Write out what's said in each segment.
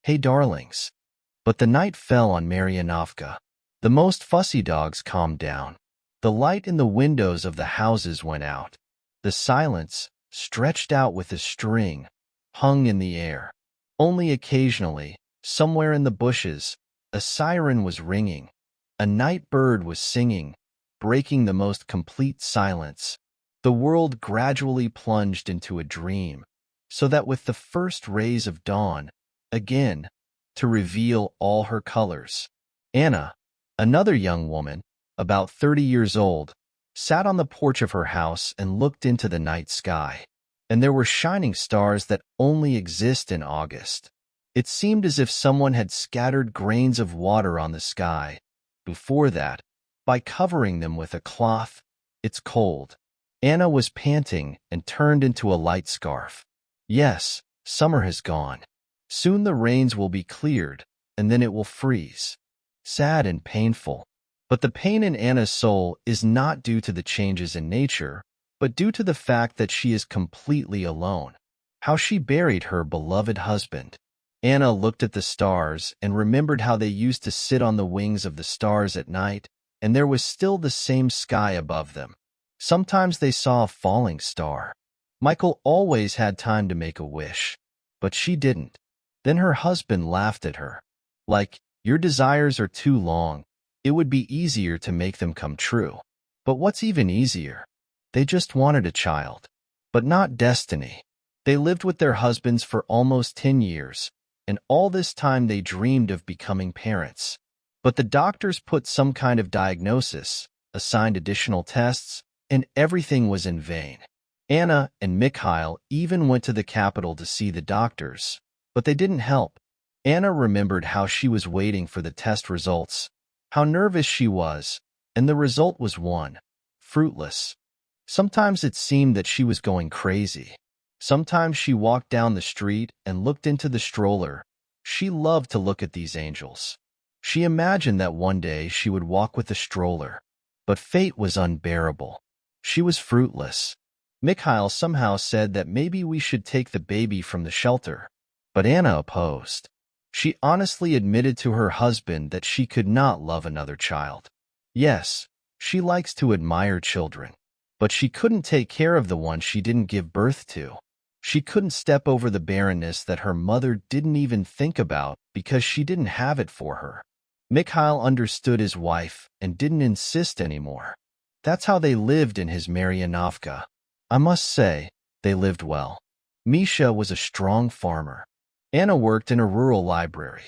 "Hey, darlings." But the night fell on Maryanovka. The most fussy dogs calmed down. The light in the windows of the houses went out. The silence, stretched out with a string, hung in the air. Only occasionally, somewhere in the bushes, a siren was ringing. A night bird was singing, breaking the most complete silence. The world gradually plunged into a dream, so that with the first rays of dawn, again, to reveal all her colors, Anna, another young woman, about 30 years old, sat on the porch of her house and looked into the night sky. And there were shining stars that only exist in August. It seemed as if someone had scattered grains of water on the sky. Before that, by covering them with a cloth, it's cold. Anna was panting and turned into a light scarf. Yes, summer has gone. Soon the rains will be cleared, and then it will freeze. Sad and painful. But the pain in Anna's soul is not due to the changes in nature, but due to the fact that she is completely alone. How she buried her beloved husband. Anna looked at the stars and remembered how they used to sit on the wings of the stars at night, and there was still the same sky above them. Sometimes they saw a falling star. Michael always had time to make a wish, but she didn't. Then her husband laughed at her. Like, "Your desires are too long. It would be easier to make them come true." But what's even easier? They just wanted a child. But not destiny. They lived with their husbands for almost 10 years, and all this time they dreamed of becoming parents. But the doctors put some kind of diagnosis, assigned additional tests, and everything was in vain. Anna and Mikhail even went to the capital to see the doctors, but they didn't help. Anna remembered how she was waiting for the test results, how nervous she was, and the result was one, fruitless. Sometimes it seemed that she was going crazy. Sometimes she walked down the street and looked into the stroller. She loved to look at these angels. She imagined that one day she would walk with the stroller. But fate was unbearable. She was fruitless. Mikhail somehow said that maybe we should take the baby from the shelter. But Anna opposed. She honestly admitted to her husband that she could not love another child. Yes, she likes to admire children. But she couldn't take care of the one she didn't give birth to. She couldn't step over the barrenness that her mother didn't even think about because she didn't have it for her. Mikhail understood his wife and didn't insist anymore. That's how they lived in his Maryanovka. I must say, they lived well. Misha was a strong farmer. Anna worked in a rural library.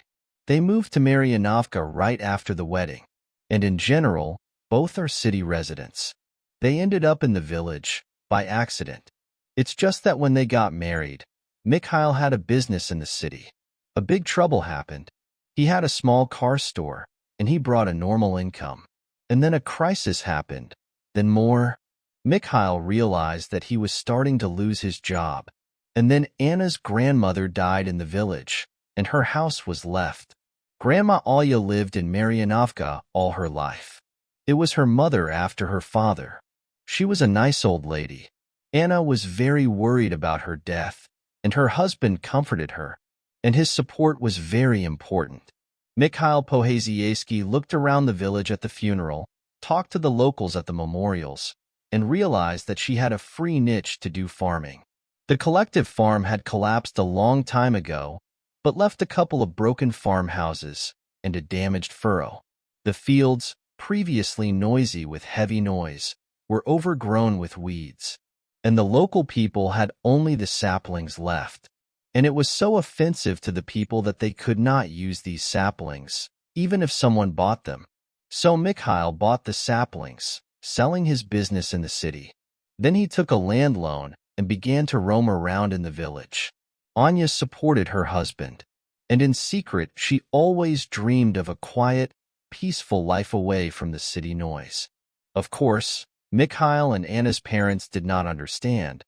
They moved to Maryanovka right after the wedding. And in general, both are city residents. They ended up in the village, by accident. It's just that when they got married, Mikhail had a business in the city. A big trouble happened. He had a small car store, and he brought a normal income. And then a crisis happened. Then more. Mikhail realized that he was starting to lose his job. And then Anna's grandmother died in the village, and her house was left. Grandma Alya lived in Maryanovka all her life. It was her mother after her father. She was a nice old lady. Anna was very worried about her death, and her husband comforted her, and his support was very important. Mikhail Pohazieski looked around the village at the funeral, talked to the locals at the memorials, and realized that she had a free niche to do farming. The collective farm had collapsed a long time ago, but left a couple of broken farmhouses and a damaged furrow. The fields, previously noisy with heavy noise, were overgrown with weeds, and the local people had only the saplings left. And it was so offensive to the people that they could not use these saplings, even if someone bought them. So Mikhail bought the saplings, selling his business in the city. Then he took a land loan and began to roam around in the village. Anya supported her husband, and in secret she always dreamed of a quiet, peaceful life away from the city noise. Of course, Mikhail and Anna's parents did not understand,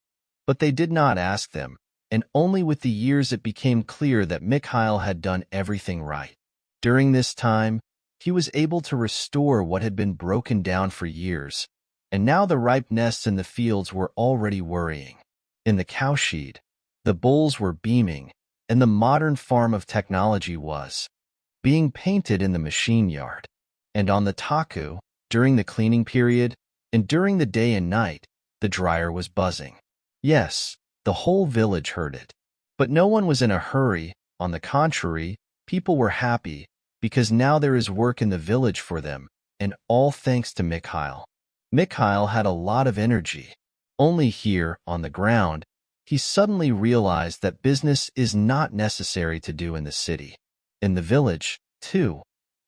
but they did not ask them, and only with the years it became clear that Mikhail had done everything right. During this time, he was able to restore what had been broken down for years, and now the ripe nests in the fields were already worrying. In the cowshed, the bulls were beaming, and the modern farm of technology was being painted in the machine yard. And on the taku, during the cleaning period, and during the day and night, the dryer was buzzing. Yes, the whole village heard it. But no one was in a hurry. On the contrary, people were happy, because now there is work in the village for them, and all thanks to Mikhail. Mikhail had a lot of energy. Only here, on the ground, he suddenly realized that business is not necessary to do in the city. In the village, too,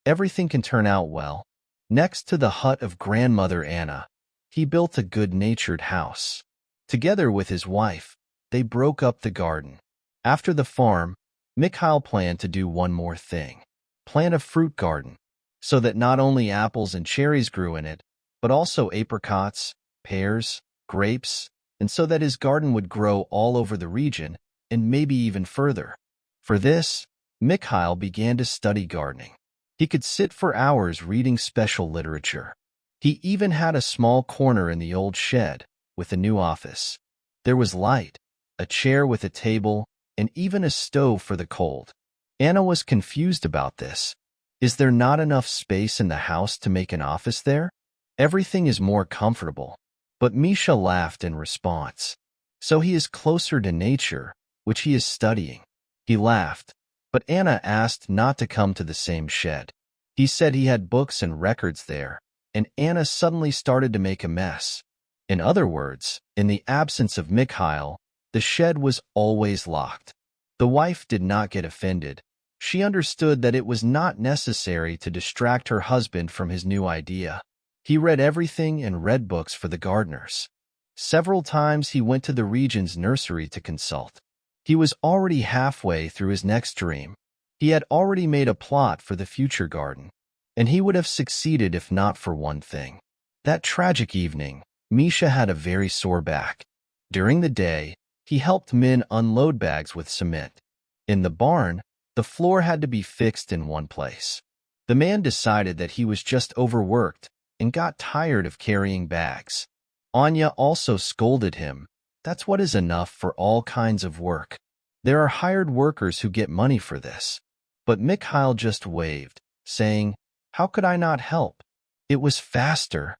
everything can turn out well. Next to the hut of grandmother Anna, he built a good-natured house. Together with his wife, they broke up the garden. After the farm, Mikhail planned to do one more thing. Plant a fruit garden, so that not only apples and cherries grew in it, but also apricots, pears, grapes, and so that his garden would grow all over the region and maybe even further. For this, Mikhail began to study gardening. He could sit for hours reading special literature. He even had a small corner in the old shed with a new office. There was light, a chair with a table, and even a stove for the cold. Anna was confused about this. Is there not enough space in the house to make an office there? Everything is more comfortable. But Misha laughed in response. So he is closer to nature, which he is studying. He laughed, but Anna asked not to come to the same shed. He said he had books and records there, and Anna suddenly started to make a mess. In other words, in the absence of Mikhail, the shed was always locked. The wife did not get offended. She understood that it was not necessary to distract her husband from his new idea. He read everything and read books for the gardeners. Several times he went to the region's nursery to consult. He was already halfway through his next dream. He had already made a plot for the future garden, and he would have succeeded if not for one thing. That tragic evening, Misha had a very sore back. During the day, he helped men unload bags with cement. In the barn, the floor had to be fixed in one place. The man decided that he was just overworked and got tired of carrying bags. Anya also scolded him. That's what is enough for all kinds of work. There are hired workers who get money for this. But Mikhail just waved, saying, "How could I not help? It was faster."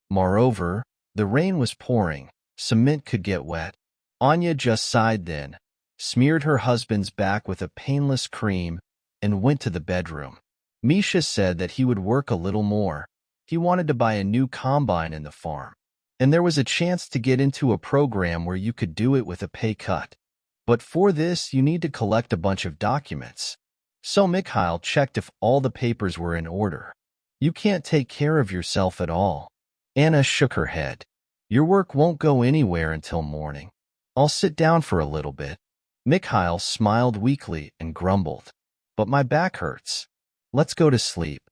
Moreover, the rain was pouring. Cement could get wet. Anya just sighed then, smeared her husband's back with a painless cream, and went to the bedroom. Misha said that he would work a little more. He wanted to buy a new combine in the farm, and there was a chance to get into a program where you could do it with a pay cut. But for this, you need to collect a bunch of documents. So Mikhail checked if all the papers were in order. You can't take care of yourself at all. Anna shook her head. Your work won't go anywhere until morning. I'll sit down for a little bit. Mikhail smiled weakly and grumbled. But my back hurts. Let's go to sleep.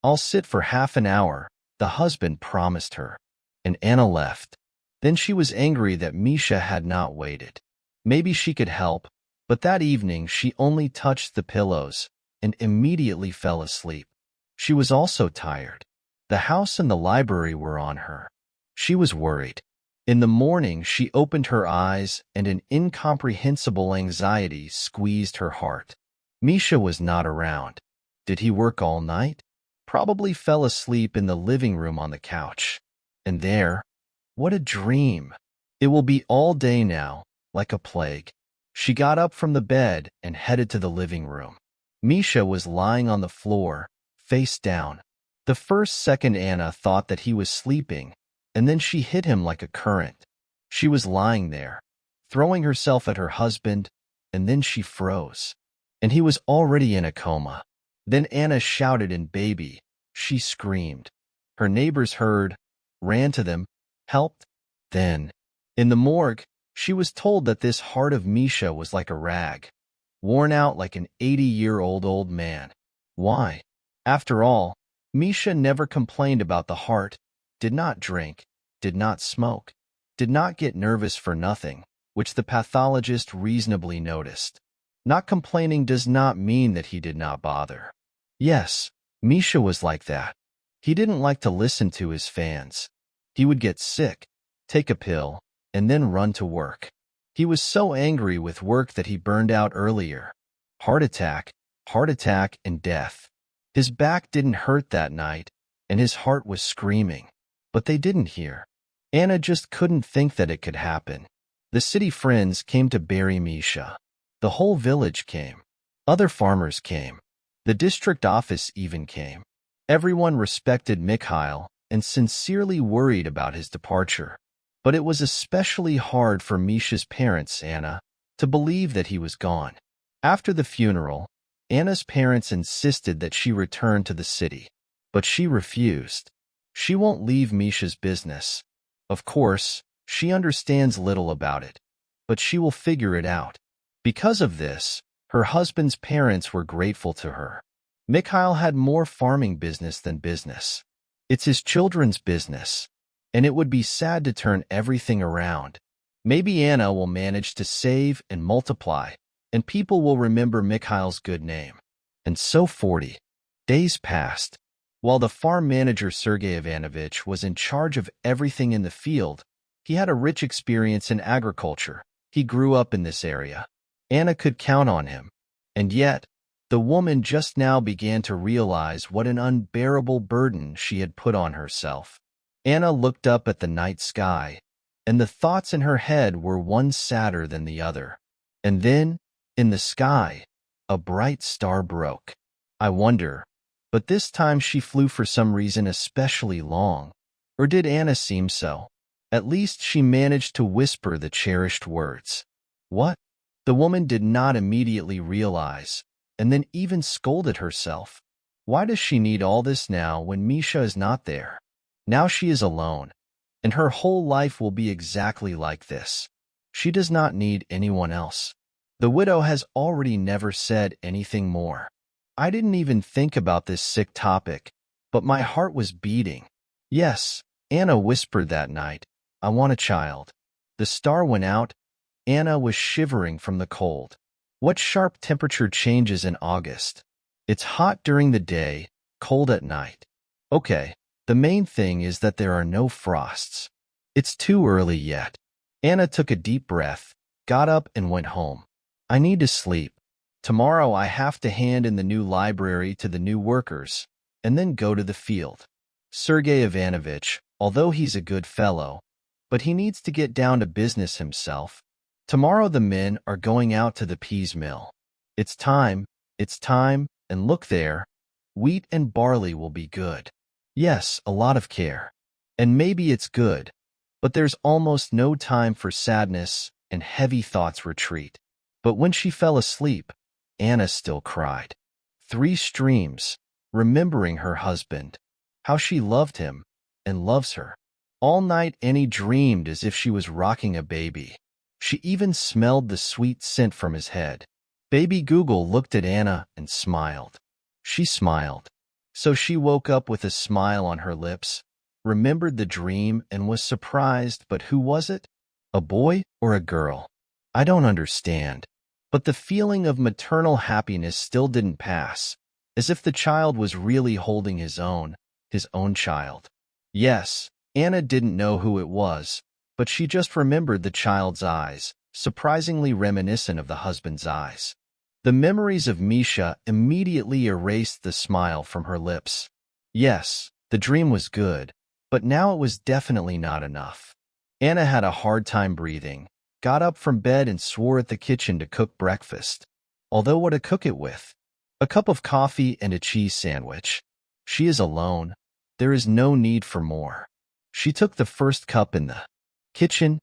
I'll sit for half an hour, the husband promised her. And Anna left. Then she was angry that Misha had not waited. Maybe she could help, but that evening she only touched the pillows and immediately fell asleep. She was also tired. The house and the library were on her. She was worried. In the morning she opened her eyes and an incomprehensible anxiety squeezed her heart. Misha was not around. Did he work all night? Probably fell asleep in the living room on the couch. And there, what a dream. It will be all day now, like a plague. She got up from the bed and headed to the living room. Misha was lying on the floor, face down. The first second Anna thought that he was sleeping, and then she hit him like a current. She was lying there, throwing herself at her husband, and then she froze. And he was already in a coma. Then Anna shouted in baby. She screamed. Her neighbors heard, ran to them, helped. Then, in the morgue, she was told that this heart of Misha was like a rag, worn out like an 80-year-old old man. Why? After all, Misha never complained about the heart, did not drink, did not smoke, did not get nervous for nothing, which the pathologist reasonably noticed. Not complaining does not mean that he did not bother. Yes, Misha was like that. He didn't like to listen to his fans. He would get sick, take a pill, and then run to work. He was so angry with work that he burned out earlier. Heart attack, and death. His back didn't hurt that night, and his heart was screaming. But they didn't hear. Anna just couldn't think that it could happen. The city friends came to bury Misha. The whole village came. Other farmers came. The district office even came. Everyone respected Mikhail and sincerely worried about his departure. But it was especially hard for Misha's parents, Anna, to believe that he was gone. After the funeral, Anna's parents insisted that she return to the city. But she refused. She won't leave Misha's business. Of course, she understands little about it, but she will figure it out. Because of this, her husband's parents were grateful to her. Mikhail had more farming business than business. It's his children's business, and it would be sad to turn everything around. Maybe Anna will manage to save and multiply, and people will remember Mikhail's good name. And so 40 days passed. While the farm manager Sergei Ivanovich was in charge of everything in the field, he had a rich experience in agriculture. He grew up in this area. Anna could count on him. And yet, the woman just now began to realize what an unbearable burden she had put on herself. Anna looked up at the night sky, and the thoughts in her head were one sadder than the other. And then, in the sky, a bright star broke. I wonder, but this time she flew for some reason especially long. Or did Anna seem so? At least she managed to whisper the cherished words. What? The woman did not immediately realize, and then even scolded herself. Why does she need all this now when Misha is not there? Now she is alone, and her whole life will be exactly like this. She does not need anyone else. The widow has already never said anything more. I didn't even think about this sick topic, but my heart was beating. Yes, Anna whispered that night, I want a child. The star went out. Anna was shivering from the cold. What sharp temperature changes in August? It's hot during the day, cold at night. Okay, the main thing is that there are no frosts. It's too early yet. Anna took a deep breath, got up and went home. I need to sleep. Tomorrow I have to hand in the new library to the new workers, and then go to the field. Sergei Ivanovich, although he's a good fellow, but he needs to get down to business himself. Tomorrow the men are going out to the peas mill. It's time, and look there, wheat and barley will be good. Yes, a lot of care. And maybe it's good, but there's almost no time for sadness, and heavy thoughts retreat. But when she fell asleep, Anna still cried. 3 streams, remembering her husband, how she loved him, and loves her. All night Annie dreamed as if she was rocking a baby. She even smelled the sweet scent from his head. Baby Google looked at Anna and smiled. She smiled. So she woke up with a smile on her lips, remembered the dream and was surprised, but who was it? A boy or a girl? I don't understand. But the feeling of maternal happiness still didn't pass, as if the child was really holding his own child. Yes, Anna didn't know who it was, but she just remembered the child's eyes, surprisingly reminiscent of the husband's eyes. The memories of Misha immediately erased the smile from her lips. Yes, the dream was good, but now it was definitely not enough. Anna had a hard time breathing, got up from bed and swore at the kitchen to cook breakfast. Although what to cook it with? A cup of coffee and a cheese sandwich. She is alone. There is no need for more. She took the first cup in the kitchen,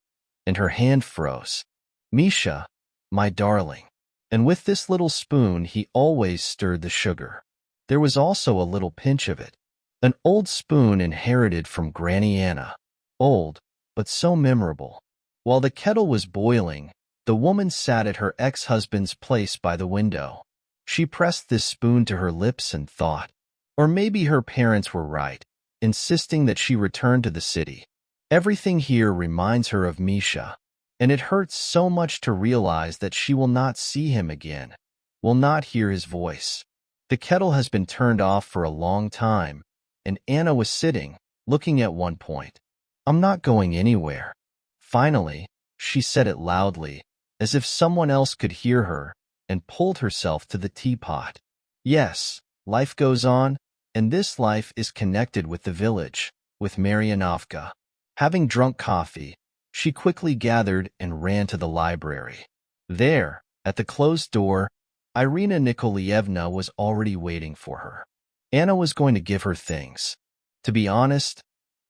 and her hand froze. Misha, my darling. And with this little spoon he always stirred the sugar. There was also a little pinch of it. An old spoon inherited from Granny Anna. Old, but so memorable. While the kettle was boiling, the woman sat at her ex-husband's place by the window. She pressed this spoon to her lips and thought. Or maybe her parents were right, insisting that she return to the city. Everything here reminds her of Misha, and it hurts so much to realize that she will not see him again, will not hear his voice. The kettle has been turned off for a long time, and Anna was sitting, looking at one point. I'm not going anywhere. Finally, She said it loudly, as if someone else could hear her, and pulled herself to the teapot. Yes, life goes on, and this life is connected with the village, with Maryanovka. Having drunk coffee, she quickly gathered and ran to the library. There, at the closed door, Irina Nikolaevna was already waiting for her. Anna was going to give her things. To be honest,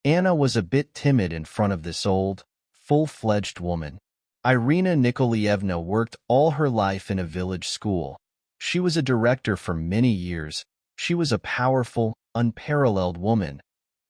Anna was a bit timid in front of this old, full-fledged woman. Irina Nikolaevna worked all her life in a village school. She was a director for many years. She was a powerful, unparalleled woman.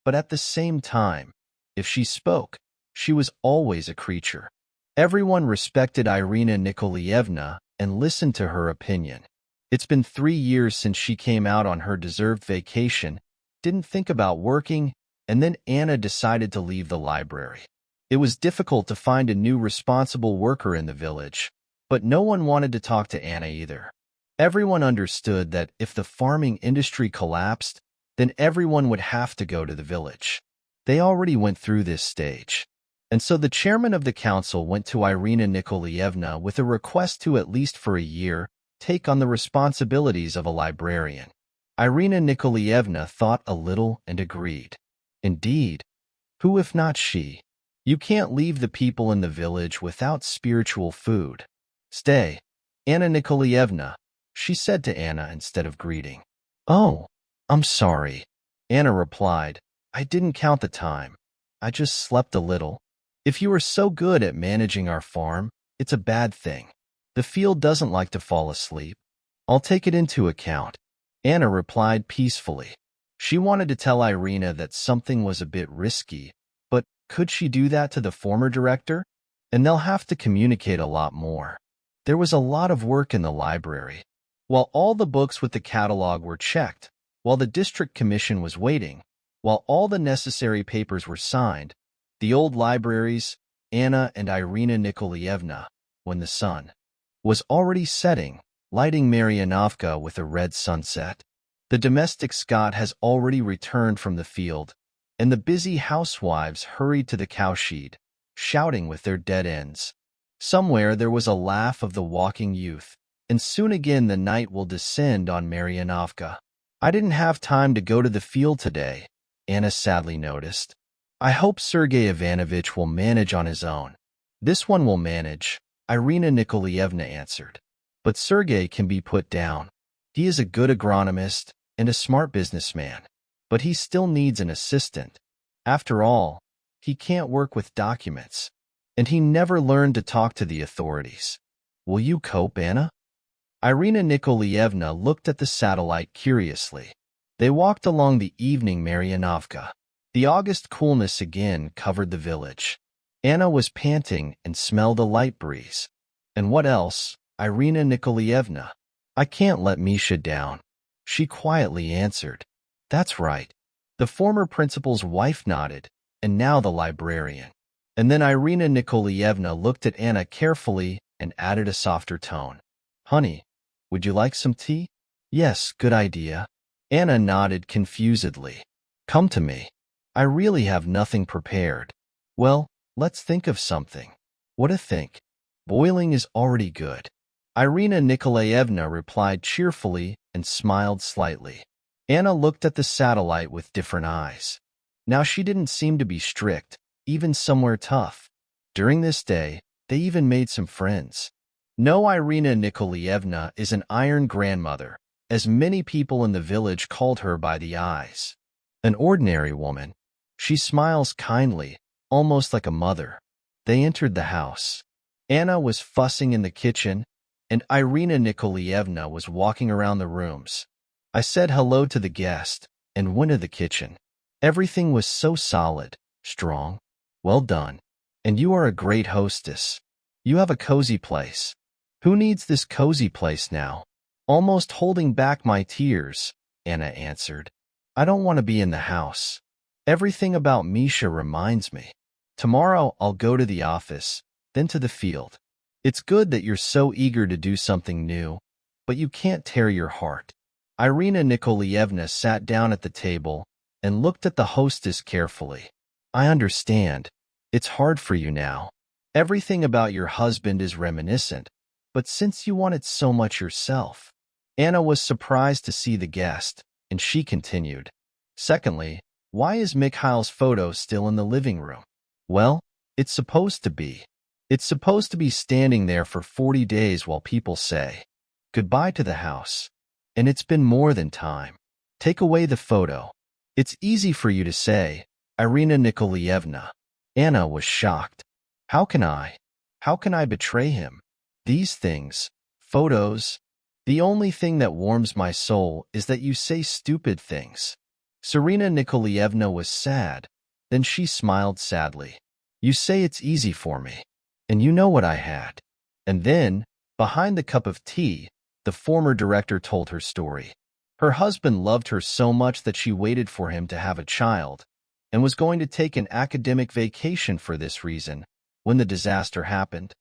But at the same time, if she spoke, she was always a creature. Everyone respected Irina Nikolaevna and listened to her opinion. It's been 3 years since she came out on her deserved vacation, didn't think about working, and then Anna decided to leave the library. It was difficult to find a new responsible worker in the village, but no one wanted to talk to Anna either. Everyone understood that if the farming industry collapsed, then everyone would have to go to the village. They already went through this stage. And so the chairman of the council went to Irina Nikolaevna with a request to, at least for a year, take on the responsibilities of a librarian. Irina Nikolaevna thought a little and agreed. Indeed, who if not she? You can't leave the people in the village without spiritual food. Stay, Anna Nikolaevna, she said to Anna instead of greeting. Oh, I'm sorry, Anna replied. I didn't count the time. I just slept a little. If you are so good at managing our farm, it's a bad thing. The field doesn't like to fall asleep. I'll take it into account, Anna replied peacefully. She wanted to tell Irina that something was a bit risky, but could she do that to the former director? And they'll have to communicate a lot more. There was a lot of work in the library. While all the books with the catalog were checked, while the district commission was waiting, while all the necessary papers were signed, the old libraries, Anna and Irina Nikolaevna, when the sun was already setting, lighting Maryanovka with a red sunset. The domestic Scot has already returned from the field, and the busy housewives hurried to the cowshed, shouting with their dead ends. Somewhere there was a laugh of the walking youth, and soon again the night will descend on Maryanovka. I didn't have time to go to the field today, Anna sadly noticed. I hope Sergei Ivanovich will manage on his own. This one will manage, Irina Nikolaevna answered. But Sergei can be put down. He is a good agronomist and a smart businessman, but he still needs an assistant. After all, he can't work with documents, and he never learned to talk to the authorities. Will you cope, Anna? Irina Nikolaevna looked at the satellite curiously. They walked along the evening Maryanovka. The August coolness again covered the village. Anna was panting and smelled a light breeze. And what else, Irina Nikolaevna? I can't let Misha down, she quietly answered. That's right. The former principal's wife nodded, and now the librarian. And then Irina Nikolaevna looked at Anna carefully and added a softer tone. Honey, would you like some tea? Yes, good idea. Anna nodded confusedly. Come to me. I really have nothing prepared. Well, let's think of something. What do you think? Boiling is already good. Irina Nikolaevna replied cheerfully and smiled slightly. Anna looked at the satellite with different eyes. Now she didn't seem to be strict, even somewhere tough. During this day, they even made some friends. No, Irina Nikolaevna is an iron grandmother, as many people in the village called her by the eyes. An ordinary woman. She smiles kindly, almost like a mother. They entered the house. Anna was fussing in the kitchen, and Irina Nikolaevna was walking around the rooms. I said hello to the guest and went to the kitchen. Everything was so solid, strong. Well done. And you are a great hostess. You have a cozy place. Who needs this cozy place now? Almost holding back my tears, Anna answered. I don't want to be in the house. Everything about Misha reminds me. Tomorrow I'll go to the office, then to the field. It's good that you're so eager to do something new, but you can't tear your heart. Irina Nikolaevna sat down at the table and looked at the hostess carefully. I understand. It's hard for you now. Everything about your husband is reminiscent, but since you want it so much yourself. Anna was surprised to see the guest, and she continued. Secondly, why is Mikhail's photo still in the living room? Well, it's supposed to be. It's supposed to be standing there for 40 days while people say goodbye to the house. And it's been more than time. Take away the photo. It's easy for you to say, Irina Nikolaevna. Anna was shocked. How can I? How can I betray him? These things, photos. The only thing that warms my soul is that you say stupid things. Serena Nikolaevna was sad. Then she smiled sadly. You say it's easy for me. And you know what I had. And then, behind the cup of tea, the former director told her story. Her husband loved her so much that she waited for him to have a child and was going to take an academic vacation for this reason when the disaster happened.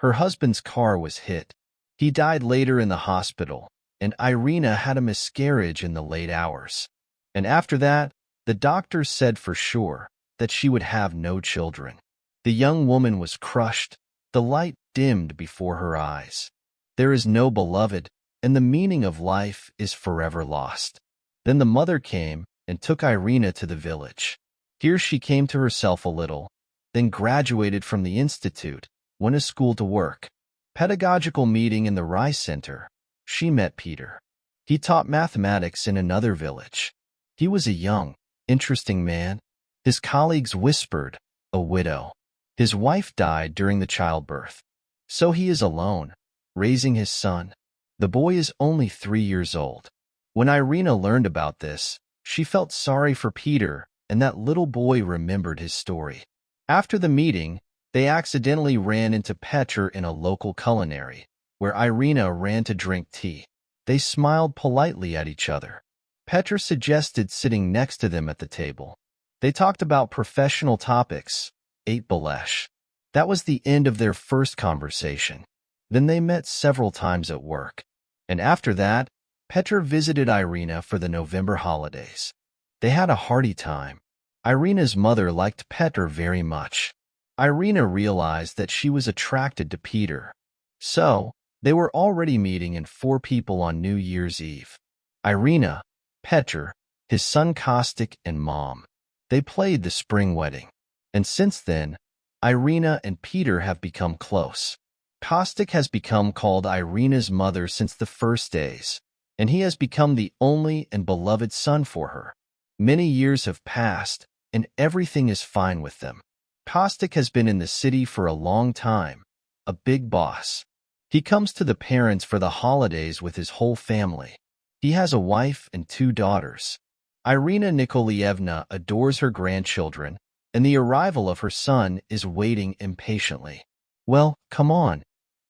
Her husband's car was hit. He died later in the hospital, and Irina had a miscarriage in the late hours. And after that, the doctors said for sure that she would have no children. The young woman was crushed. The light dimmed before her eyes. There is no beloved, and the meaning of life is forever lost. Then the mother came and took Irina to the village. Here she came to herself a little, then graduated from the institute, went to school to work. Pedagogical meeting in the Rye Center. She met Peter. He taught mathematics in another village. He was a young, interesting man. His colleagues whispered, a widow. His wife died during the childbirth. So he is alone, raising his son. The boy is only 3 years old. When Irina learned about this, she felt sorry for Peter, and that little boy remembered his story. After the meeting, they accidentally ran into Petr in a local culinary, where Irina ran to drink tea. They smiled politely at each other. Petr suggested sitting next to them at the table. They talked about professional topics, ate belesh. That was the end of their first conversation. Then they met several times at work. And after that, Petr visited Irina for the November holidays. They had a hearty time. Irina's mother liked Petr very much. Irina realized that she was attracted to Peter. So, they were already meeting in 4 people on New Year's Eve. Irina, Petr, his son Kostik, and Mom. They played the spring wedding. And since then, Irina and Peter have become close. Kostik has become called Irina's mother since the first days, and he has become the only and beloved son for her. Many years have passed, and everything is fine with them. Kostik has been in the city for a long time, a big boss. He comes to the parents for the holidays with his whole family. He has a wife and 2 daughters. Irina Nikolaevna adores her grandchildren, and the arrival of her son is waiting impatiently. Well, come on.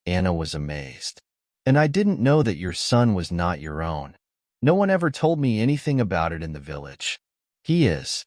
Anna was amazed. And I didn't know that your son was not your own. No one ever told me anything about it in the village. He is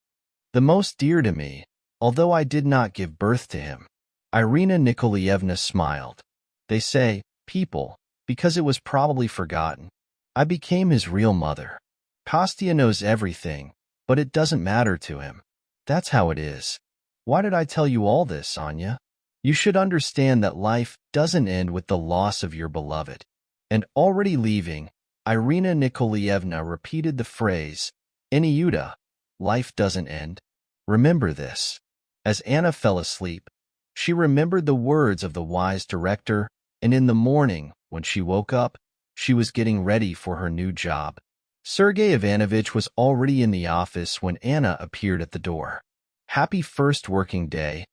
the most dear to me, although I did not give birth to him. Irina Nikolaevna smiled. They say, people, because it was probably forgotten. I became his real mother. Kostya knows everything, but it doesn't matter to him. That's how it is. Why did I tell you all this, Anya? You should understand that life doesn't end with the loss of your beloved. And already leaving, Irina Nikolaevna repeated the phrase, Aniuta, life doesn't end. Remember this. As Anna fell asleep, she remembered the words of the wise director, and in the morning, when she woke up, she was getting ready for her new job. Sergei Ivanovich was already in the office when Anna appeared at the door. Happy first working day,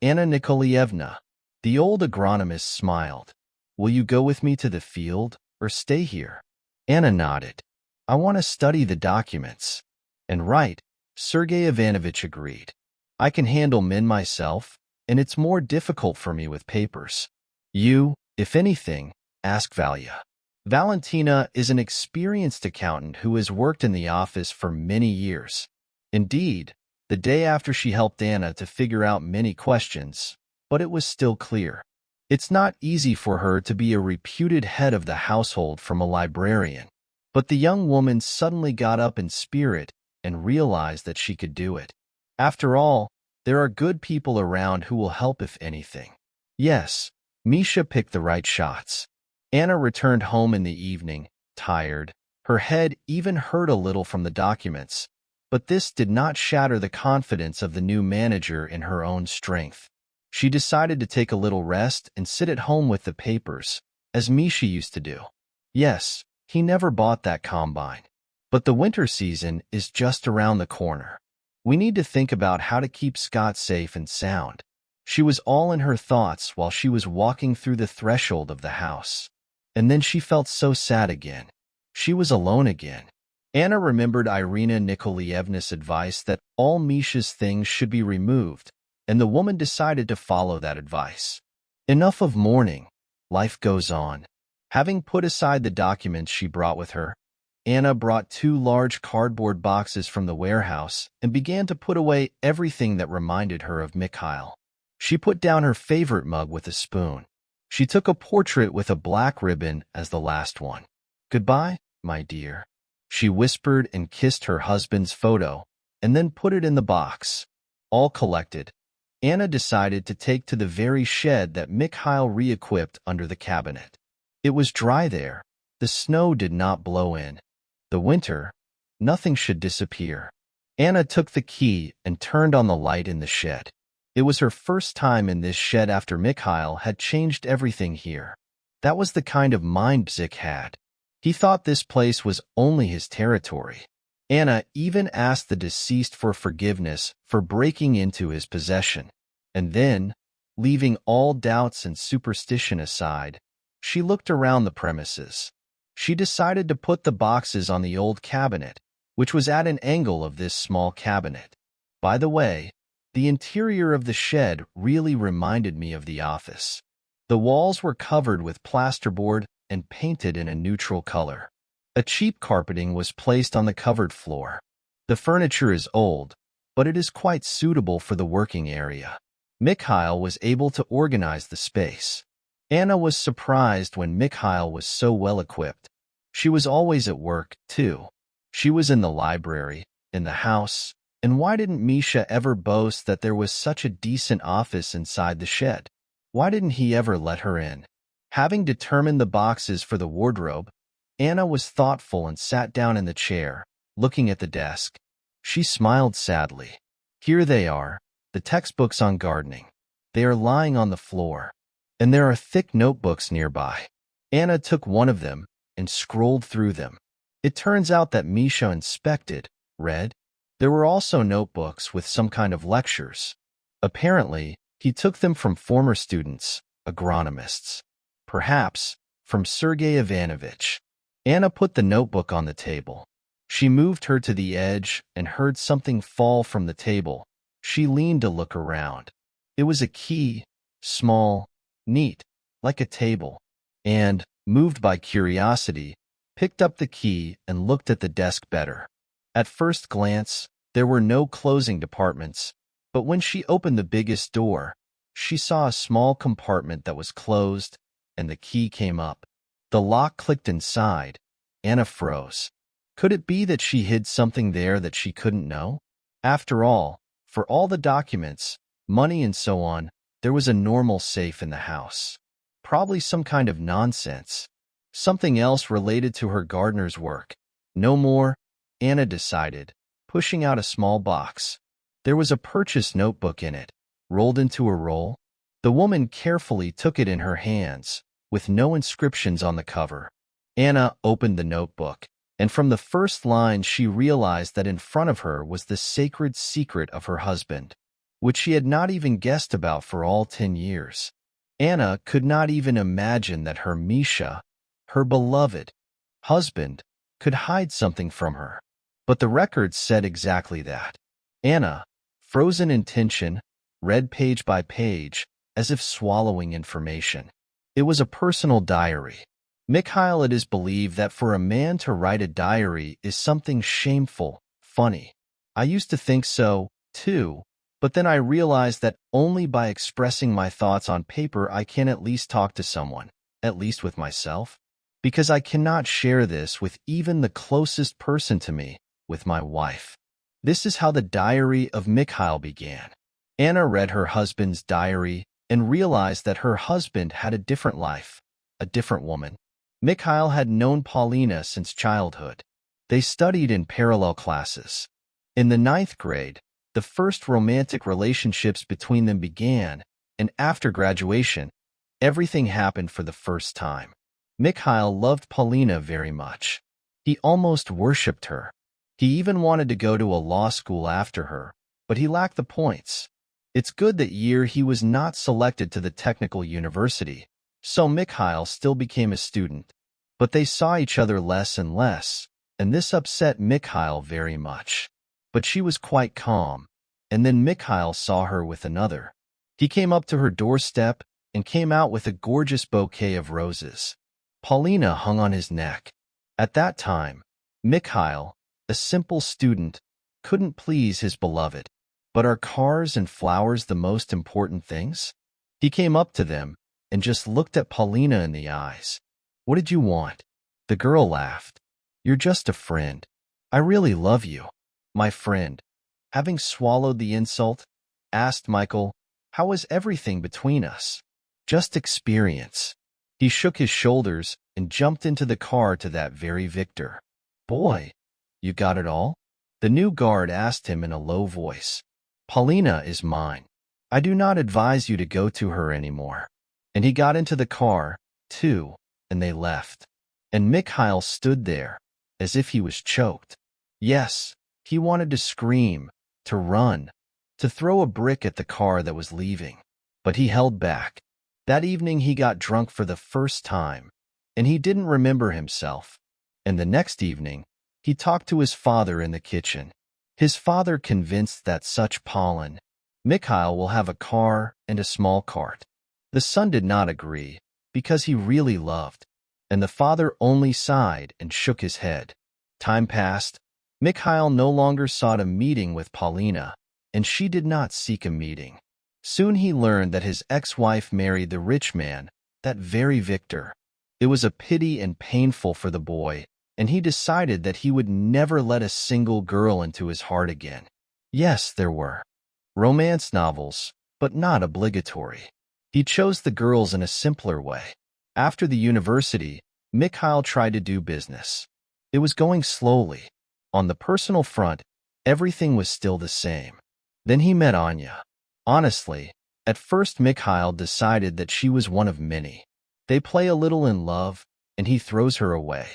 Anna Nikolaevna. The old agronomist smiled. Will you go with me to the field, or stay here? Anna nodded. I want to study the documents. And right, Sergei Ivanovich agreed. I can handle men myself, and it's more difficult for me with papers. You, if anything, ask Valia. Valentina is an experienced accountant who has worked in the office for many years. Indeed, the day after she helped Anna to figure out many questions, but it was still clear. It's not easy for her to be a reputed head of the household from a librarian. But the young woman suddenly got up in spirit and realized that she could do it. After all, there are good people around who will help if anything. Yes, Misha picked the right shots. Anna returned home in the evening, tired. Her head even hurt a little from the documents, but this did not shatter the confidence of the new manager in her own strength. She decided to take a little rest and sit at home with the papers, as Misha used to do. Yes, he never bought that combine. But the winter season is just around the corner. We need to think about how to keep Scott safe and sound. She was all in her thoughts while she was walking through the threshold of the house. And then she felt so sad again. She was alone again. Anna remembered Irina Nikolaevna's advice that all Misha's things should be removed, and the woman decided to follow that advice. Enough of mourning. Life goes on. Having put aside the documents she brought with her, Anna brought 2 large cardboard boxes from the warehouse and began to put away everything that reminded her of Mikhail. She put down her favorite mug with a spoon. She took a portrait with a black ribbon as the last one. "Goodbye, my dear," she whispered and kissed her husband's photo, and then put it in the box. All collected, Anna decided to take to the very shed that Mikhail re-equipped under the cabinet. It was dry there. The snow did not blow in. The winter, nothing should disappear. Anna took the key and turned on the light in the shed. It was her first time in this shed after Mikhail had changed everything here. That was the kind of mind Bzik had. He thought this place was only his territory. Anna even asked the deceased for forgiveness for breaking into his possession. And then, leaving all doubts and superstition aside, she looked around the premises. She decided to put the boxes on the old cabinet, which was at an angle of this small cabinet. By the way, the interior of the shed really reminded me of the office. The walls were covered with plasterboard and painted in a neutral color. A cheap carpeting was placed on the covered floor. The furniture is old, but it is quite suitable for the working area. Mikhail was able to organize the space. Anna was surprised when Mikhail was so well equipped. She was always at work, too. She was in the library, in the house, and why didn't Misha ever boast that there was such a decent office inside the shed? Why didn't he ever let her in? Having determined the boxes for the wardrobe, Anna was thoughtful and sat down in the chair, looking at the desk. She smiled sadly. Here they are, the textbooks on gardening. They are lying on the floor, and there are thick notebooks nearby. Anna took one of them and scrolled through them. It turns out that Misha inspected, read. There were also notebooks with some kind of lectures. Apparently, he took them from former students, agronomists. Perhaps from Sergei Ivanovich. Anna put the notebook on the table. She moved her to the edge and heard something fall from the table. She leaned to look around. It was a key, small, neat, like a table, and, moved by curiosity, picked up the key and looked at the desk better. At first glance, there were no closing departments, but when she opened the biggest door, she saw a small compartment that was closed, and the key came up. The lock clicked inside. Anna froze. Could it be that she hid something there that she couldn't know? After all, for all the documents, money and so on, there was a normal safe in the house. Probably some kind of nonsense. Something else related to her gardener's work. No more, Anna decided, pushing out a small box. There was a purchase notebook in it, rolled into a roll. The woman carefully took it in her hands, with no inscriptions on the cover. Anna opened the notebook, and from the first line she realized that in front of her was the sacred secret of her husband, which she had not even guessed about for all 10 years. Anna could not even imagine that her Misha, her beloved husband, could hide something from her. But the records said exactly that. Anna, frozen in tension, read page by page, as if swallowing information. It was a personal diary. Mikhail, it is believed that for a man to write a diary is something shameful, funny. I used to think so, too, but then I realized that only by expressing my thoughts on paper I can at least talk to someone, at least with myself. Because I cannot share this with even the closest person to me, with my wife. This is how the diary of Mikhail began. Anna read her husband's diary, and realized that her husband had a different life, a different woman. Mikhail had known Paulina since childhood. They studied in parallel classes. In the 9th grade, the first romantic relationships between them began, and after graduation, everything happened for the first time. Mikhail loved Paulina very much. He almost worshipped her. He even wanted to go to a law school after her, but he lacked the points. It's good that year he was not selected to the technical university, so Mikhail still became a student. But they saw each other less and less, and this upset Mikhail very much. But she was quite calm, and then Mikhail saw her with another. He came up to her doorstep and came out with a gorgeous bouquet of roses. Paulina hung on his neck. At that time, Mikhail, a simple student, couldn't please his beloved. But are cars and flowers the most important things? He came up to them and just looked at Paulina in the eyes. What did you want? The girl laughed. You're just a friend. I really love you. My friend. Having swallowed the insult, asked Michael, how was everything between us? Just experience. He shook his shoulders and jumped into the car to that very Victor. Boy, you got it all? The new guard asked him in a low voice. Paulina is mine. I do not advise you to go to her anymore. And he got into the car, too, and they left. And Mikhail stood there, as if he was choked. Yes, he wanted to scream, to run, to throw a brick at the car that was leaving. But he held back. That evening he got drunk for the first time, and he didn't remember himself. And the next evening, he talked to his father in the kitchen. His father convinced that such pollen, Mikhail will have a car and a small cart. The son did not agree, because he really loved, and the father only sighed and shook his head. Time passed. Mikhail no longer sought a meeting with Paulina, and she did not seek a meeting. Soon he learned that his ex-wife married the rich man, that very Victor. It was a pity and painful for the boy, and he decided that he would never let a single girl into his heart again. Yes, there were romance novels, but not obligatory. He chose the girls in a simpler way. After the university, Mikhail tried to do business. It was going slowly. On the personal front, everything was still the same. Then he met Anya. Honestly, at first Mikhail decided that she was one of many. They play a little in love, and he throws her away.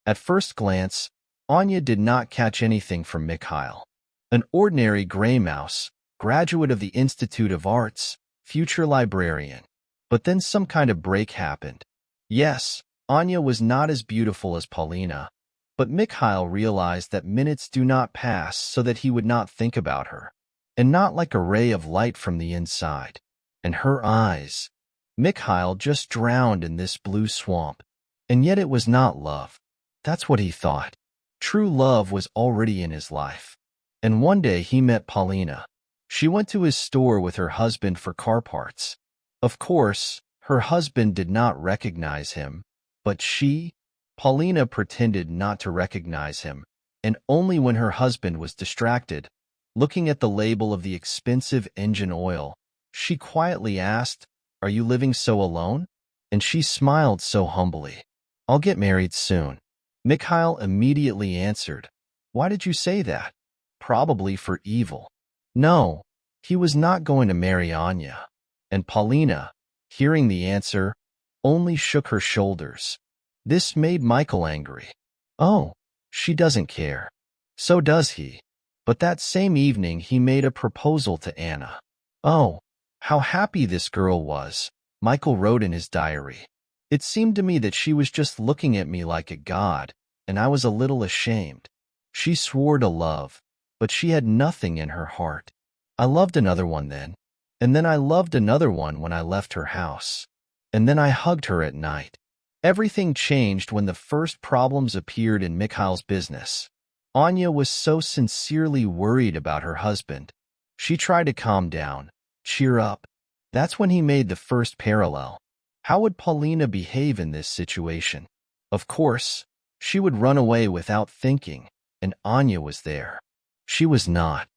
At first glance, Anya did not catch anything from Mikhail. An ordinary gray mouse, graduate of the Institute of Arts, future librarian. But then some kind of break happened. Yes, Anya was not as beautiful as Paulina, but Mikhail realized that minutes do not pass so that he would not think about her, and not like a ray of light from the inside. And her eyes. Mikhail just drowned in this blue swamp, and yet it was not love. That's what he thought. True love was already in his life. And one day he met Paulina. She went to his store with her husband for car parts. Of course, her husband did not recognize him, but Paulina pretended not to recognize him, and only when her husband was distracted, looking at the label of the expensive engine oil, she quietly asked, "Are you living so alone?" And she smiled so humbly. "I'll get married soon." Mikhail immediately answered, "Why did you say that?" Probably for evil. No, he was not going to marry Anya. And Paulina, hearing the answer, only shook her shoulders. This made Michael angry. Oh, she doesn't care. So does he. But that same evening he made a proposal to Anna. Oh, how happy this girl was, Michael wrote in his diary. It seemed to me that she was just looking at me like a god, and I was a little ashamed. She swore to love, but she had nothing in her heart. I loved another one then, and then I loved another one when I left her house. And then I hugged her at night. Everything changed when the first problems appeared in Mikhail's business. Anya was so sincerely worried about her husband. She tried to calm down, cheer up. That's when he made the first parallel. How would Paulina behave in this situation? Of course, she would run away without thinking, and Anya was there. She was not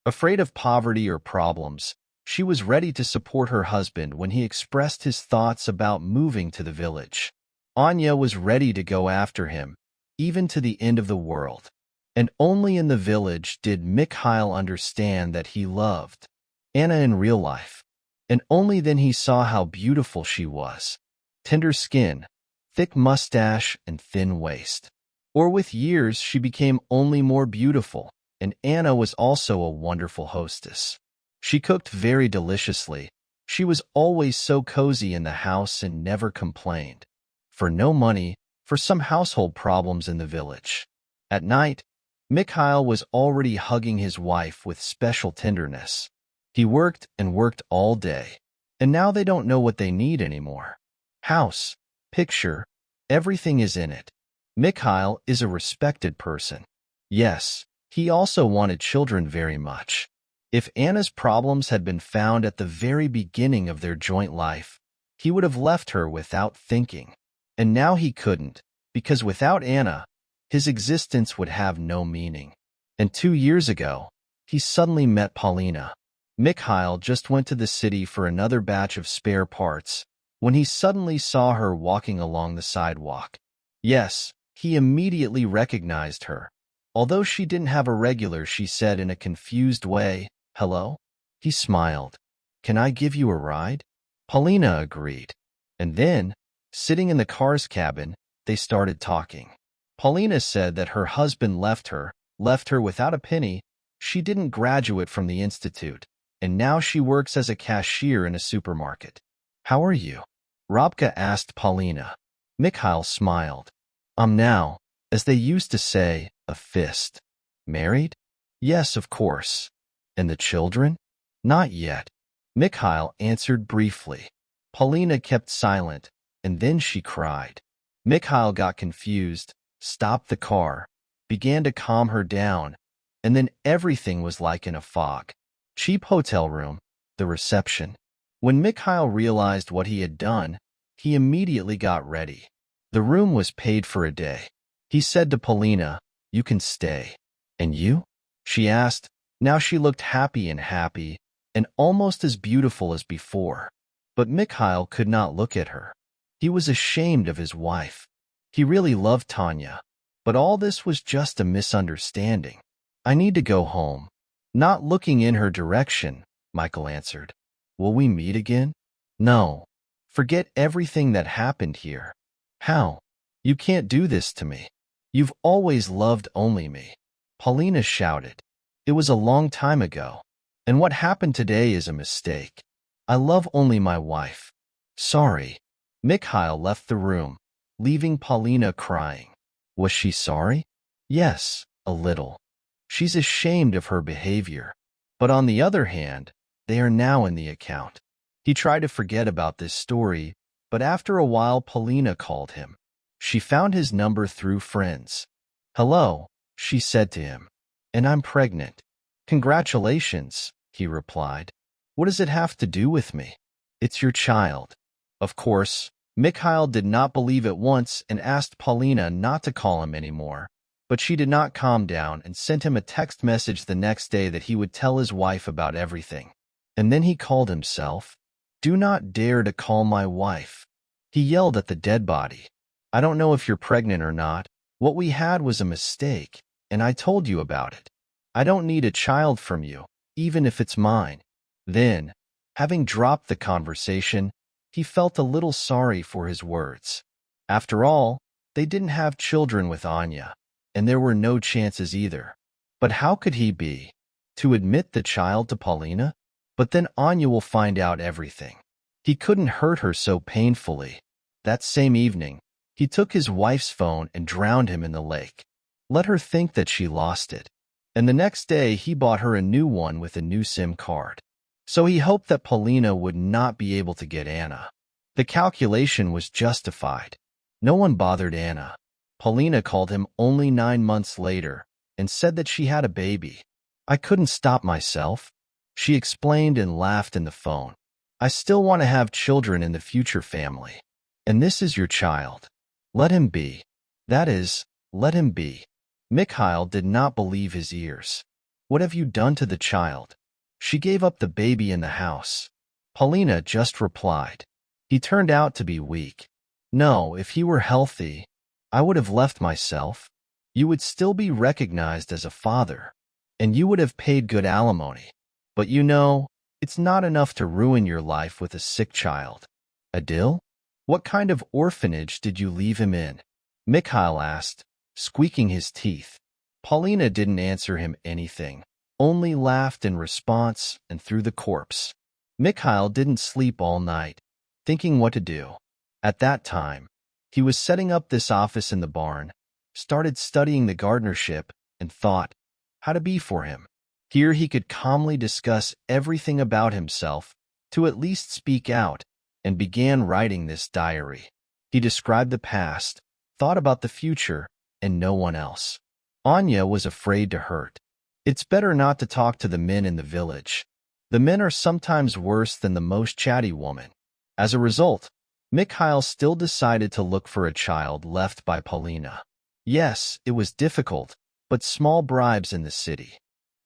afraid of poverty or problems. She was ready to support her husband when he expressed his thoughts about moving to the village. Anya was ready to go after him, even to the end of the world. And only in the village did Mikhail understand that he loved Anna in real life. And only then he saw how beautiful she was. Tender skin, thick mustache, and thin waist. Or with years she became only more beautiful, and Anna was also a wonderful hostess. She cooked very deliciously. She was always so cozy in the house and never complained. For no money, for some household problems in the village. At night, Mikhail was already hugging his wife with special tenderness. He worked and worked all day, and now they don't know what they need anymore. House, picture, everything is in it. Mikhail is a respected person. Yes, he also wanted children very much. If Anna's problems had been found at the very beginning of their joint life, he would have left her without thinking. And now he couldn't, because without Anna, his existence would have no meaning. And 2 years ago, he suddenly met Paulina. Mikhail just went to the city for another batch of spare parts, when he suddenly saw her walking along the sidewalk. Yes, he immediately recognized her. Although she didn't have a regular, she said in a confused way, "Hello?" He smiled. "Can I give you a ride?" Paulina agreed. And then, sitting in the car's cabin, they started talking. Paulina said that her husband left her without a penny. She didn't graduate from the institute, and now she works as a cashier in a supermarket. "How are you?" Robka asked Paulina. Mikhail smiled. "I'm now, as they used to say, a fist." "Married?" "Yes, of course." "And the children?" "Not yet." Mikhail answered briefly. Paulina kept silent, and then she cried. Mikhail got confused, stopped the car, began to calm her down, and then everything was like in a fog. Cheap hotel room, the reception. When Mikhail realized what he had done, he immediately got ready. The room was paid for a day. He said to Paulina, "You can stay." "And you?" she asked. Now she looked happy and almost as beautiful as before. But Mikhail could not look at her. He was ashamed of his wife. He really loved Tanya. But all this was just a misunderstanding. "I need to go home." Not looking in her direction, Michael answered. "Will we meet again?" "No. Forget everything that happened here." "How? You can't do this to me. You've always loved only me." Paulina shouted. "It was a long time ago. And what happened today is a mistake. I love only my wife." "Sorry." Mikhail left the room, leaving Paulina crying. Was she sorry? Yes, a little. She's ashamed of her behavior. But on the other hand, they are now in the account. He tried to forget about this story, but after a while Paulina called him. She found his number through friends. "Hello," she said to him. "And I'm pregnant." "Congratulations," he replied. "What does it have to do with me?" "It's your child." Of course, Mikhail did not believe at once and asked Paulina not to call him anymore, but she did not calm down and sent him a text message the next day that he would tell his wife about everything. And then he called himself. "Do not dare to call my wife." He yelled at the dead body. "I don't know if you're pregnant or not. What we had was a mistake, and I told you about it. I don't need a child from you, even if it's mine." Then, having dropped the conversation, he felt a little sorry for his words. After all, they didn't have children with Anya, and there were no chances either. But how could he be? To admit the child to Paulina? But then Anya will find out everything. He couldn't hurt her so painfully. That same evening, he took his wife's phone and drowned him in the lake. Let her think that she lost it. And the next day he bought her a new one with a new SIM card. So he hoped that Paulina would not be able to get Anna. The calculation was justified. No one bothered Anna. Paulina called him only 9 months later and said that she had a baby. "I couldn't stop myself," she explained and laughed in the phone. "I still want to have children in the future family. And this is your child. Let him be. That is, let him be." Mikhail did not believe his ears. "What have you done to the child?" She gave up the baby in the house. Paulina just replied. He turned out to be weak. No, if he were healthy, I would have left myself. You would still be recognized as a father, and you would have paid good alimony. But you know, it's not enough to ruin your life with a sick child. Adil? What kind of orphanage did you leave him in? Mikhail asked, squeaking his teeth. Paulina didn't answer him anything, only laughed in response and threw the corpse. Mikhail didn't sleep all night, thinking what to do. At that time, he was setting up this office in the barn, started studying the gardenership, and thought how to be for him. Here he could calmly discuss everything about himself, to at least speak out, and began writing this diary. He described the past, thought about the future, and no one else. Anya was afraid to hurt. It's better not to talk to the men in the village. The men are sometimes worse than the most chatty woman. As a result, Mikhail still decided to look for a child left by Paulina. Yes, it was difficult, but small bribes in the city,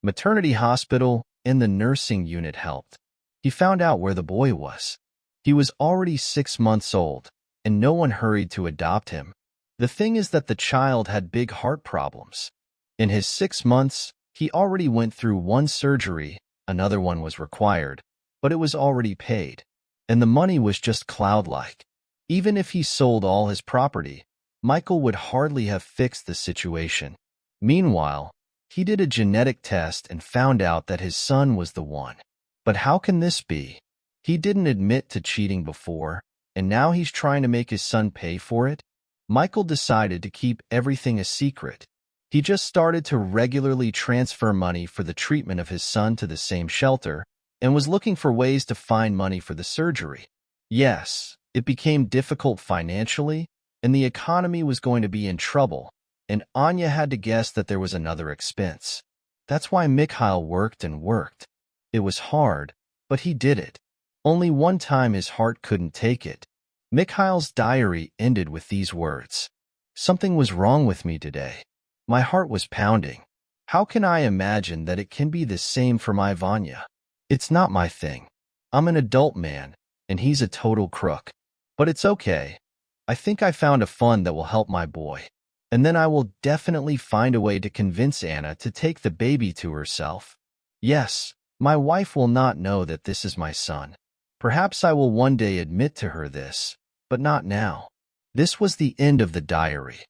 maternity hospital, and the nursing unit helped. He found out where the boy was. He was already 6 months old, and no one hurried to adopt him. The thing is that the child had big heart problems. In his 6 months, he already went through one surgery, another one was required, but it was already paid, and the money was just cloud-like. Even if he sold all his property, Michael would hardly have fixed the situation. Meanwhile, he did a genetic test and found out that his son was the one. But how can this be? He didn't admit to cheating before, and now he's trying to make his son pay for it? Michael decided to keep everything a secret. He just started to regularly transfer money for the treatment of his son to the same shelter, and was looking for ways to find money for the surgery. Yes, it became difficult financially, and the economy was going to be in trouble, and Anya had to guess that there was another expense. That's why Mikhail worked and worked. It was hard, but he did it. Only one time his heart couldn't take it. Mikhail's diary ended with these words. Something was wrong with me today. My heart was pounding. How can I imagine that it can be the same for my Vanya? It's not my thing. I'm an adult man, and he's a total crook. But it's okay. I think I found a fund that will help my boy. And then I will definitely find a way to convince Anna to take the baby to herself. Yes, my wife will not know that this is my son. Perhaps I will one day admit to her this, but not now. This was the end of the diary.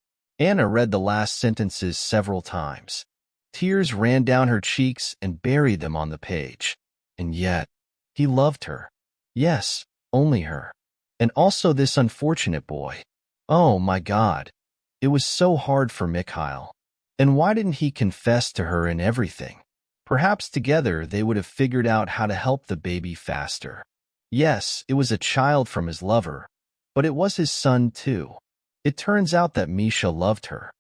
Anna read the last sentences several times. Tears ran down her cheeks and buried them on the page. And yet, he loved her. Yes, only her. And also this unfortunate boy. Oh my God. It was so hard for Mikhail. And why didn't he confess to her and everything? Perhaps together they would have figured out how to help the baby faster. Yes, it was a child from his lover, but it was his son too. It turns out that Misha loved her.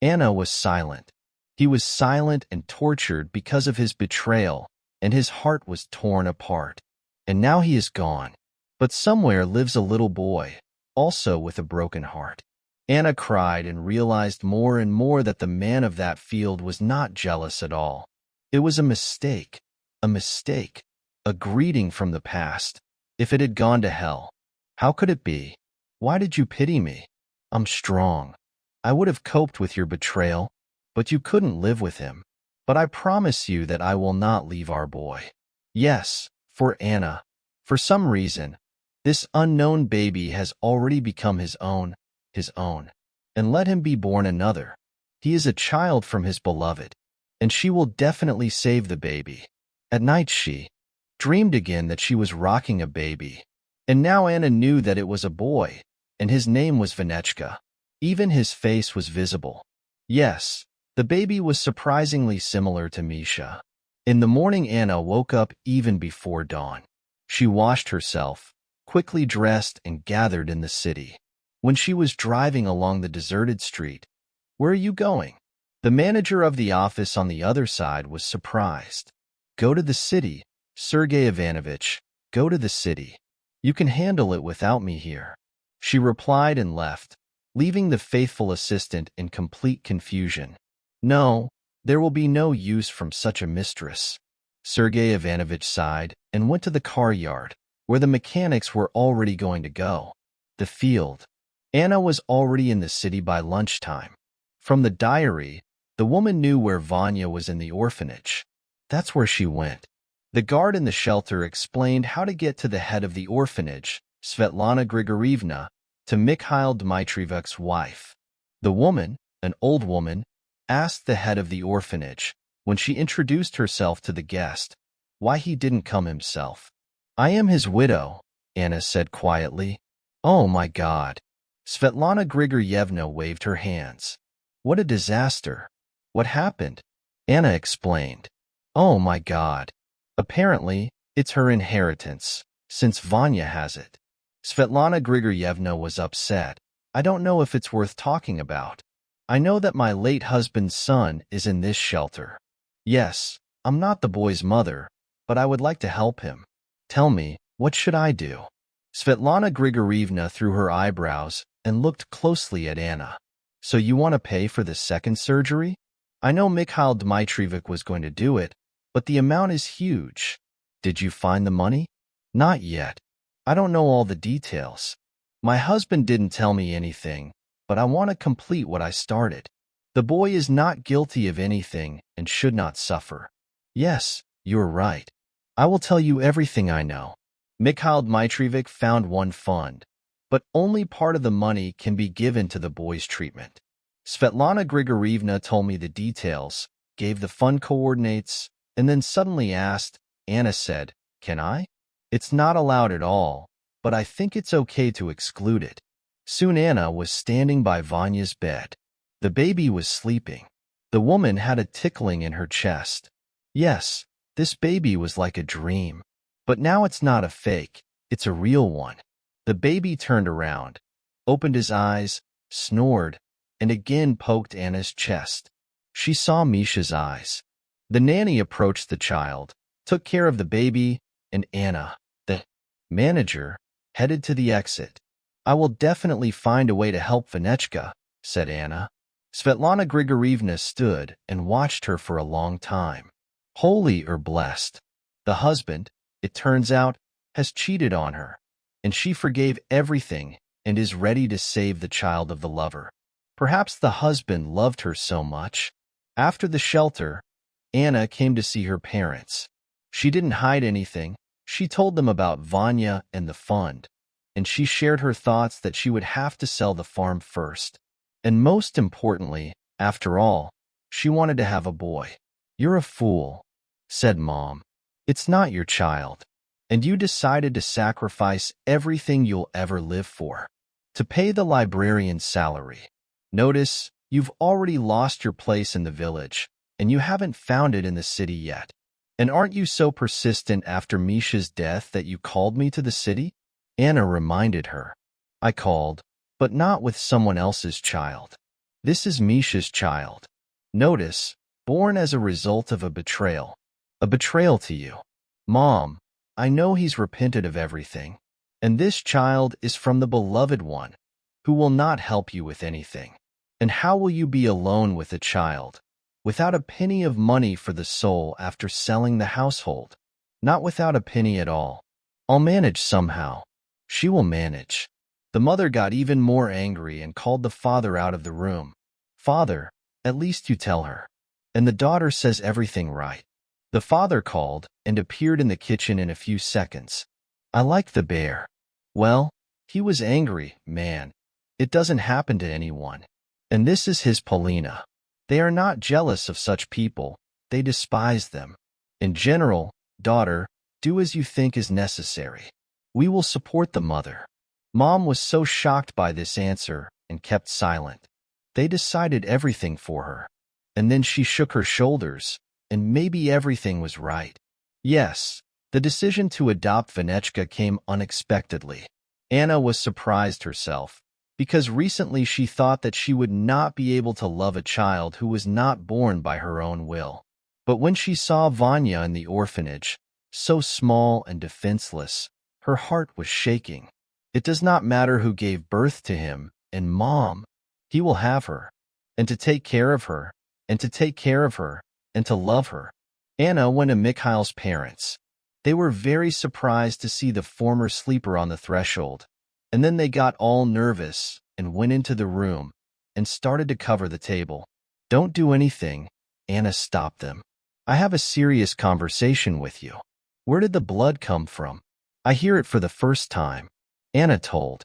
Anna was silent. He was silent and tortured because of his betrayal, and his heart was torn apart. And now he is gone. But somewhere lives a little boy, also with a broken heart. Anna cried and realized more and more that the man of that field was not jealous at all. It was a mistake, a greeting from the past. If it had gone to hell, how could it be? Why did you pity me? I'm strong. I would have coped with your betrayal, but you couldn't live with him. But I promise you that I will not leave our boy. Yes, for Anna. For some reason, this unknown baby has already become his own, and let him be born another. He is a child from his beloved, and she will definitely save the baby. At night she dreamed again that she was rocking a baby, and now Anna knew that it was a boy, and his name was Vanechka. Even his face was visible. Yes, the baby was surprisingly similar to Misha. In the morning Anna woke up even before dawn. She washed herself, quickly dressed and gathered in the city. When she was driving along the deserted street, "Where are you going?" The manager of the office on the other side was surprised. "Go to the city, Sergey Ivanovich, go to the city. You can handle it without me here." She replied and left, leaving the faithful assistant in complete confusion. No, there will be no use from such a mistress. Sergei Ivanovich sighed and went to the car yard, where the mechanics were already going to go. The field. Anna was already in the city by lunchtime. From the diary, the woman knew where Vanya was in the orphanage. That's where she went. The guard in the shelter explained how to get to the head of the orphanage, Svetlana Grigorievna, to Mikhail Dmitriev's wife. The woman, an old woman, asked the head of the orphanage, when she introduced herself to the guest, why he didn't come himself. I am his widow, Anna said quietly. Oh my God. Svetlana Grigorievna waved her hands. What a disaster. What happened? Anna explained. Oh my God. Apparently, it's her inheritance, since Vanya has it. Svetlana Grigorievna was upset. I don't know if it's worth talking about. I know that my late husband's son is in this shelter. Yes, I'm not the boy's mother, but I would like to help him. Tell me, what should I do? Svetlana Grigorievna threw her eyebrows and looked closely at Anna. So you want to pay for the second surgery? I know Mikhail Dmitrievich was going to do it, but the amount is huge. Did you find the money? Not yet. I don't know all the details. My husband didn't tell me anything, but I want to complete what I started. The boy is not guilty of anything and should not suffer. Yes, you're right. I will tell you everything I know. Mikhail Dmitrievich found one fund, but only part of the money can be given to the boy's treatment. Svetlana Grigorievna told me the details, gave the fund coordinates, and then suddenly asked. Anna said, Can I? It's not allowed at all, but I think it's okay to exclude it. Soon Anna was standing by Vanya's bed. The baby was sleeping. The woman had a tickling in her chest. Yes, this baby was like a dream. But now it's not a fake, it's a real one. The baby turned around, opened his eyes, snored, and again poked Anna's chest. She saw Misha's eyes. The nanny approached the child, took care of the baby, and Anna, the manager, headed to the exit. I will definitely find a way to help Vanechka, said Anna. Svetlana Grigorievna stood and watched her for a long time. Holy or blessed. The husband, it turns out, has cheated on her, and she forgave everything and is ready to save the child of the lover. Perhaps the husband loved her so much. After the shelter, Anna came to see her parents. She didn't hide anything. She told them about Vanya and the fund, and she shared her thoughts that she would have to sell the farm first. And most importantly, after all, she wanted to have a boy. You're a fool, said Mom. It's not your child, and you decided to sacrifice everything you'll ever live for to pay the librarian's salary. Notice, you've already lost your place in the village, and you haven't found it in the city yet. And aren't you so persistent after Misha's death that you called me to the city? Anna reminded her. I called, but not with someone else's child. This is Misha's child. Notice, born as a result of a betrayal. A betrayal to you. Mom, I know he's repented of everything, and this child is from the beloved one, who will not help you with anything. And how will you be alone with a child, without a penny of money for the soul after selling the household? Not without a penny at all. I'll manage somehow. She will manage. The mother got even more angry and called the father out of the room. Father, at least you tell her. And the daughter says everything right. The father called and appeared in the kitchen in a few seconds. I like the bear. Well, he was angry, man. It doesn't happen to anyone. And this is his Polina. They are not jealous of such people. They despise them. In general, daughter, do as you think is necessary. We will support the mother. Mom was so shocked by this answer and kept silent. They decided everything for her. And then she shook her shoulders, and maybe everything was right. Yes, the decision to adopt Vanechka came unexpectedly. Anna was surprised herself, because recently she thought that she would not be able to love a child who was not born by her own will. But when she saw Vanya in the orphanage, so small and defenseless, her heart was shaking. It does not matter who gave birth to him, and Mom, he will have her, and to take care of her, and to take care of her, and to love her. Anna went to Mikhail's parents. They were very surprised to see the former sleeper on the threshold, and then they got all nervous and went into the room and started to cover the table. "Don't do anything," Anna stopped them. "I have a serious conversation with you. Where did the blood come from? I hear it for the first time." Anna told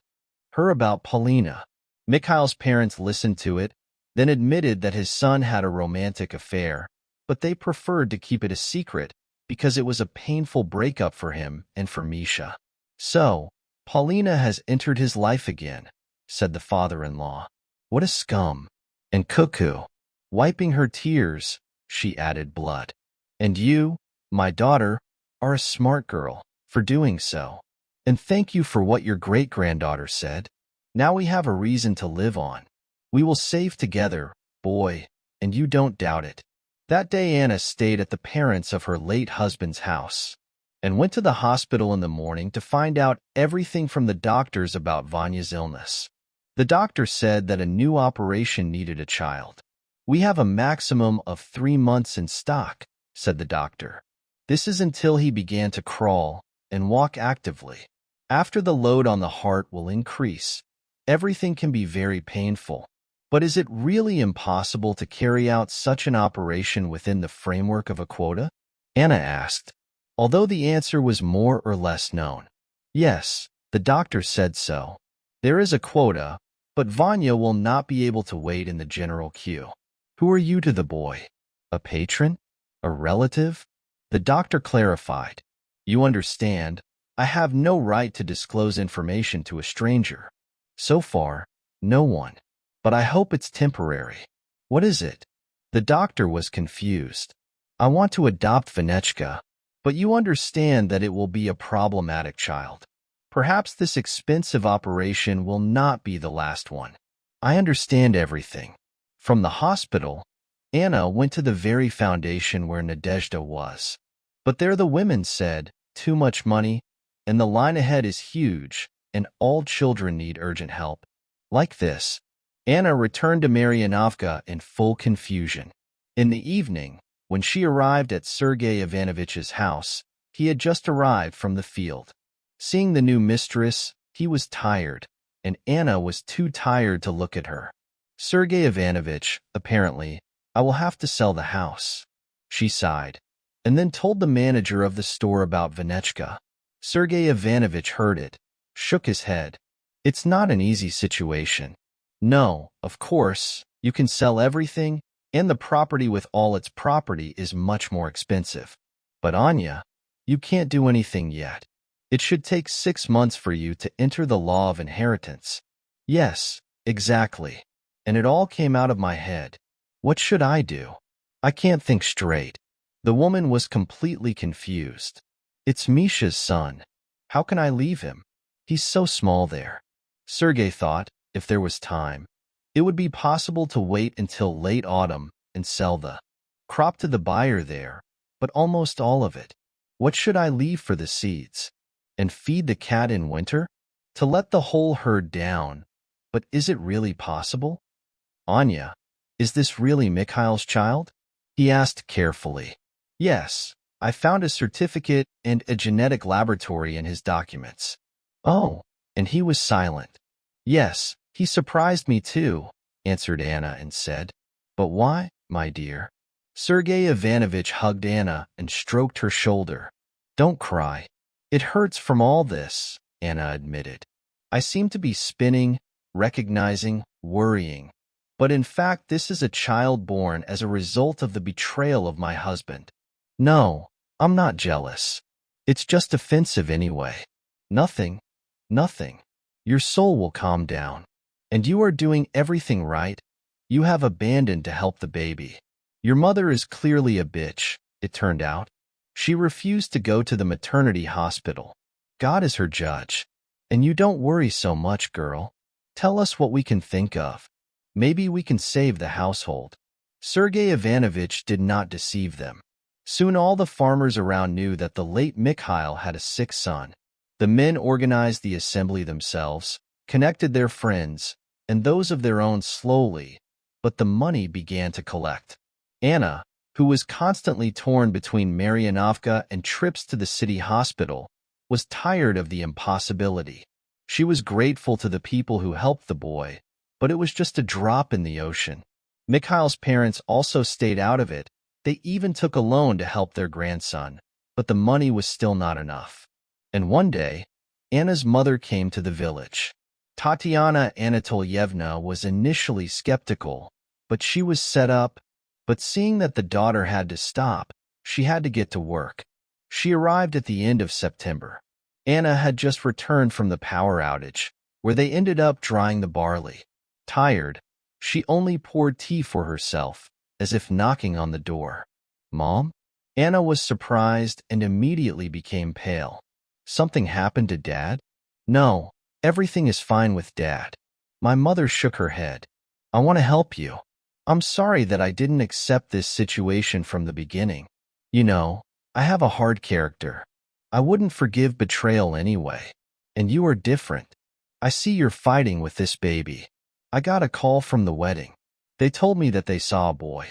her about Paulina. Mikhail's parents listened to it, then admitted that his son had a romantic affair, but they preferred to keep it a secret because it was a painful breakup for him and for Misha. "So, Paulina has entered his life again," said the father-in-law. "What a scum." And Cuckoo, wiping her tears, she added blood. "And you, my daughter, are a smart girl for doing so. And thank you for what your great-granddaughter said. Now we have a reason to live on. We will save together, boy, and you don't doubt it." That day Anna stayed at the parents' of her late husband's house and went to the hospital in the morning to find out everything from the doctors about Vanya's illness. The doctor said that a new operation needed a child. "We have a maximum of 3 months in stock," said the doctor. "This is until he began to crawl and walk actively. After the load on the heart will increase, everything can be very painful. But is it really impossible to carry out such an operation within the framework of a quota?" Anna asked, although the answer was more or less known. Yes, the doctor said so. There is a quota, but Vanya will not be able to wait in the general queue. "Who are you to the boy? A patron? A relative?" The doctor clarified. "You understand, I have no right to disclose information to a stranger. So far, no one. But I hope it's temporary." "What is it?" The doctor was confused. "I want to adopt Vanechka, but you understand that it will be a problematic child. Perhaps this expensive operation will not be the last one." "I understand everything." From the hospital, Anna went to the very foundation where Nadezhda was. But there the women said, "Too much money, and the line ahead is huge, and all children need urgent help." Like this, Anna returned to Maryanovka in full confusion. In the evening, when she arrived at Sergei Ivanovich's house, he had just arrived from the field. Seeing the new mistress, he was tired, and Anna was too tired to look at her. "Sergei Ivanovich, apparently, I will have to sell the house." She sighed, and then told the manager of the store about Vanechka. Sergei Ivanovich heard it, shook his head. "It's not an easy situation. No, of course, you can sell everything, and the property with all its property is much more expensive. But Anya, you can't do anything yet. It should take 6 months for you to enter the law of inheritance." "Yes, exactly. And it all came out of my head. What should I do? I can't think straight." The woman was completely confused. "It's Misha's son. How can I leave him? He's so small there." Sergei thought, if there was time, it would be possible to wait until late autumn and sell the crop to the buyer there, but almost all of it. What should I leave for the seeds? And feed the cat in winter? To let the whole herd down, but is it really possible? "Anya, is this really Mikhail's child?" he asked carefully. "Yes, I found a certificate and a genetic laboratory in his documents." "Oh," and he was silent. "Yes, he surprised me too," answered Anna and said. "But why, my dear?" Sergei Ivanovich hugged Anna and stroked her shoulder. "Don't cry. It hurts from all this," Anna admitted. "I seem to be spinning, recognizing, worrying. But in fact this is a child born as a result of the betrayal of my husband. No, I'm not jealous. It's just offensive anyway. Nothing, nothing. Your soul will calm down. And you are doing everything right. You have abandoned to help the baby. Your mother is clearly a bitch, it turned out. She refused to go to the maternity hospital. God is her judge. And you don't worry so much, girl. Tell us what we can think of. Maybe we can save the household." Sergei Ivanovich did not deceive them. Soon all the farmers around knew that the late Mikhail had a sick son. The men organized the assembly themselves, connected their friends, and those of their own slowly, but the money began to collect. Anna, who was constantly torn between Maryanovka and trips to the city hospital, was tired of the impossibility. She was grateful to the people who helped the boy, but it was just a drop in the ocean. Mikhail's parents also stayed out of it. They even took a loan to help their grandson, but the money was still not enough. And one day, Anna's mother came to the village. Tatiana Anatolyevna was initially skeptical, but she was set up. But seeing that the daughter had to stop, she had to get to work. She arrived at the end of September. Anna had just returned from the power outage, where they ended up drying the barley. Tired, she only poured tea for herself, as if knocking on the door. "Mom?" Anna was surprised and immediately became pale. "Something happened to Dad?" "No, everything is fine with Dad." My mother shook her head. "I want to help you. I'm sorry that I didn't accept this situation from the beginning. You know, I have a hard character. I wouldn't forgive betrayal anyway. And you are different. I see you're fighting with this baby. I got a call from the wedding. They told me that they saw a boy.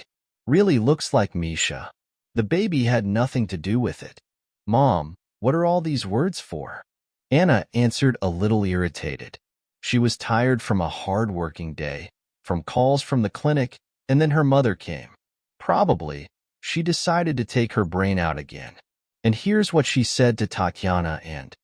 Really looks like Misha. The baby had nothing to do with it." "Mom, what are all these words for?" Anna answered, a little irritated. She was tired from a hard-working day, from calls from the clinic, and then her mother came. Probably, she decided to take her brain out again. And here's what she said to Tatiana and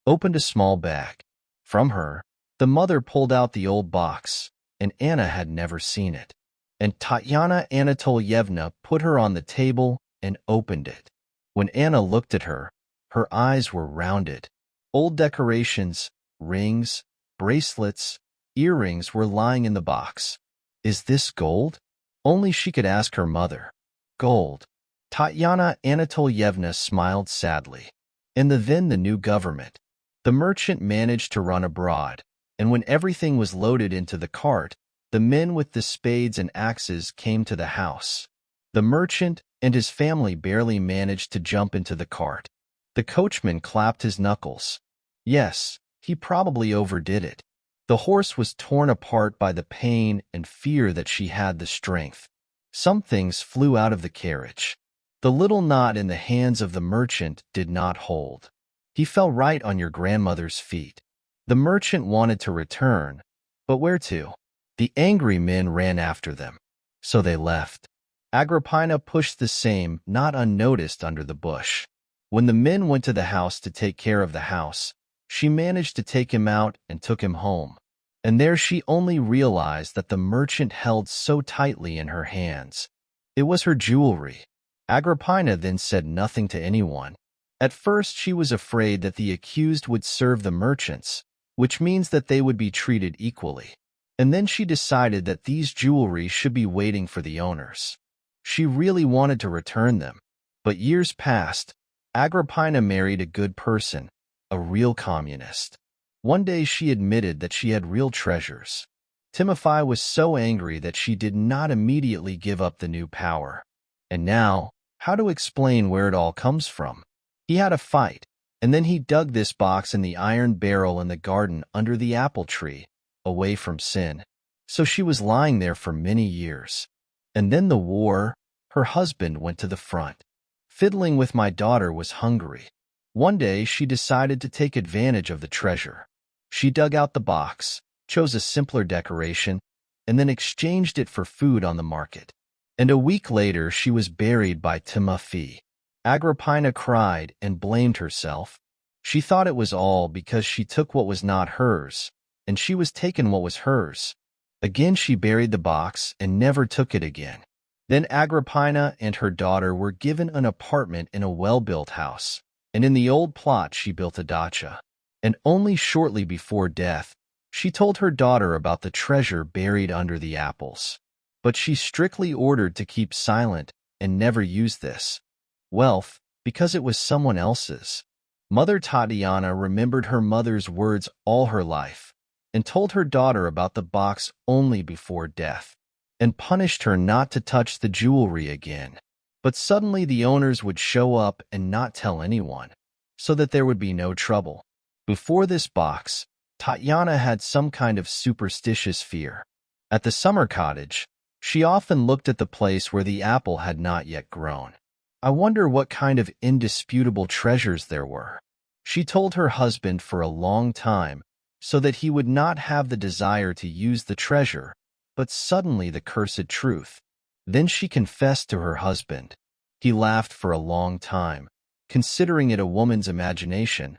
opened a small bag. From her, the mother pulled out the old box, and Anna had never seen it. And Tatiana Anatolyevna put her on the table and opened it. When Anna looked at her, her eyes were rounded. Old decorations, rings, bracelets, earrings were lying in the box. "Is this gold?" Only she could ask her mother. "Gold." Tatiana Anatolyevna smiled sadly. And then the new government. The merchant managed to run abroad, and when everything was loaded into the cart, the men with the spades and axes came to the house. The merchant and his family barely managed to jump into the cart. The coachman clapped his knuckles. Yes, he probably overdid it. The horse was torn apart by the pain and fear that she had the strength. Some things flew out of the carriage. The little knot in the hands of the merchant did not hold. He fell right on your grandmother's feet. The merchant wanted to return, but where to? The angry men ran after them. So they left. Agrippina pushed the same, not unnoticed, under the bush. When the men went to the house to take care of the house, she managed to take him out and took him home. And there she only realized that the merchant held so tightly in her hands. It was her jewelry. Agrippina then said nothing to anyone. At first she was afraid that the accused would serve the merchants, which means that they would be treated equally. And then she decided that these jewelry should be waiting for the owners. She really wanted to return them. But years passed. Agrippina married a good person, a real communist. One day she admitted that she had real treasures. Timofey was so angry that she did not immediately give up the new power. And now, how to explain where it all comes from? He had a fight, and then he dug this box in the iron barrel in the garden under the apple tree, away from sin. So she was lying there for many years. And then the war. Her husband went to the front. Fiddling with my daughter was Hungary. One day she decided to take advantage of the treasure. She dug out the box, chose a simpler decoration, and then exchanged it for food on the market. And a week later she was buried by Timofey. Agrippina cried and blamed herself. She thought it was all because she took what was not hers, and she was taken what was hers. Again she buried the box and never took it again. Then Agrippina and her daughter were given an apartment in a well-built house, and in the old plot she built a dacha. And only shortly before death, she told her daughter about the treasure buried under the apples. But she strictly ordered to keep silent and never use this wealth because it was someone else's. Mother Tatiana remembered her mother's words all her life and told her daughter about the box only before death and punished her not to touch the jewelry again. But suddenly the owners would show up and not tell anyone, so that there would be no trouble. Before this box, Tatiana had some kind of superstitious fear. At the summer cottage, She often looked at the place where the apple had not yet grown. I wonder what kind of indisputable treasures there were. She told her husband for a long time so that he would not have the desire to use the treasure, but suddenly the cursed truth. Then she confessed to her husband. He laughed for a long time, considering it a woman's imagination.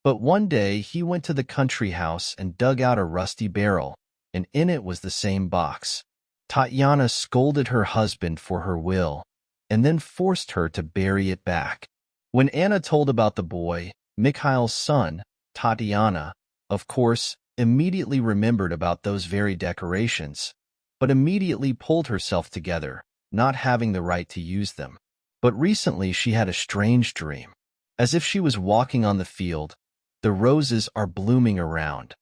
But one day he went to the country house and dug out a rusty barrel, and in it was the same box. Tatiana scolded her husband for her will, and then forced her to bury it back. When Anna told about the boy, Mikhail's son, Tatiana, of course, immediately remembered about those very decorations, but immediately pulled herself together, not having the right to use them. But recently she had a strange dream. As if she was walking on the field, the roses are blooming around.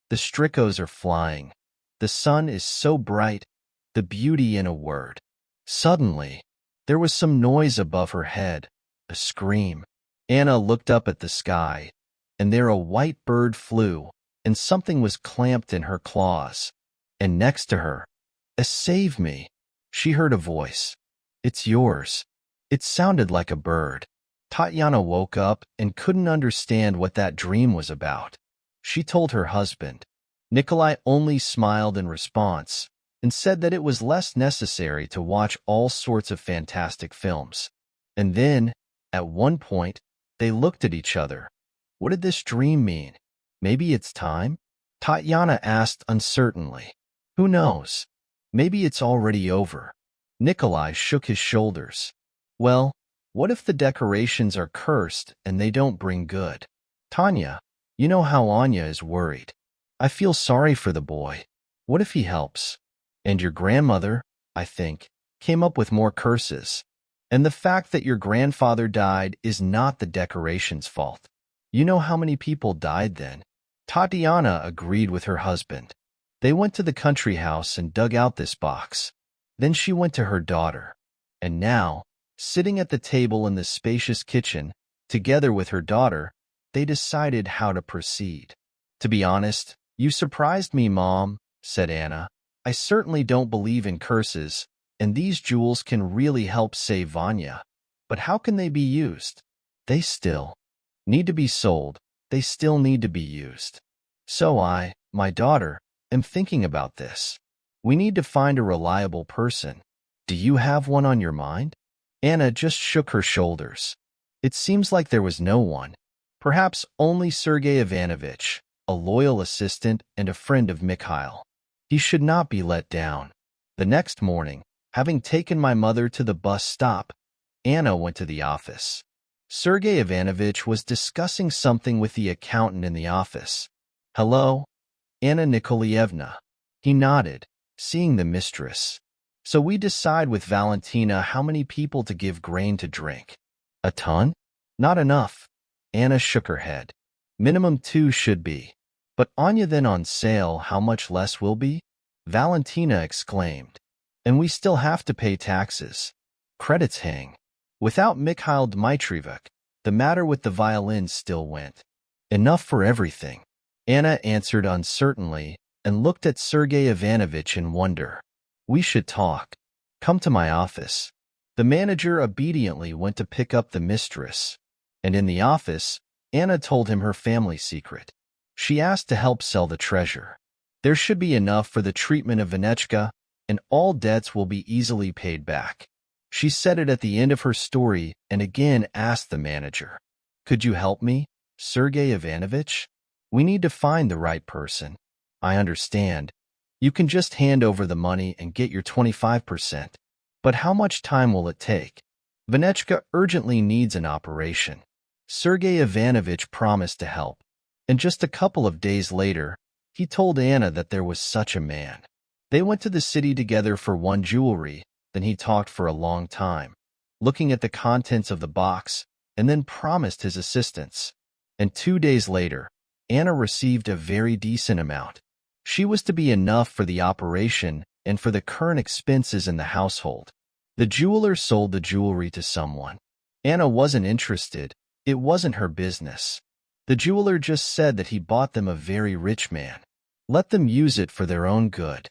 The stricos are flying. The sun is so bright, the beauty in a word. Suddenly, there was some noise above her head, a scream. Anna looked up at the sky, and there a white bird flew, and something was clamped in her claws. And next to her, "Save me," she heard a voice. "It's yours." It sounded like a bird. Tatiana woke up and couldn't understand what that dream was about. She told her husband. Nikolai only smiled in response and said that it was less necessary to watch all sorts of fantastic films. And then, at one point, they looked at each other. What did this dream mean? Maybe it's time? Tatiana asked uncertainly. Who knows? Maybe it's already over. Nikolai shook his shoulders. Well, what if the decorations are cursed and they don't bring good? Tanya, you know how Anya is worried. I feel sorry for the boy. What if he helps? And your grandmother, I think, came up with more curses. And the fact that your grandfather died is not the decorations' fault. You know how many people died then? Tatiana agreed with her husband. They went to the country house and dug out this box. Then she went to her daughter. And now, sitting at the table in the spacious kitchen, together with her daughter, they decided how to proceed. To be honest, you surprised me, Mom, said Anna. I certainly don't believe in curses, and these jewels can really help save Vanya. But how can they be used? They still need to be sold. They still need to be used. So I, my daughter, am thinking about this. We need to find a reliable person. Do you have one on your mind? Anna just shook her shoulders. It seems like there was no one. Perhaps only Sergei Ivanovich, a loyal assistant and a friend of Mikhail. He should not be let down. The next morning, having taken my mother to the bus stop, Anna went to the office. Sergei Ivanovich was discussing something with the accountant in the office. Hello, Anna Nikolaevna. He nodded, seeing the mistress. So we decide with Valentina how many people to give grain to drink. A ton? Not enough. Anna shook her head. Minimum 2 should be. But Anya, then on sale, how much less will be? Valentina exclaimed. And we still have to pay taxes. Credits hang. Without Mikhail Dmitrievich, the matter with the violins still went. Enough for everything. Anna answered uncertainly and looked at Sergei Ivanovich in wonder. We should talk. Come to my office. The manager obediently went to pick up the mistress. And in the office, Anna told him her family secret. She asked to help sell the treasure. There should be enough for the treatment of Vanechka, and all debts will be easily paid back. She said it at the end of her story and again asked the manager, Could you help me, Sergei Ivanovich? We need to find the right person. I understand. You can just hand over the money and get your 25%. But how much time will it take? Vanechka urgently needs an operation. Sergei Ivanovich promised to help. And just a couple of days later, he told Anna that there was such a man. They went to the city together for one jewelry, then he talked for a long time, looking at the contents of the box, and then promised his assistance. And 2 days later, Anna received a very decent amount. She was to be enough for the operation and for the current expenses in the household. The jeweler sold the jewelry to someone. Anna wasn't interested. It wasn't her business. The jeweler just said that he bought them a very rich man. Let them use it for their own good.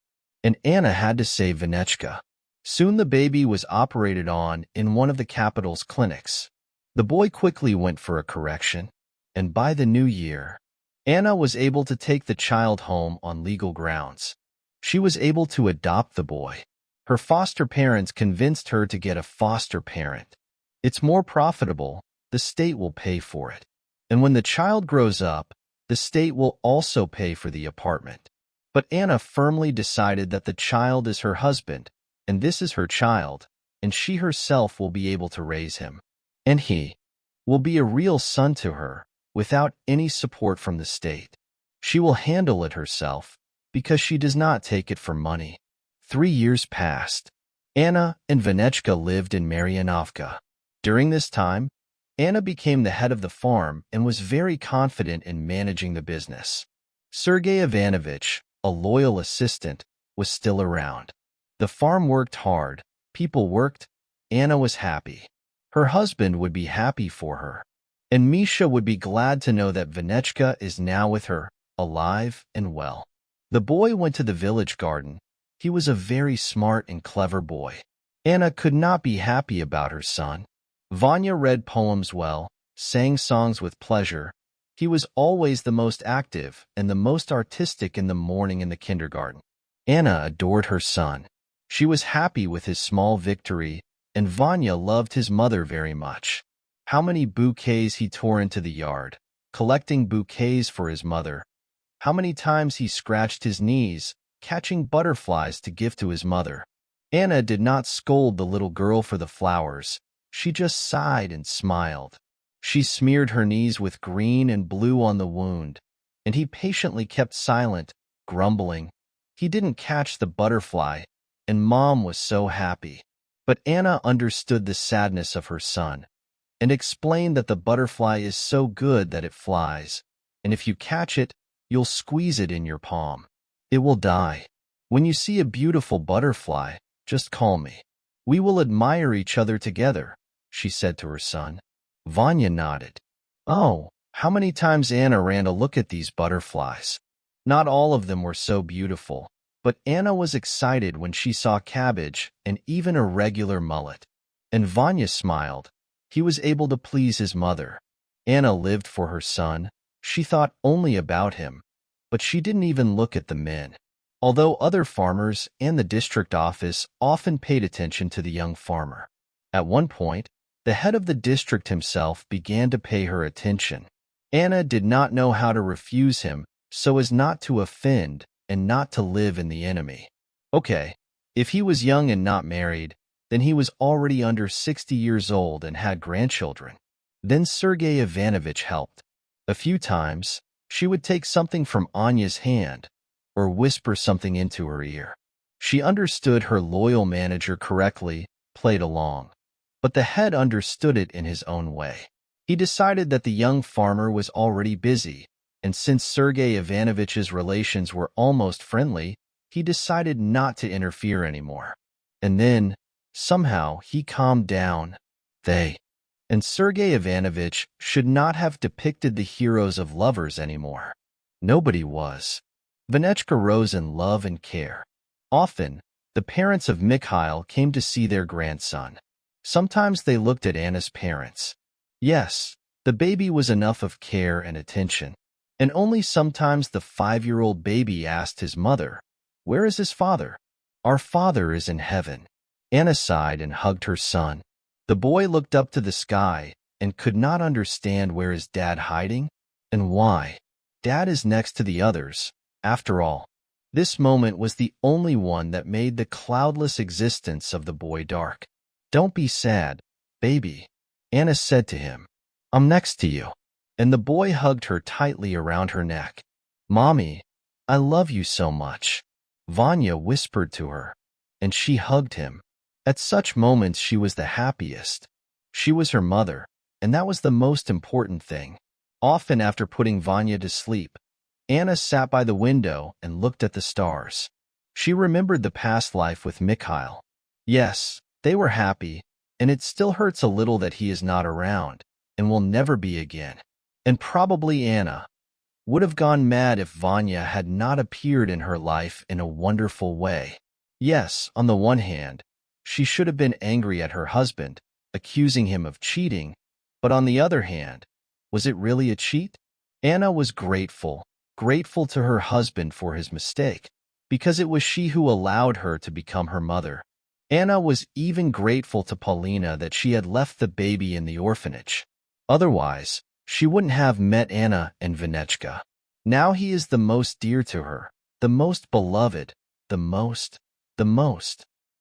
and Anna had to save Vanechka. Soon the baby was operated on in one of the capital's clinics. The boy quickly went for a correction, and by the new year, Anna was able to take the child home on legal grounds. She was able to adopt the boy. Her foster parents convinced her to get a foster parent. It's more profitable, the state will pay for it. And when the child grows up, the state will also pay for the apartment. But Anna firmly decided that the child is her husband, and this is her child, and she herself will be able to raise him. And he will be a real son to her, without any support from the state. She will handle it herself, because she does not take it for money. 3 years passed. Anna and Vanechka lived in Maryanovka. During this time, Anna became the head of the farm and was very confident in managing the business. Sergei Ivanovich, a loyal assistant, was still around. The farm worked hard, people worked, Anna was happy. Her husband would be happy for her. And Misha would be glad to know that Vanechka is now with her, alive and well. The boy went to the village garden. He was a very smart and clever boy. Anna could not be happy about her son. Vanya read poems well, sang songs with pleasure. He was always the most active and the most artistic in the morning in the kindergarten. Anna adored her son. She was happy with his small victory, and Vanya loved his mother very much. How many bouquets he tore into the yard, collecting bouquets for his mother. How many times he scratched his knees, catching butterflies to give to his mother. Anna did not scold the little girl for the flowers. She just sighed and smiled. She smeared her knees with green and blue on the wound, and he patiently kept silent, grumbling. He didn't catch the butterfly, and Mom was so happy. But Anna understood the sadness of her son, and explained that the butterfly is so good that it flies, and if you catch it, you'll squeeze it in your palm. It will die. When you see a beautiful butterfly, just call me. We will admire each other together, she said to her son. Vanya nodded. Oh, how many times Anna ran to look at these butterflies. Not all of them were so beautiful, but Anna was excited when she saw cabbage and even a regular mullet. And Vanya smiled. He was able to please his mother. Anna lived for her son. She thought only about him, but she didn't even look at the men. Although other farmers and the district office often paid attention to the young farmer. At one point, the head of the district himself began to pay her attention. Anna did not know how to refuse him so as not to offend and not to live in the enemy. Okay, if he was young and not married, then he was already under 60 years old and had grandchildren. Then Sergei Ivanovich helped. A few times, she would take something from Anya's hand or whisper something into her ear. She understood her loyal manager correctly, played along. But the head understood it in his own way. He decided that the young farmer was already busy, and since Sergei Ivanovich's relations were almost friendly, he decided not to interfere anymore. And then, somehow, he calmed down. And Sergei Ivanovich should not have depicted the heroes of lovers anymore. Nobody was. Vanechka rose in love and care. Often, the parents of Mikhail came to see their grandson. Sometimes they looked at Anna's parents. Yes, the baby was enough of care and attention. And only sometimes the 5-year-old baby asked his mother, "Where is his father?" "Our father is in heaven." Anna sighed and hugged her son. The boy looked up to the sky and could not understand where is Dad hiding and why. Dad is next to the others, after all. This moment was the only one that made the cloudless existence of the boy dark. "Don't be sad, baby," Anna said to him. "I'm next to you." And the boy hugged her tightly around her neck. "Mommy, I love you so much," Vanya whispered to her, and she hugged him. At such moments she was the happiest. She was her mother, and that was the most important thing. Often after putting Vanya to sleep, Anna sat by the window and looked at the stars. She remembered the past life with Mikhail. Yes, they were happy, and it still hurts a little that he is not around, and will never be again. And probably Anna would have gone mad if Vanya had not appeared in her life in a wonderful way. Yes, on the one hand, she should have been angry at her husband, accusing him of cheating, but on the other hand, was it really a cheat? Anna was grateful to her husband for his mistake, because it was she who allowed her to become her mother. Anna was even grateful to Paulina that she had left the baby in the orphanage. Otherwise, she wouldn't have met Anna and Vinechka. Now he is the most dear to her, the most beloved, the most.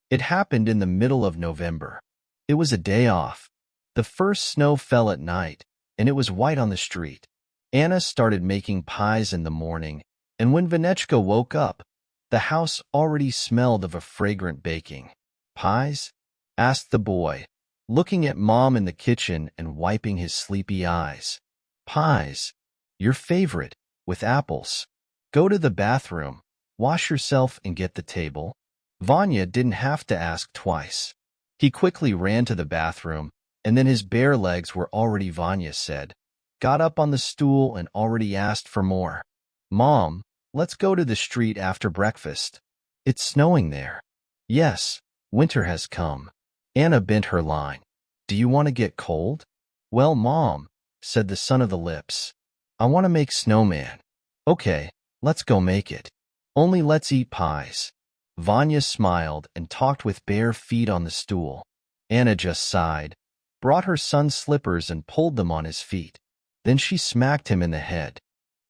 It happened in the middle of November. It was a day off. The first snow fell at night, and it was white on the street. Anna started making pies in the morning, and when Vinechka woke up, the house already smelled of a fragrant baking. "Pies?" asked the boy, looking at Mom in the kitchen and wiping his sleepy eyes. "Pies. Your favorite, with apples. Go to the bathroom, wash yourself and get the table." Vanya didn't have to ask twice. He quickly ran to the bathroom, and then his bare legs were already, Vanya said, got up on the stool and already asked for more. "Mom, let's go to the street after breakfast. It's snowing there." "Yes, winter has come." Anna bent her line. "Do you want to get cold?" "Well, Mom," said the son of the lips, "I want to make snowman." "Okay, let's go make it. Only let's eat pies." Vanya smiled and talked with bare feet on the stool. Anna just sighed, brought her son's slippers and pulled them on his feet. Then she smacked him in the head.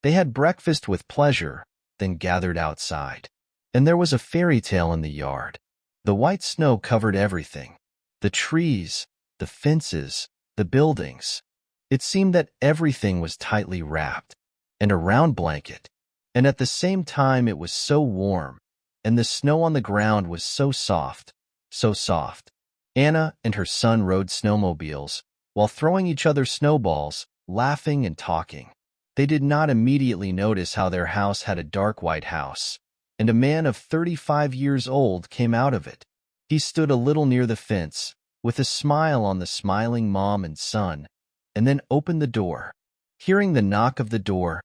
They had breakfast with pleasure, then gathered outside. And there was a fairy tale in the yard. The white snow covered everything. The trees, the fences, the buildings. It seemed that everything was tightly wrapped, and a round blanket. And at the same time it was so warm, and the snow on the ground was so soft, so soft. Anna and her son rode snowmobiles, while throwing each other snowballs, laughing and talking. They did not immediately notice how their house had a dark white house, and a man of 35 years old came out of it. He stood a little near the fence, with a smile on the smiling mom and son, and then opened the door. Hearing the knock of the door,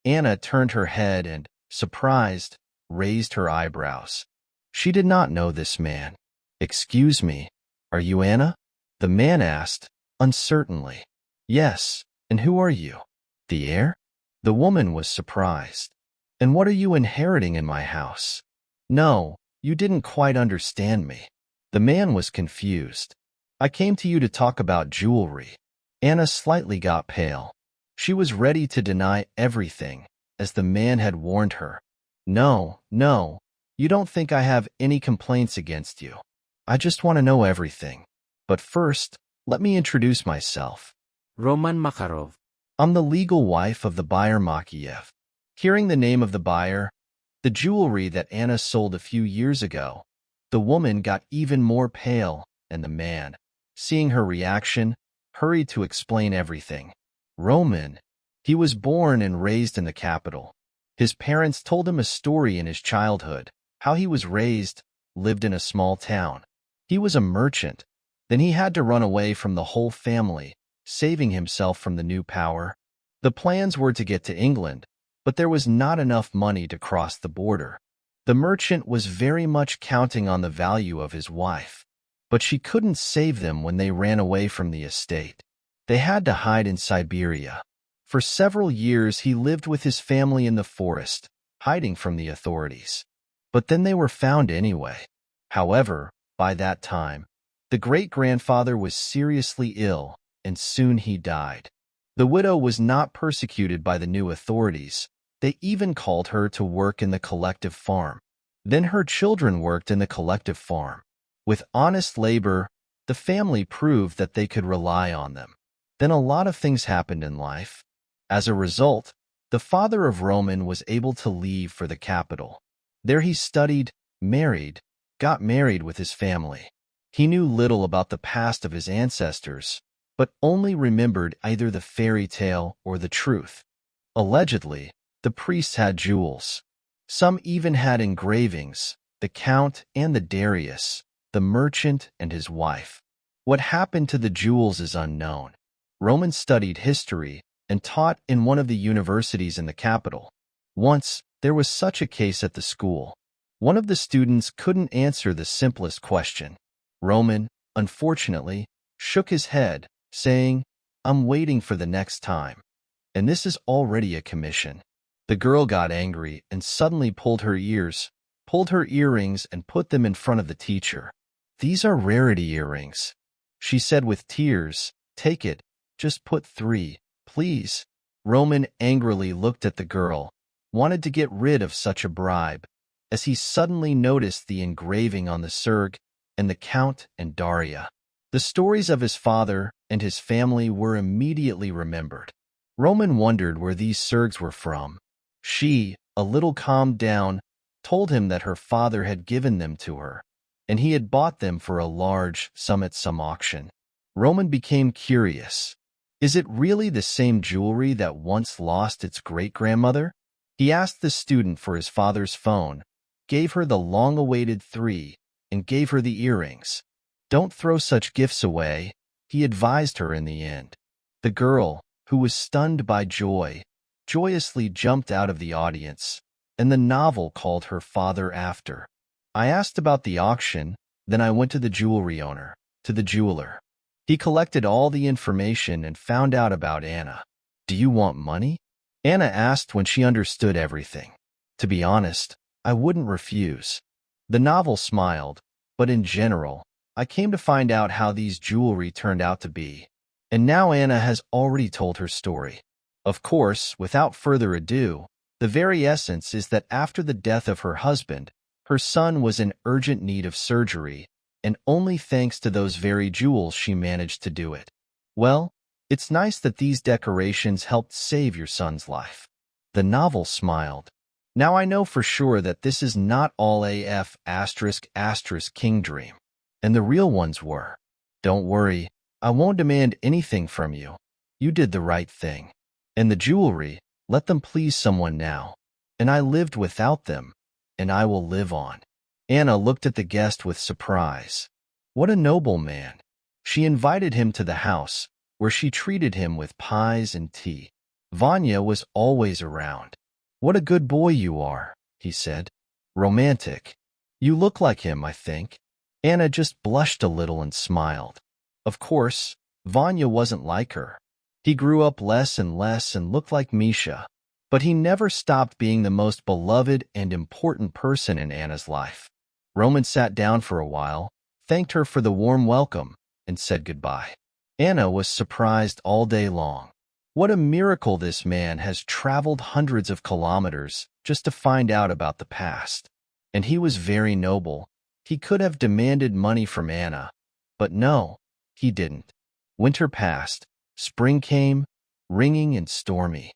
Anna turned her head and, surprised, raised her eyebrows. She did not know this man. "Excuse me, are you Anna?" the man asked, uncertainly. "Yes, and who are you? The heir?" The woman was surprised. "And what are you inheriting in my house?" "No, you didn't quite understand me." The man was confused. "I came to you to talk about jewelry." Anna slightly got pale. She was ready to deny everything, as the man had warned her. No, you don't think I have any complaints against you. I just want to know everything. But first, let me introduce myself. Roman Makarov. I'm the legal wife of the buyer Makiev." Hearing the name of the buyer, the jewelry that Anna sold a few years ago, the woman got even more pale, and the man, seeing her reaction, hurried to explain everything. "Roman. He was born and raised in the capital. His parents told him a story in his childhood, how he was raised, lived in a small town. He was a merchant. Then he had to run away from the whole family, saving himself from the new power. The plans were to get to England, but there was not enough money to cross the border. The merchant was very much counting on the value of his wife, but she couldn't save them when they ran away from the estate. They had to hide in Siberia. For several years he lived with his family in the forest, hiding from the authorities. But then they were found anyway. However, by that time, the great-grandfather was seriously ill, and soon he died. The widow was not persecuted by the new authorities. They even called her to work in the collective farm. Then her children worked in the collective farm. With honest labor, the family proved that they could rely on them. Then a lot of things happened in life. As a result, the father of Roman was able to leave for the capital. There he studied, got married with his family. He knew little about the past of his ancestors, but only remembered either the fairy tale or the truth. Allegedly, the priests had jewels. Some even had engravings, the Count and the Darius, the merchant and his wife. What happened to the jewels is unknown. Roman studied history and taught in one of the universities in the capital. Once, there was such a case at the school. One of the students couldn't answer the simplest question. Roman, unfortunately, shook his head, saying, "I'm waiting for the next time. And this is already a commission." The girl got angry and suddenly pulled her earrings and put them in front of the teacher. "These are rarity earrings," she said with tears. "Take it, just put 3, please." Roman angrily looked at the girl, wanted to get rid of such a bribe, as he suddenly noticed the engraving on the surg and the Count and Daria. The stories of his father and his family were immediately remembered. Roman wondered where these surgs were from. She, a little calmed down, told him that her father had given them to her, and he had bought them for a large sum at some auction. Roman became curious. Is it really the same jewelry that once lost its great-grandmother? He asked the student for his father's phone, gave her the long-awaited 3, and gave her the earrings. "Don't throw such gifts away," he advised her in the end. The girl, who was stunned by joy, joyously jumped out of the audience, and the novel called her father after. I asked about the auction, then I went to the jewelry owner, to the jeweler. He collected all the information and found out about Anna. "Do you want money?" Anna asked when she understood everything. "To be honest, I wouldn't refuse." The novel smiled, but in general, I came to find out how these jewelry turned out to be. And now Anna has already told her story. Of course, without further ado, the very essence is that after the death of her husband, her son was in urgent need of surgery, and only thanks to those very jewels she managed to do it. Well, it's nice that these decorations helped save your son's life. The novel smiled. Now I know for sure that this is not all **** King Dream, and the real ones were. Don't worry, I won't demand anything from you. You did the right thing. And the jewelry, let them please someone now. And I lived without them, and I will live on. Anna looked at the guest with surprise. What a noble man. She invited him to the house, where she treated him with pies and tea. Vanya was always around. "What a good boy you are," he said. "Romantic. You look like him, I think." Anna just blushed a little and smiled. Of course, Vanya wasn't like her. He grew up less and less and looked like Misha. But he never stopped being the most beloved and important person in Anna's life. Roman sat down for a while, thanked her for the warm welcome, and said goodbye. Anna was surprised all day long. What a miracle this man has traveled hundreds of kilometers just to find out about the past. And he was very noble. He could have demanded money from Anna, but no, he didn't. Winter passed. Spring came, ringing and stormy.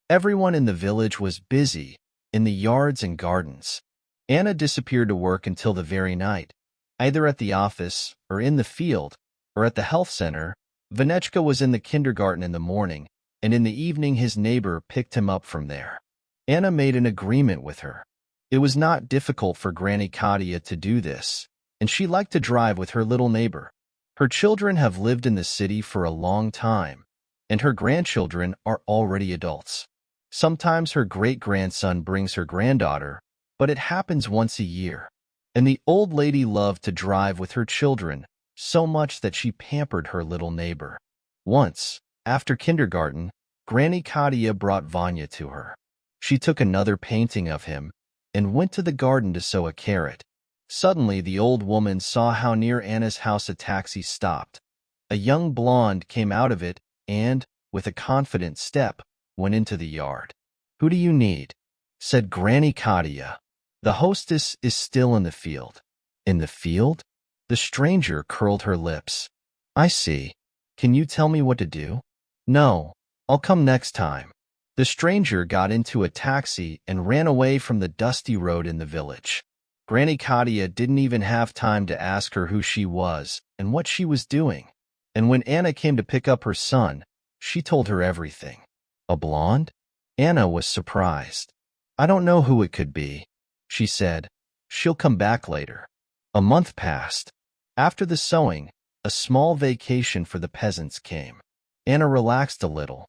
Everyone in the village was busy, in the yards and gardens. Anna disappeared to work until the very night, either at the office, or in the field, or at the health center. Vanechka was in the kindergarten in the morning, and in the evening his neighbor picked him up from there. Anna made an agreement with her. It was not difficult for Granny Katia to do this, and she liked to drive with her little neighbor. Her children have lived in the city for a long time, and her grandchildren are already adults. Sometimes her great-grandson brings her granddaughter, but it happens once a year. And the old lady loved to drive with her children, so much that she pampered her little neighbor. Once, after kindergarten, Granny Katia brought Vanya to her. She took another painting of him and went to the garden to sow a carrot. Suddenly, the old woman saw how near Anna's house a taxi stopped. A young blonde came out of it and, with a confident step, went into the yard. "Who do you need?" said Granny Katia. "The hostess is still in the field." "In the field?" The stranger curled her lips. "I see. Can you tell me what to do?" "No, I'll come next time." The stranger got into a taxi and ran away from the dusty road in the village. Granny Katia didn't even have time to ask her who she was and what she was doing. And when Anna came to pick up her son, she told her everything. "A blonde?" Anna was surprised. "I don't know who it could be," she said. "She'll come back later." A month passed. After the sowing, a small vacation for the peasants came. Anna relaxed a little.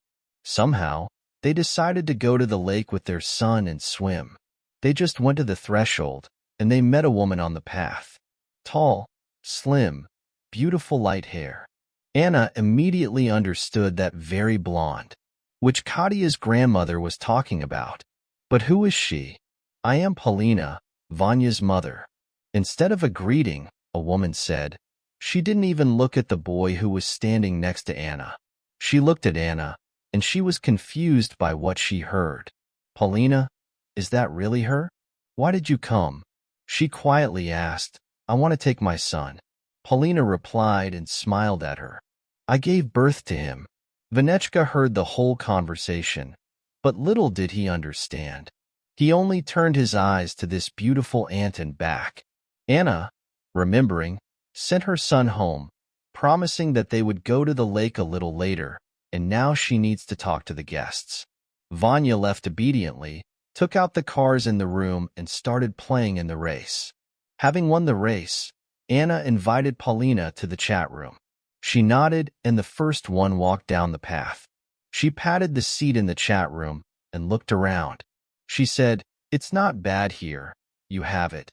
Somehow, they decided to go to the lake with their son and swim. They just went to the threshold, and they met a woman on the path. Tall, slim, beautiful light hair. Anna immediately understood that very blonde, which Katia's grandmother was talking about. But who is she? I am Polina, Vanya's mother. Instead of a greeting, a woman said. She didn't even look at the boy who was standing next to Anna. She looked at Anna, and she was confused by what she heard. Polina, is that really her? Why did you come? She quietly asked. I want to take my son. Polina replied and smiled at her. I gave birth to him. Vanechka heard the whole conversation, but little did he understand. He only turned his eyes to this beautiful aunt and back. Anna, remembering, sent her son home, promising that they would go to the lake a little later, and now she needs to talk to the guests. Vanya left obediently, took out the cars in the room, and started playing in the race. Having won the race, Anna invited Polina to the chat room. She nodded, and the first one walked down the path. She patted the seat in the chat room and looked around. She said, It's not bad here. You have it.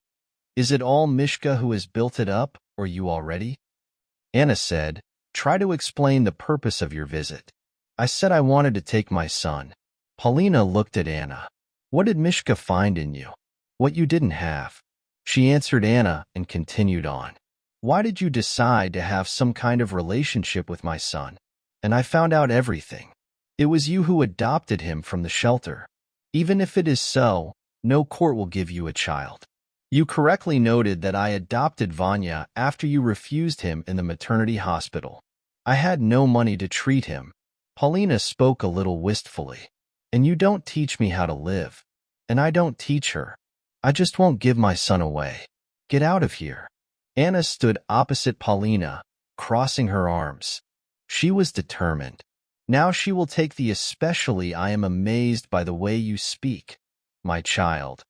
Is it all Mishka who has built it up, or you already? Anna said, Try to explain the purpose of your visit. I said I wanted to take my son. Polina looked at Anna. What did Mishka find in you? What you didn't have? She answered Anna and continued on. Why did you decide to have some kind of relationship with my son? And I found out everything. It was you who adopted him from the shelter. Even if it is so, no court will give you a child. You correctly noted that I adopted Vanya after you refused him in the maternity hospital. I had no money to treat him. Polina spoke a little wistfully. And you don't teach me how to live. And I don't teach her. I just won't give my son away. Get out of here. Anna stood opposite Polina, crossing her arms. She was determined. Now she will take the especially I am amazed by the way you speak, my child.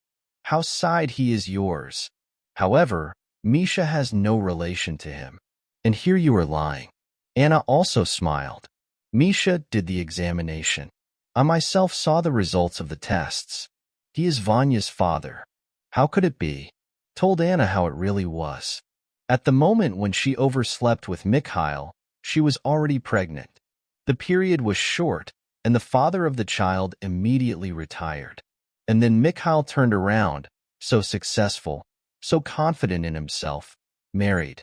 How side he is yours. However, Misha has no relation to him. And here you are lying. Anna also smiled. Misha did the examination. I myself saw the results of the tests. He is Vanya's father. How could it be? Told Anna how it really was. At the moment when she overslept with Mikhail, she was already pregnant. The period was short, and the father of the child immediately retired. And then Mikhail turned around, so successful, so confident in himself, married.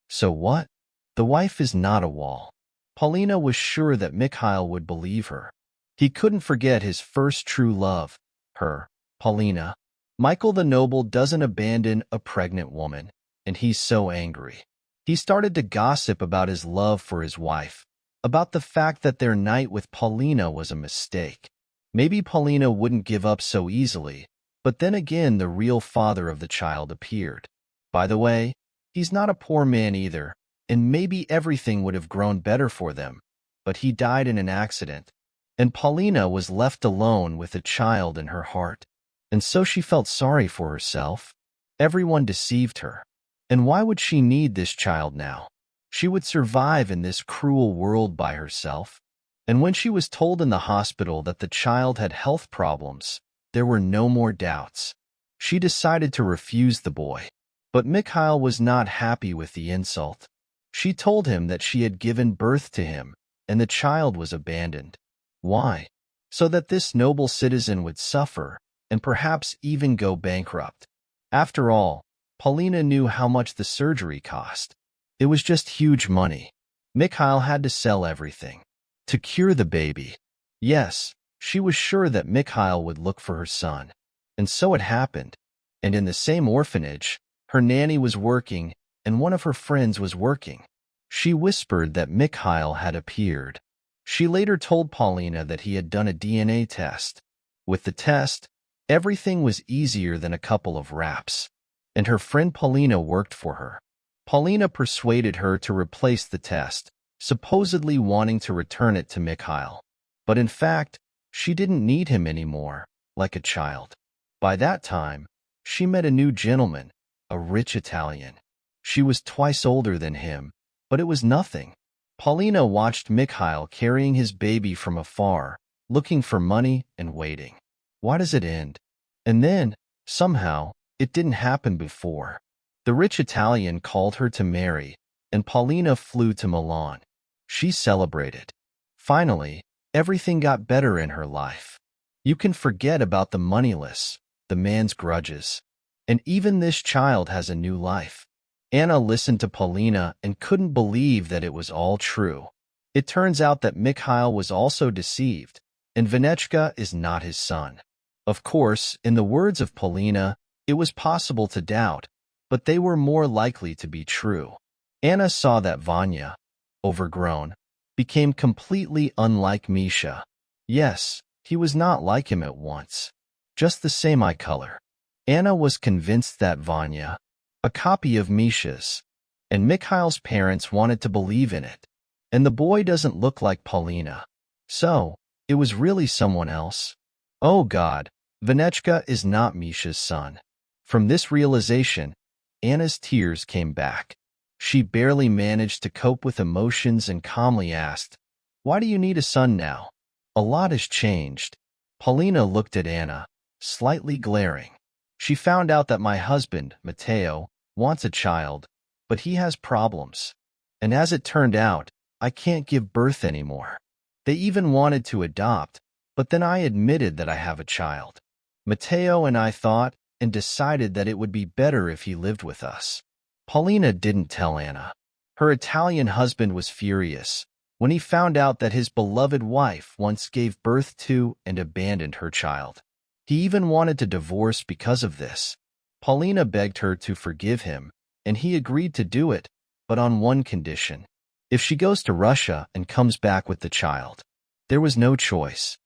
So what? The wife is not a wall. Polina was sure that Mikhail would believe her. He couldn't forget his first true love, her, Polina. Michael the Noble doesn't abandon a pregnant woman, and he's so angry. He started to gossip about his love for his wife, about the fact that their night with Polina was a mistake. Maybe Polina wouldn't give up so easily, but then again the real father of the child appeared. By the way, he's not a poor man either, and maybe everything would have grown better for them, but he died in an accident, and Polina was left alone with a child in her heart. And so she felt sorry for herself. Everyone deceived her. And why would she need this child now? She would survive in this cruel world by herself. And when she was told in the hospital that the child had health problems, there were no more doubts. She decided to refuse the boy. But Mikhail was not happy with the insult. She told him that she had given birth to him, and the child was abandoned. Why? So that this noble citizen would suffer, and perhaps even go bankrupt. After all, Polina knew how much the surgery cost. It was just huge money. Mikhail had to sell everything to cure the baby. Yes, she was sure that Mikhail would look for her son. And so it happened. And in the same orphanage, her nanny was working, and one of her friends was working. She whispered that Mikhail had appeared. She later told Polina that he had done a DNA test. With the test, everything was easier than a couple of raps, and her friend Polina worked for her. Polina persuaded her to replace the test, supposedly wanting to return it to Mikhail. But in fact, she didn't need him anymore, like a child. By that time, she met a new gentleman, a rich Italian. She was twice older than him, but it was nothing. Polina watched Mikhail carrying his baby from afar, looking for money and waiting. Why does it end? And then, somehow, it didn't happen before. The rich Italian called her to marry, and Paulina flew to Milan. She celebrated. Finally, everything got better in her life. You can forget about the moneyless, the man's grudges. And even this child has a new life. Anna listened to Paulina and couldn't believe that it was all true. It turns out that Mikhail was also deceived, and Vanechka is not his son. Of course, in the words of Paulina, it was possible to doubt, but they were more likely to be true. Anna saw that Vanya, overgrown, became completely unlike Misha. Yes, he was not like him at once. Just the same eye color. Anna was convinced that Vanya, a copy of Misha's, and Mikhail's parents wanted to believe in it. And the boy doesn't look like Paulina. So, it was really someone else. Oh God, Vanechka is not Misha's son. From this realization, Anna's tears came back. She barely managed to cope with emotions and calmly asked, "Why do you need a son now? A lot has changed." Paulina looked at Anna, slightly glaring. "She found out that my husband, Matteo, wants a child, but he has problems. And as it turned out, I can't give birth anymore. They even wanted to adopt, but then I admitted that I have a child. Matteo and I thought and decided that it would be better if he lived with us." Paulina didn't tell Anna. Her Italian husband was furious when he found out that his beloved wife once gave birth to and abandoned her child. He even wanted to divorce because of this. Paulina begged her to forgive him, and he agreed to do it, but on one condition: if she goes to Russia and comes back with the child. There was no choice.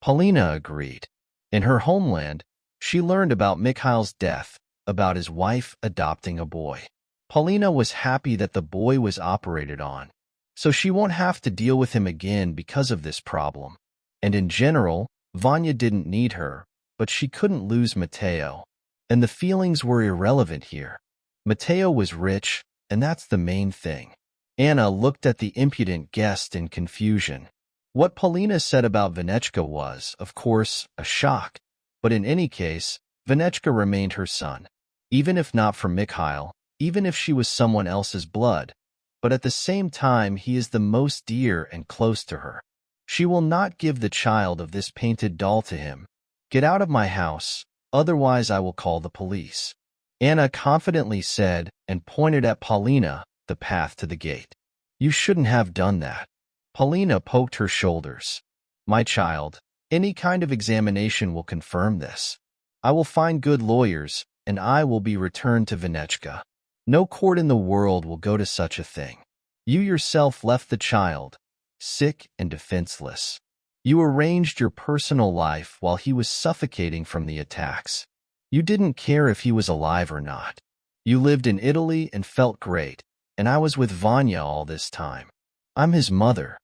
Paulina agreed. In her homeland, she learned about Mikhail's death, about his wife adopting a boy. Paulina was happy that the boy was operated on, so she won't have to deal with him again because of this problem. And in general, Vanya didn't need her, but she couldn't lose Matteo. And the feelings were irrelevant here. Matteo was rich, and that's the main thing. Anna looked at the impudent guest in confusion. What Paulina said about Vanechka was, of course, a shock, but in any case, Vanechka remained her son. Even if not from Mikhail, even if she was someone else's blood, but at the same time he is the most dear and close to her. She will not give the child of this painted doll to him. "Get out of my house, otherwise I will call the police," Anna confidently said and pointed at Paulina, the path to the gate. "You shouldn't have done that." Paulina poked her shoulders. "My child, any kind of examination will confirm this. I will find good lawyers, and I will be returned to Vanechka. No court in the world will go to such a thing. You yourself left the child, sick and defenseless. You arranged your personal life while he was suffocating from the attacks. You didn't care if he was alive or not. You lived in Italy and felt great, and I was with Vanya all this time. I'm his mother.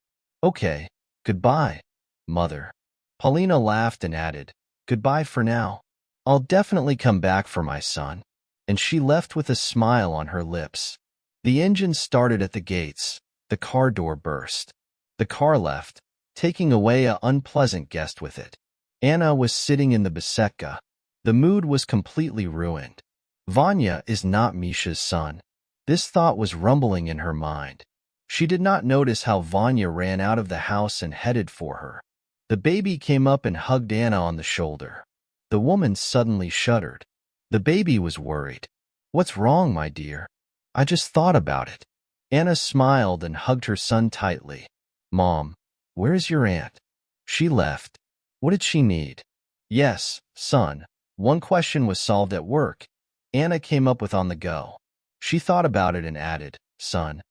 Okay, goodbye, mother." Paulina laughed and added, "Goodbye for now. I'll definitely come back for my son." And she left with a smile on her lips. The engine started at the gates. The car door burst. The car left, taking away an unpleasant guest with it. Anna was sitting in the besetka. The mood was completely ruined. Vanya is not Misha's son. This thought was rumbling in her mind. She did not notice how Vanya ran out of the house and headed for her. The baby came up and hugged Anna on the shoulder. The woman suddenly shuddered. The baby was worried. "What's wrong, my dear?" "I just thought about it." Anna smiled and hugged her son tightly. "Mom, where's your aunt?" "She left." "What did she need?" "Yes, son." One question was solved at work. Anna came up with on the go. She thought about it and added, "Son,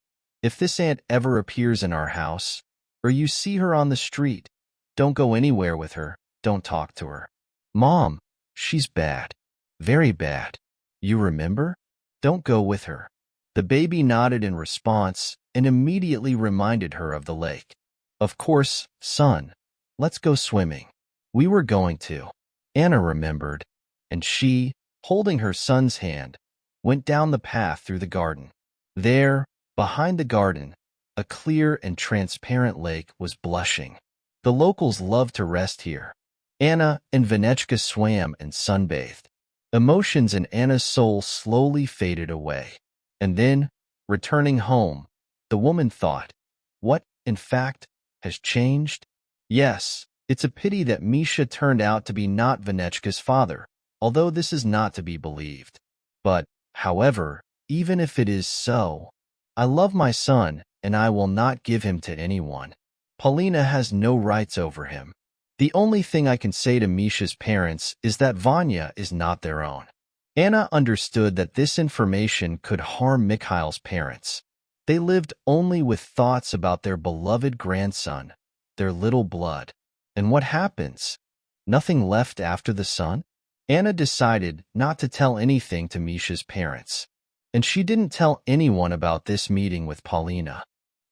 if this aunt ever appears in our house, or you see her on the street, don't go anywhere with her, don't talk to her." "Mom, she's bad. Very bad. You remember? Don't go with her." The baby nodded in response and immediately reminded her of the lake. "Of course, son. Let's go swimming." "We were going to." Anna remembered, and she, holding her son's hand, went down the path through the garden. There, behind the garden, a clear and transparent lake was blushing. The locals love to rest here. Anna and Vanechka swam and sunbathed. Emotions in Anna's soul slowly faded away. And then, returning home, the woman thought, what, in fact, has changed? Yes, it's a pity that Misha turned out to be not Vanechka's father, although this is not to be believed. But, however, even if it is so, I love my son, and I will not give him to anyone. Paulina has no rights over him. The only thing I can say to Misha's parents is that Vanya is not their own. Anna understood that this information could harm Mikhail's parents. They lived only with thoughts about their beloved grandson, their little blood. And what happens? Nothing left after the son? Anna decided not to tell anything to Misha's parents. And she didn't tell anyone about this meeting with Paulina.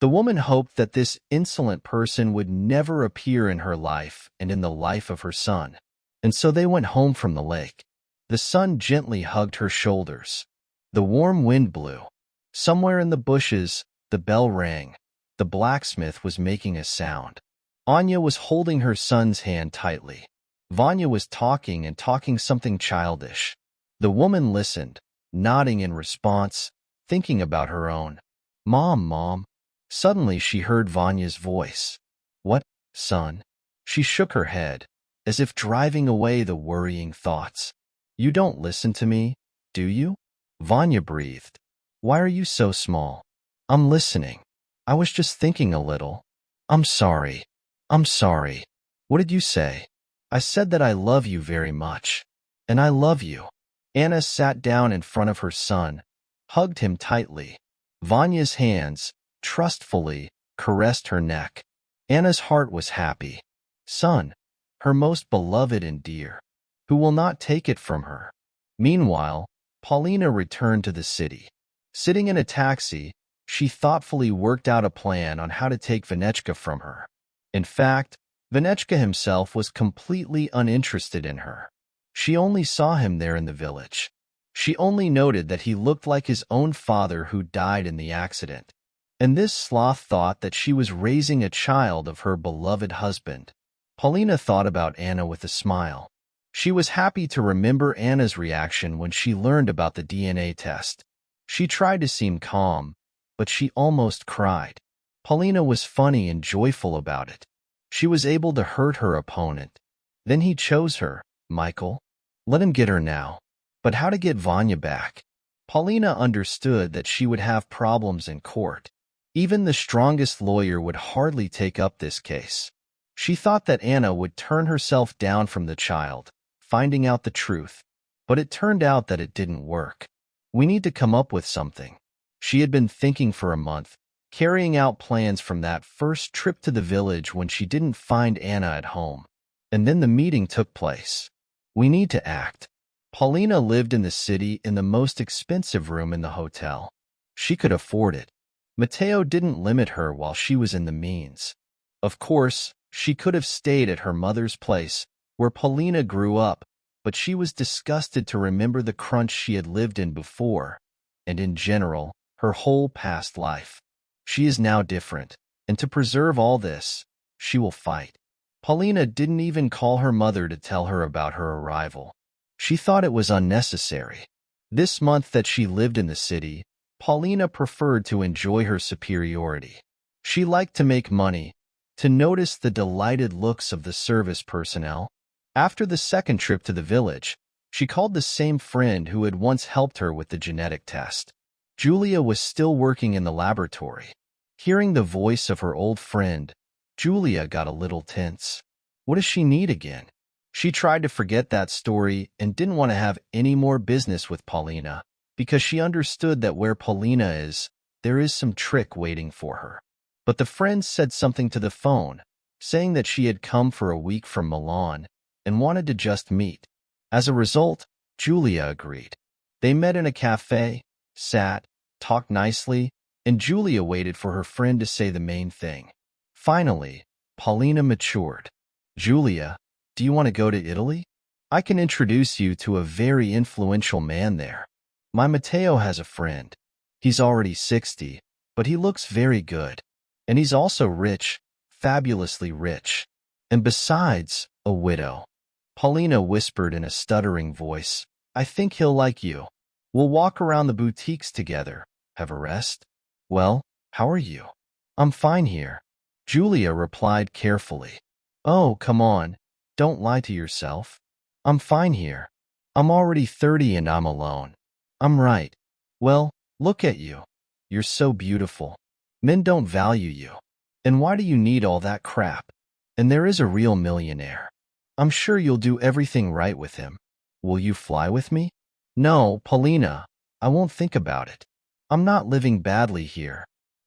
The woman hoped that this insolent person would never appear in her life and in the life of her son. And so they went home from the lake. The sun gently hugged her shoulders. The warm wind blew. Somewhere in the bushes, the bell rang. The blacksmith was making a sound. Anya was holding her son's hand tightly. Vanya was talking something childish. The woman listened, nodding in response, thinking about her own. Mom. Suddenly she heard Vanya's voice. What, son? She shook her head, as if driving away the worrying thoughts. You don't listen to me, do you? Vanya breathed. Why are you so small? I'm listening. I was just thinking a little. I'm sorry. What did you say? I said that I love you very much. And I love you. Anna sat down in front of her son, hugged him tightly. Vanya's hands, trustfully, caressed her neck. Anna's heart was happy. Son, her most beloved and dear, who will not take it from her. Meanwhile, Paulina returned to the city. Sitting in a taxi, she thoughtfully worked out a plan on how to take Vanechka from her. In fact, Vanechka himself was completely uninterested in her. She only saw him there in the village. She only noted that he looked like his own father who died in the accident. And this sloth thought that she was raising a child of her beloved husband. Paulina thought about Anna with a smile. She was happy to remember Anna's reaction when she learned about the DNA test. She tried to seem calm, but she almost cried. Paulina was funny and joyful about it. She was able to hurt her opponent. Then he chose her, Michael. Let him get her now. But how to get Vanya back? Paulina understood that she would have problems in court. Even the strongest lawyer would hardly take up this case. She thought that Anna would turn herself down from the child, finding out the truth. But it turned out that it didn't work. We need to come up with something. She had been thinking for a month, carrying out plans from that first trip to the village when she didn't find Anna at home. And then the meeting took place. We need to act. Paulina lived in the city in the most expensive room in the hotel. She could afford it. Mateo didn't limit her while she was in the means. Of course, she could have stayed at her mother's place, where Paulina grew up, but she was disgusted to remember the crunch she had lived in before, and in general, her whole past life. She is now different, and to preserve all this, she will fight. Paulina didn't even call her mother to tell her about her arrival. She thought it was unnecessary. This month that she lived in the city, Paulina preferred to enjoy her superiority. She liked to make money, to notice the delighted looks of the service personnel. After the second trip to the village, she called the same friend who had once helped her with the genetic test. Julia was still working in the laboratory. Hearing the voice of her old friend, Julia got a little tense. What does she need again? She tried to forget that story and didn't want to have any more business with Paulina, because she understood that where Paulina is, there is some trick waiting for her. But the friend said something to the phone, saying that she had come for a week from Milan and wanted to just meet. As a result, Julia agreed. They met in a cafe, sat, talked nicely, and Julia waited for her friend to say the main thing. Finally, Paulina matured. Julia, do you want to go to Italy? I can introduce you to a very influential man there. My Matteo has a friend. He's already 60, but he looks very good. And he's also rich, fabulously rich. And besides, a widow. Paulina whispered in a stuttering voice. I think he'll like you. We'll walk around the boutiques together. Have a rest? Well, how are you? I'm fine here. Julia replied carefully. Oh, come on. Don't lie to yourself. I'm fine here. I'm already 30 and I'm alone. I'm right. Well, look at you. You're so beautiful. Men don't value you. And why do you need all that crap? And there is a real millionaire. I'm sure you'll do everything right with him. Will you fly with me? No, Paulina, I won't think about it. I'm not living badly here.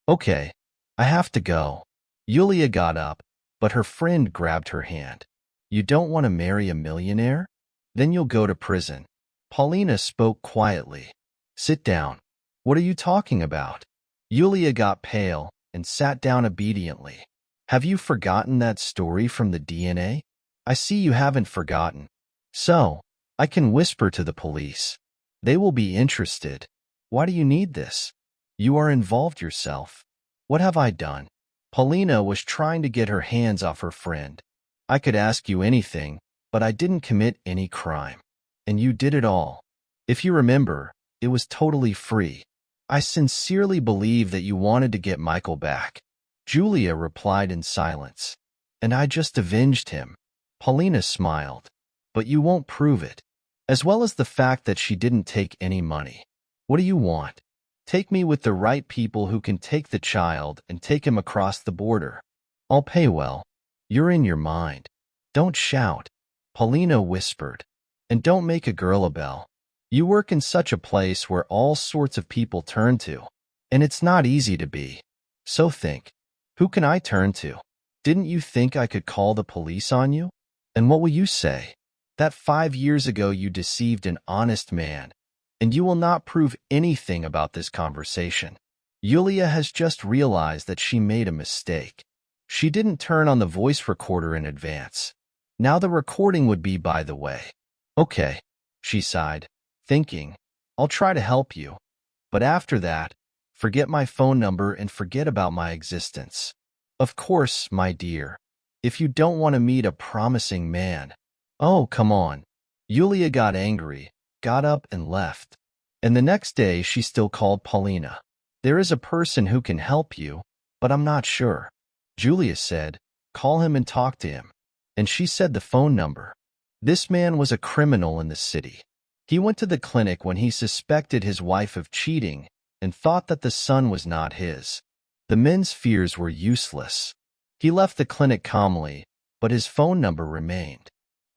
Okay, I have to go. Yulia got up, but her friend grabbed her hand. You don't want to marry a millionaire? Then you'll go to prison. Paulina spoke quietly. Sit down. What are you talking about? Yulia got pale and sat down obediently. Have you forgotten that story from the DNA? I see you haven't forgotten. So, I can whisper to the police. They will be interested. Why do you need this? You are involved yourself. What have I done? Paulina was trying to get her hands off her friend. I could ask you anything, but I didn't commit any crime. And you did it all. If you remember, it was totally free. I sincerely believe that you wanted to get Michael back. Julia replied in silence. And I just avenged him. Paulina smiled. But you won't prove it. As well as the fact that she didn't take any money. What do you want? Take me with the right people who can take the child and take him across the border. I'll pay well. You're in your mind. Don't shout. Paulina whispered. And don't make a girl a belle. You work in such a place where all sorts of people turn to. And it's not easy to be. So think. Who can I turn to? Didn't you think I could call the police on you? And what will you say? That 5 years ago you deceived an honest man. And you will not prove anything about this conversation. Yulia has just realized that she made a mistake. She didn't turn on the voice recorder in advance. Now the recording would be by the way. Okay, she sighed, thinking, I'll try to help you. But after that, forget my phone number and forget about my existence. Of course, my dear, if you don't want to meet a promising man. Oh, come on. Yulia got angry, got up and left. And the next day she still called Paulina. There is a person who can help you, but I'm not sure. Julia said, call him and talk to him. And she said the phone number. This man was a criminal in the city. He went to the clinic when he suspected his wife of cheating and thought that the son was not his. The men's fears were useless. He left the clinic calmly, but his phone number remained.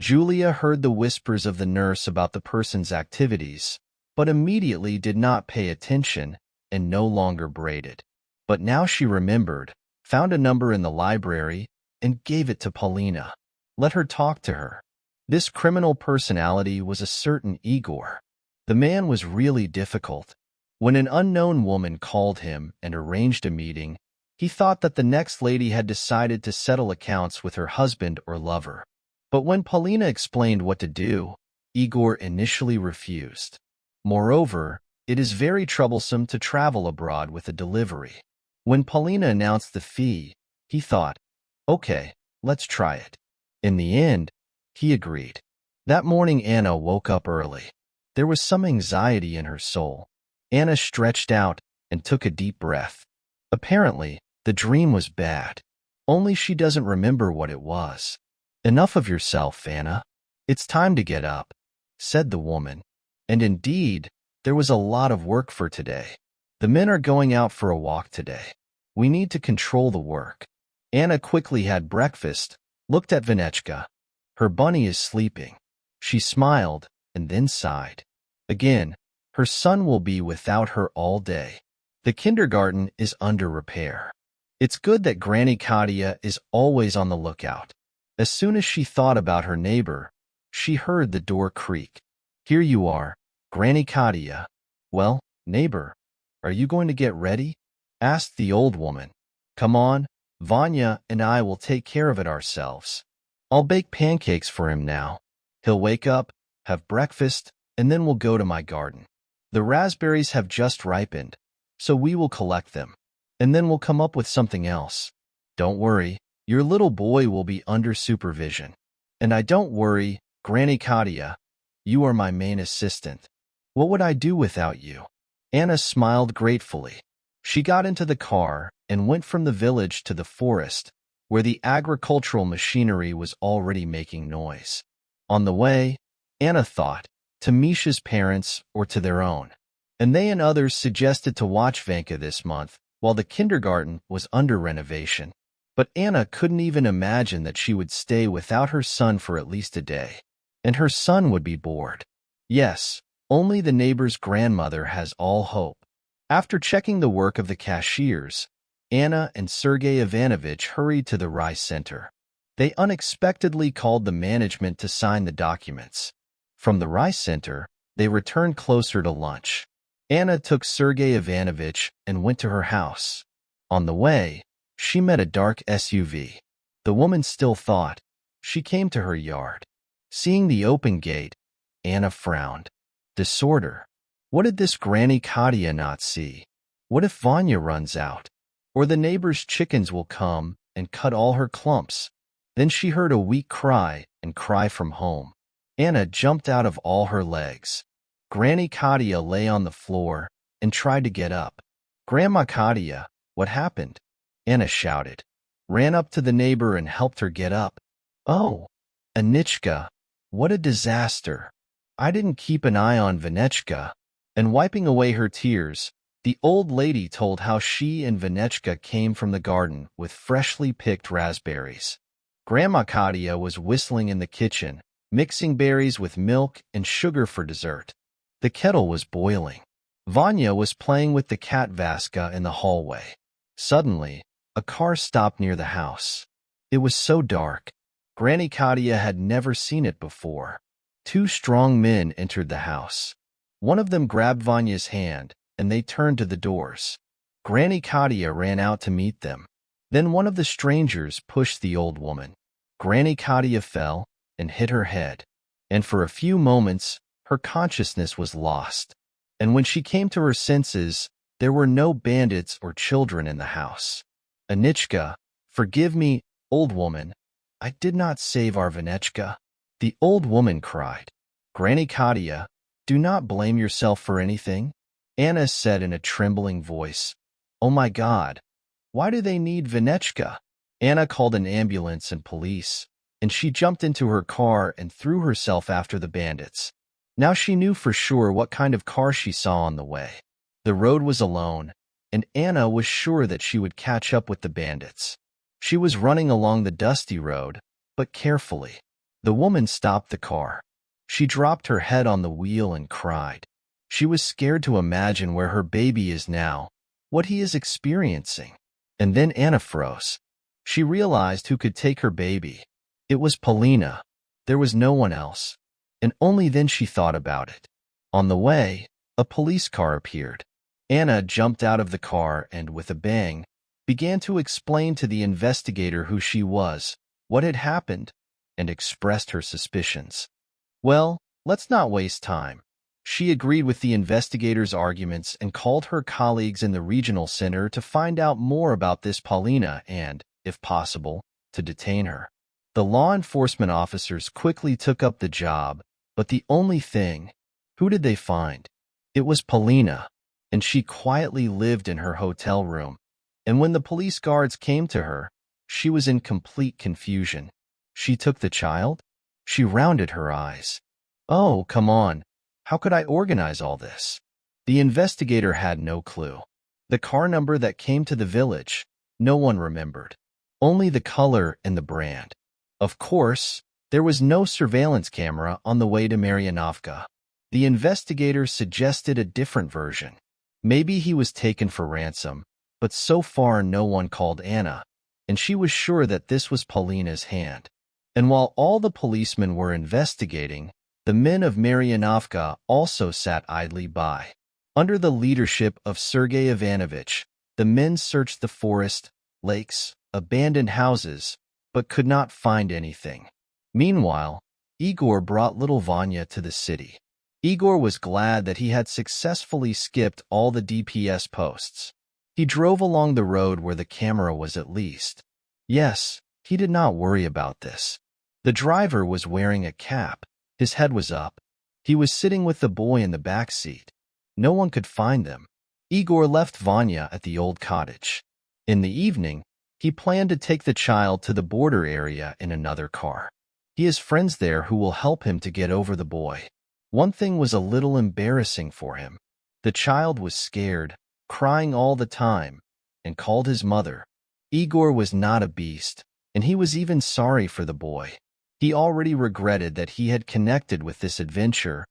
Julia heard the whispers of the nurse about the person's activities, but immediately did not pay attention and no longer braided. But now she remembered, found a number in the library, and gave it to Paulina. Let her talk to her. This criminal personality was a certain Igor. The man was really difficult. When an unknown woman called him and arranged a meeting, he thought that the next lady had decided to settle accounts with her husband or lover. But when Paulina explained what to do, Igor initially refused. Moreover, it is very troublesome to travel abroad with a delivery. When Paulina announced the fee, he thought, okay, let's try it. In the end, he agreed. That morning Anna woke up early. There was some anxiety in her soul. Anna stretched out and took a deep breath. Apparently, the dream was bad. Only she doesn't remember what it was. Enough of yourself, Anna. It's time to get up, said the woman. And indeed, there was a lot of work for today. The men are going out for a walk today. We need to control the work. Anna quickly had breakfast, looked at Vanechka. Her bunny is sleeping. She smiled and then sighed. Again, her son will be without her all day. The kindergarten is under repair. It's good that Granny Katia is always on the lookout. As soon as she thought about her neighbor, she heard the door creak. Here you are, Granny Katia. Well, neighbor, are you going to get ready? Asked the old woman. Come on, Vanya and I will take care of it ourselves. I'll bake pancakes for him now. He'll wake up, have breakfast, and then we'll go to my garden. The raspberries have just ripened, so we will collect them. And then we'll come up with something else. Don't worry, Your little boy will be under supervision. And don't worry, Granny Katya, you are my main assistant. What would I do without you?" Anna smiled gratefully. She got into the car and went from the village to the forest, where the agricultural machinery was already making noise. On the way, Anna thought, to Misha's parents or to their own. And they and others suggested to watch Vanka this month, while the kindergarten was under renovation. But Anna couldn't even imagine that she would stay without her son for at least a day. And her son would be bored. Yes, only the neighbor's grandmother has all hope. After checking the work of the cashiers, Anna and Sergei Ivanovich hurried to the rice center. They unexpectedly called the management to sign the documents. From the rice center, they returned closer to lunch. Anna took Sergei Ivanovich and went to her house. On the way, she met a dark SUV. The woman still thought. She came to her yard. Seeing the open gate, Anna frowned. Disorder. What did this Granny Katya not see? What if Vanya runs out? Or the neighbor's chickens will come and cut all her clumps? Then she heard a weak cry and cry from home. Anna jumped out of all her legs. Granny Katya lay on the floor and tried to get up. "Grandma Katya, what happened?" Anna shouted, ran up to the neighbor and helped her get up. "Oh, Anichka, what a disaster. I didn't keep an eye on Vanechka." And wiping away her tears, the old lady told how she and Vanechka came from the garden with freshly picked raspberries. Grandma Katya was whistling in the kitchen, mixing berries with milk and sugar for dessert. The kettle was boiling. Vanya was playing with the cat Vaska in the hallway. Suddenly, a car stopped near the house. It was so dark. Granny Katya had never seen it before. Two strong men entered the house. One of them grabbed Vanya's hand, and they turned to the doors. Granny Katya ran out to meet them. Then one of the strangers pushed the old woman. Granny Katya fell and hit her head, and for a few moments her consciousness was lost. And when she came to her senses, there were no bandits or children in the house. "Anichka, forgive me, old woman. I did not save our Vanechka," the old woman cried. "Granny Katya, do not blame yourself for anything," Anna said in a trembling voice. "Oh my God, why do they need Vanechka?" Anna called an ambulance and police, and she jumped into her car and threw herself after the bandits. Now she knew for sure what kind of car she saw on the way. The road was alone, and Anna was sure that she would catch up with the bandits. She was running along the dusty road, but carefully. The woman stopped the car. She dropped her head on the wheel and cried. She was scared to imagine where her baby is now, what he is experiencing. And then Anna froze. She realized who could take her baby. It was Polina. There was no one else. And only then she thought about it. On the way, a police car appeared. Anna jumped out of the car and, with a bang, began to explain to the investigator who she was, what had happened, and expressed her suspicions. "Well, let's not waste time." She agreed with the investigator's arguments and called her colleagues in the regional center to find out more about this Paulina and, if possible, to detain her. The law enforcement officers quickly took up the job, but the only thing, who did they find? It was Paulina, and she quietly lived in her hotel room. And when the police guards came to her, she was in complete confusion. She took the child? She rounded her eyes. "Oh, come on. How could I organize all this?" The investigator had no clue. The car number that came to the village, no one remembered. Only the color and the brand. Of course, there was no surveillance camera on the way to Maryanovka. The investigator suggested a different version. Maybe he was taken for ransom, but so far no one called Anna, and she was sure that this was Paulina's hand. And while all the policemen were investigating, the men of Maryanovka also sat idly by. Under the leadership of Sergei Ivanovich, the men searched the forest, lakes, abandoned houses, but could not find anything. Meanwhile, Igor brought little Vanya to the city. Igor was glad that he had successfully skipped all the DPS posts. He drove along the road where the camera was at least. Yes, He did not worry about this. The driver was wearing a cap. His head was up. He was sitting with the boy in the back seat. No one could find them. Igor left Vanya at the old cottage. In the evening, he planned to take the child to the border area in another car. He has friends there who will help him to get over the boy. One thing was a little embarrassing for him. The child was scared, crying all the time, and called his mother. Igor was not a beast, and he was even sorry for the boy. He already regretted that he had connected with this adventure,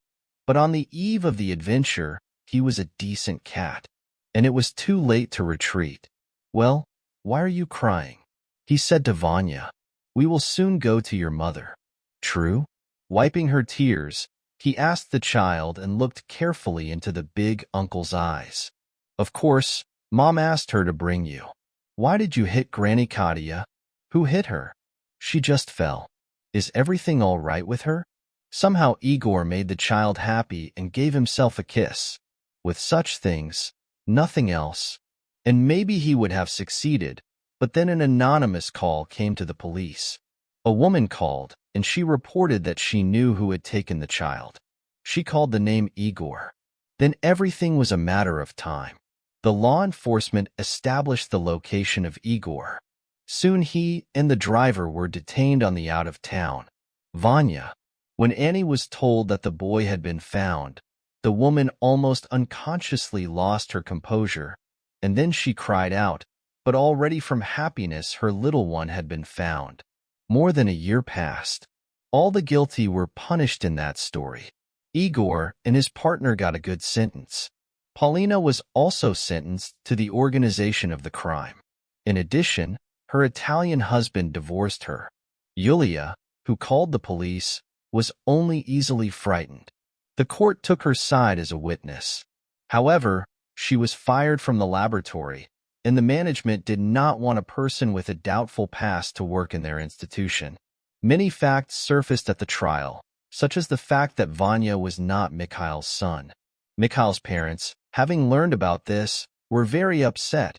but on the eve of the adventure, he was a decent cat, and it was too late to retreat. "Well, why are you crying?" he said to Vanya. "We will soon go to your mother." "True?" Wiping her tears, he asked the child and looked carefully into the big uncle's eyes. "Of course, Mom asked her to bring you." "Why did you hit Granny Katya?" "Who hit her?" "She just fell." "Is everything all right with her?" Somehow Igor made the child happy and gave himself a kiss. With such things, nothing else. And maybe he would have succeeded, but then an anonymous call came to the police. A woman called, and she reported that she knew who had taken the child. She called the name Igor. Then everything was a matter of time. The law enforcement established the location of Igor. Soon he and the driver were detained on the out of town. Vanya. When Annie was told that the boy had been found, the woman almost unconsciously lost her composure, and then she cried out, but already from happiness her little one had been found. More than a year passed. All the guilty were punished in that story. Igor and his partner got a good sentence. Paulina was also sentenced to the organization of the crime. In addition, her Italian husband divorced her. Yulia, who called the police, was only easily frightened. The court took her side as a witness. However, she was fired from the laboratory, and the management did not want a person with a doubtful past to work in their institution. Many facts surfaced at the trial, such as the fact that Vanya was not Mikhail's son. Mikhail's parents, having learned about this, were very upset,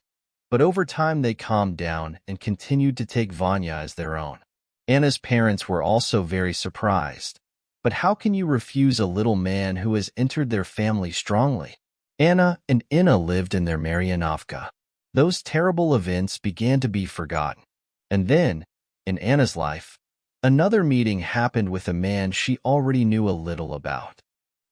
but over time they calmed down and continued to take Vanya as their own. Anna's parents were also very surprised. But how can you refuse a little man who has entered their family strongly? Anna and Inna lived in their Maryanovka. Those terrible events began to be forgotten. And then, in Anna's life, another meeting happened with a man she already knew a little about.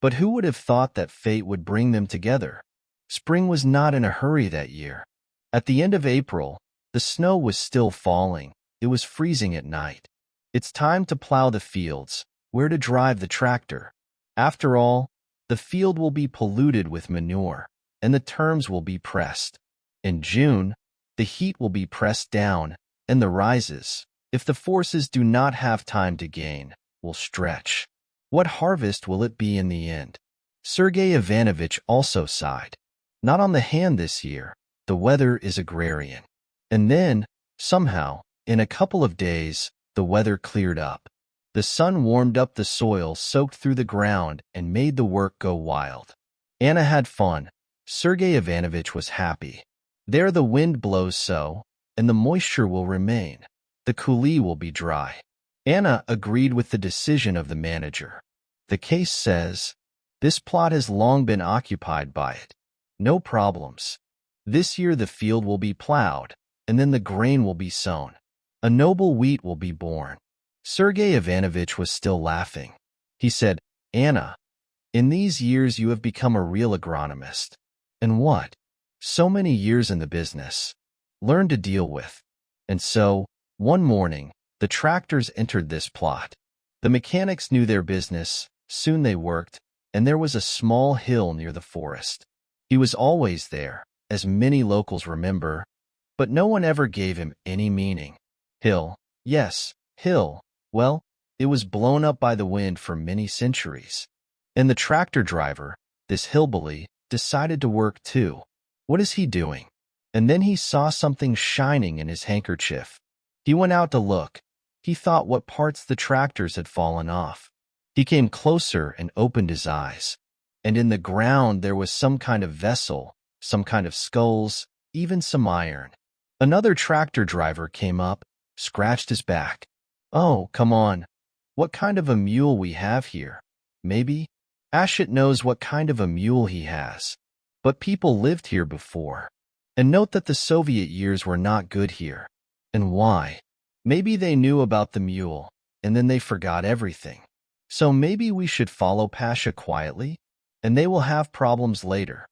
But who would have thought that fate would bring them together? Spring was not in a hurry that year. At the end of April, the snow was still falling. It was freezing at night. It's time to plow the fields, where to drive the tractor. After all, the field will be polluted with manure, and the terms will be pressed. In June, the heat will be pressed down, and the rises, if the forces do not have time to gain, will stretch. What harvest will it be in the end? Sergei Ivanovich also sighed. Not on the hand this year. The weather is agrarian. And then, somehow, in a couple of days, the weather cleared up. The sun warmed up the soil soaked through the ground and made the work go wild. Anna had fun. Sergei Ivanovich was happy. There the wind blows so, and the moisture will remain. The coulee will be dry. Anna agreed with the decision of the manager. The case says, "This plot has long been occupied by it. No problems. This year the field will be plowed, and then the grain will be sown. A noble wheat will be born." Sergei Ivanovich was still laughing. He said, "Anna, in these years you have become a real agronomist. And what? So many years in the business. Learn to deal with." And so, one morning, the tractors entered this plot. The mechanics knew their business, soon they worked, and there was a small hill near the forest. He was always there, as many locals remember, but no one ever gave him any meaning. Hill, yes, hill. Well, it was blown up by the wind for many centuries. And the tractor driver, this hillbilly, decided to work too. What is he doing? And then he saw something shining in his handkerchief. He went out to look. He thought what parts the tractors had fallen off. He came closer and opened his eyes. And in the ground there was some kind of vessel, some kind of skulls, even some iron. Another tractor driver came up, scratched his back. Oh, come on. What kind of a mule we have here? Maybe? Ashit knows what kind of a mule he has. But people lived here before. And note that the Soviet years were not good here. And why? Maybe they knew about the mule, and then they forgot everything. So maybe we should follow Pasha quietly, and they will have problems later.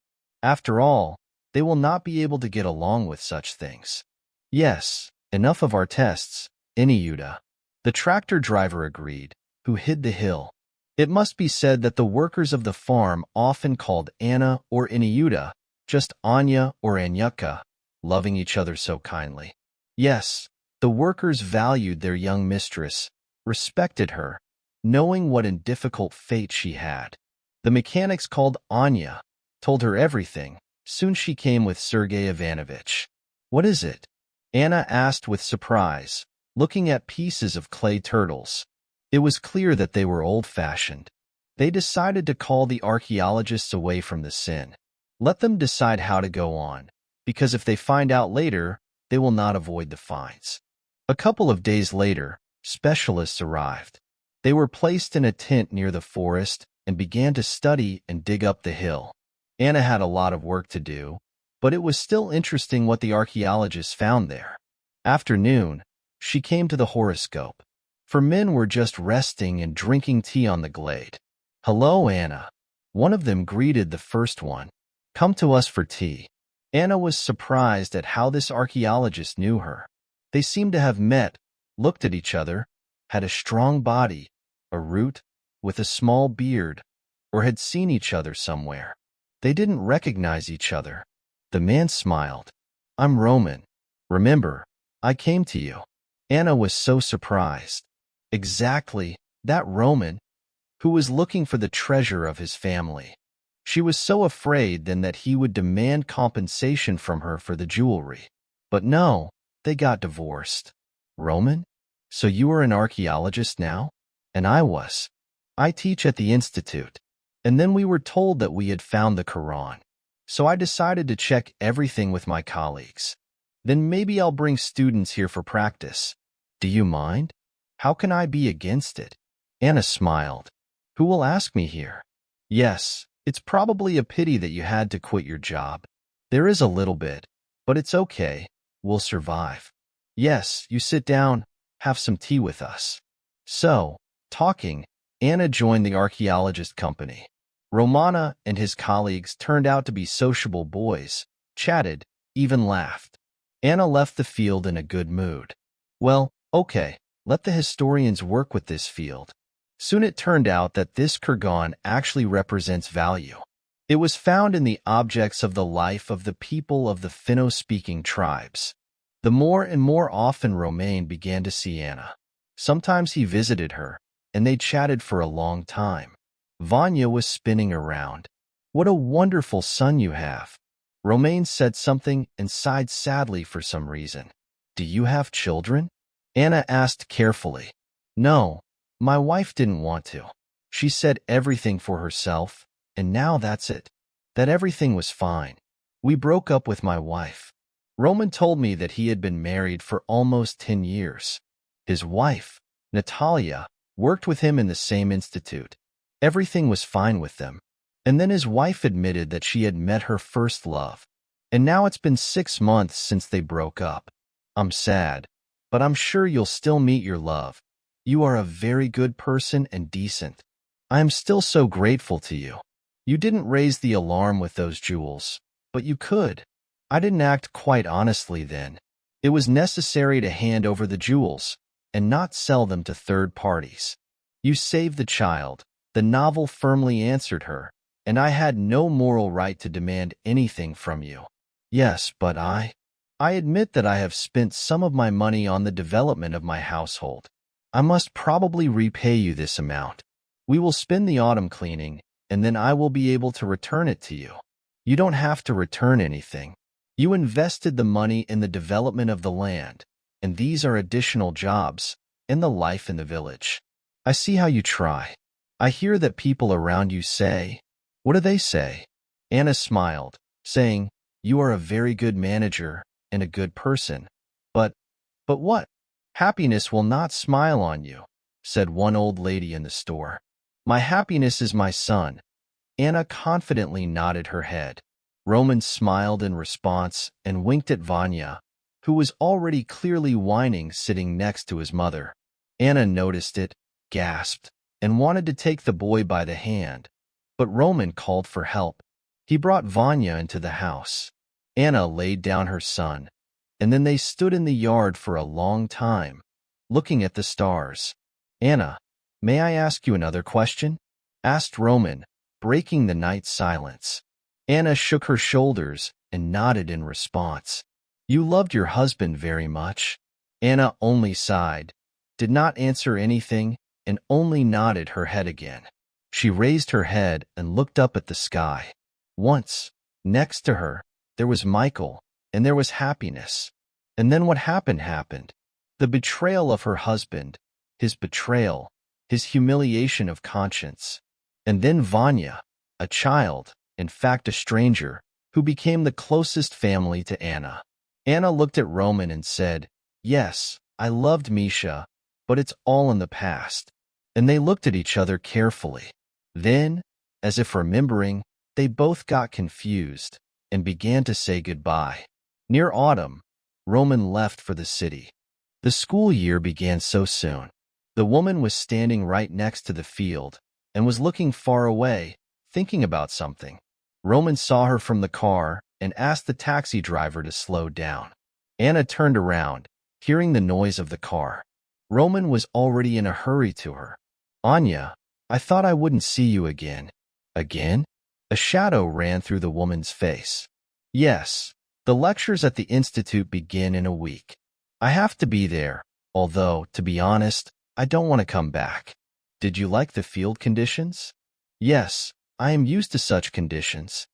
After all, they will not be able to get along with such things. Yes, enough of our tests, Iniyuda. The tractor driver agreed, who hid the hill. It must be said that the workers of the farm often called Anna or Iniyuda, just Anya or Anyutka, loving each other so kindly. Yes, the workers valued their young mistress, respected her, knowing what a difficult fate she had. The mechanics called Anya, told her everything. Soon she came with Sergei Ivanovich. What is it? Anna asked with surprise, looking at pieces of clay turtles. It was clear that they were old-fashioned. They decided to call the archaeologists away from the sin. Let them decide how to go on, because if they find out later, they will not avoid the fines. A couple of days later, specialists arrived. They were placed in a tent near the forest and began to study and dig up the hill. Anna had a lot of work to do, but it was still interesting what the archaeologists found there. After noon, she came to the horoscope. For men were just resting and drinking tea on the glade. Hello, Anna. One of them greeted the first one. Come to us for tea. Anna was surprised at how this archaeologist knew her. They seemed to have met, looked at each other, had a strong body, a root, with a small beard, or had seen each other somewhere. They didn't recognize each other. The man smiled. I'm Roman. Remember, I came to you. Anna was so surprised. Exactly, that Roman, who was looking for the treasure of his family. She was so afraid then that he would demand compensation from her for the jewelry. But no, they got divorced. Roman? So you are an archaeologist now? And I was. I teach at the institute. And then we were told that we had found the Quran. So I decided to check everything with my colleagues. Then maybe I'll bring students here for practice. Do you mind? How can I be against it? Anna smiled. Who will ask me here? Yes, it's probably a pity that you had to quit your job. There is a little bit, but it's okay. We'll survive. Yes, you sit down, have some tea with us. So, talking, Anna joined the archaeologist company. Romana and his colleagues turned out to be sociable boys, chatted, even laughed. Anna left the field in a good mood. Well, okay, let the historians work with this field. Soon it turned out that this kurgan actually represents value. It was found in the objects of the life of the people of the Finno-speaking tribes. The more and more often Romain began to see Anna. Sometimes he visited her, and they chatted for a long time. Vanya was spinning around. What a wonderful son you have. Romain said something and sighed sadly for some reason. Do you have children? Anna asked carefully. No, my wife didn't want to. She said everything for herself, and now that's it. That everything was fine. We broke up with my wife. Roman told me that he had been married for almost 10 years. His wife, Natalia, worked with him in the same institute. Everything was fine with them. And then his wife admitted that she had met her first love. And now it's been 6 months since they broke up. I'm sad, but I'm sure you'll still meet your love. You are a very good person and decent. I am still so grateful to you. You didn't raise the alarm with those jewels, but you could. I didn't act quite honestly then. It was necessary to hand over the jewels and not sell them to third parties. You saved the child, the novel firmly answered her, and I had no moral right to demand anything from you. Yes, but I admit that I have spent some of my money on the development of my household. I must probably repay you this amount. We will spend the autumn cleaning, and then I will be able to return it to you. You don't have to return anything. You invested the money in the development of the land, and these are additional jobs, and the life in the village. I see how you try. I hear that people around you say, what do they say? Anna smiled, saying, you are a very good manager and a good person. But what? Happiness will not smile on you, said one old lady in the store. My happiness is my son. Anna confidently nodded her head. Roman smiled in response and winked at Vanya, who was already clearly whining sitting next to his mother. Anna noticed it, gasped, and wanted to take the boy by the hand, but Roman called for help. He brought Vanya into the house. Anna laid down her son, and then they stood in the yard for a long time, looking at the stars. Anna, may I ask you another question? Asked Roman, breaking the night silence. Anna shook her shoulders and nodded in response. You loved your husband very much. Anna only sighed, did not answer anything, and only nodded her head again. She raised her head and looked up at the sky. Once, next to her, there was Michael, and there was happiness. And then what happened. The betrayal of her husband, his betrayal, his humiliation of conscience. And then Vanya, a child, in fact a stranger, who became the closest family to Anna. Anna looked at Roman and said, Yes, I loved Misha, but it's all in the past. And they looked at each other carefully. Then, as if remembering, they both got confused and began to say goodbye. Near autumn, Roman left for the city. The school year began so soon. The woman was standing right next to the field and was looking far away, thinking about something. Roman saw her from the car and asked the taxi driver to slow down. Anna turned around, hearing the noise of the car. Roman was already in a hurry to her. Anya, I thought I wouldn't see you again. Again? A shadow ran through the woman's face. Yes, the lectures at the institute begin in a week. I have to be there, although, to be honest, I don't want to come back. Did you like the field conditions? Yes, I am used to such conditions.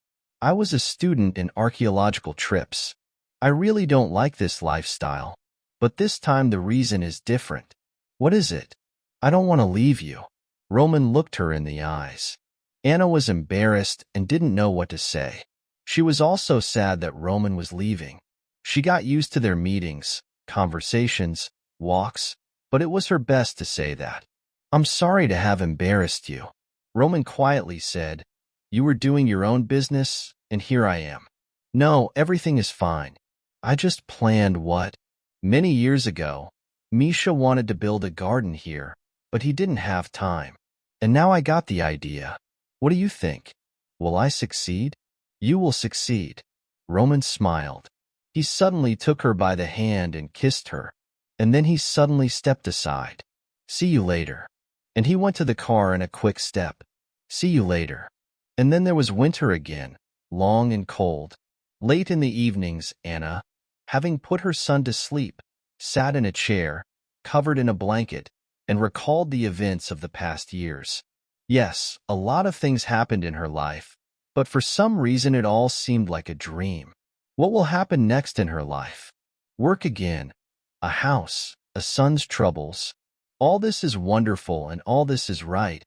I was a student in archaeological trips. I really don't like this lifestyle. But this time the reason is different. What is it? I don't want to leave you. Roman looked her in the eyes. Anna was embarrassed and didn't know what to say. She was also sad that Roman was leaving. She got used to their meetings, conversations, walks, but it was her best to say that. I'm sorry to have embarrassed you. Roman quietly said, You were doing your own business, and here I am. No, everything is fine. I just planned what? Many years ago, Misha wanted to build a garden here, but he didn't have time. And now I got the idea. What do you think? Will I succeed? You will succeed. Roman smiled. He suddenly took her by the hand and kissed her, and then he suddenly stepped aside. See you later. And he went to the car in a quick step. See you later. And then there was winter again, long and cold. Late in the evenings, Anna, having put her son to sleep, sat in a chair, covered in a blanket, and recalled the events of the past years. Yes, a lot of things happened in her life, but for some reason it all seemed like a dream. What will happen next in her life? Work again, a house, a son's troubles. All this is wonderful and all this is right,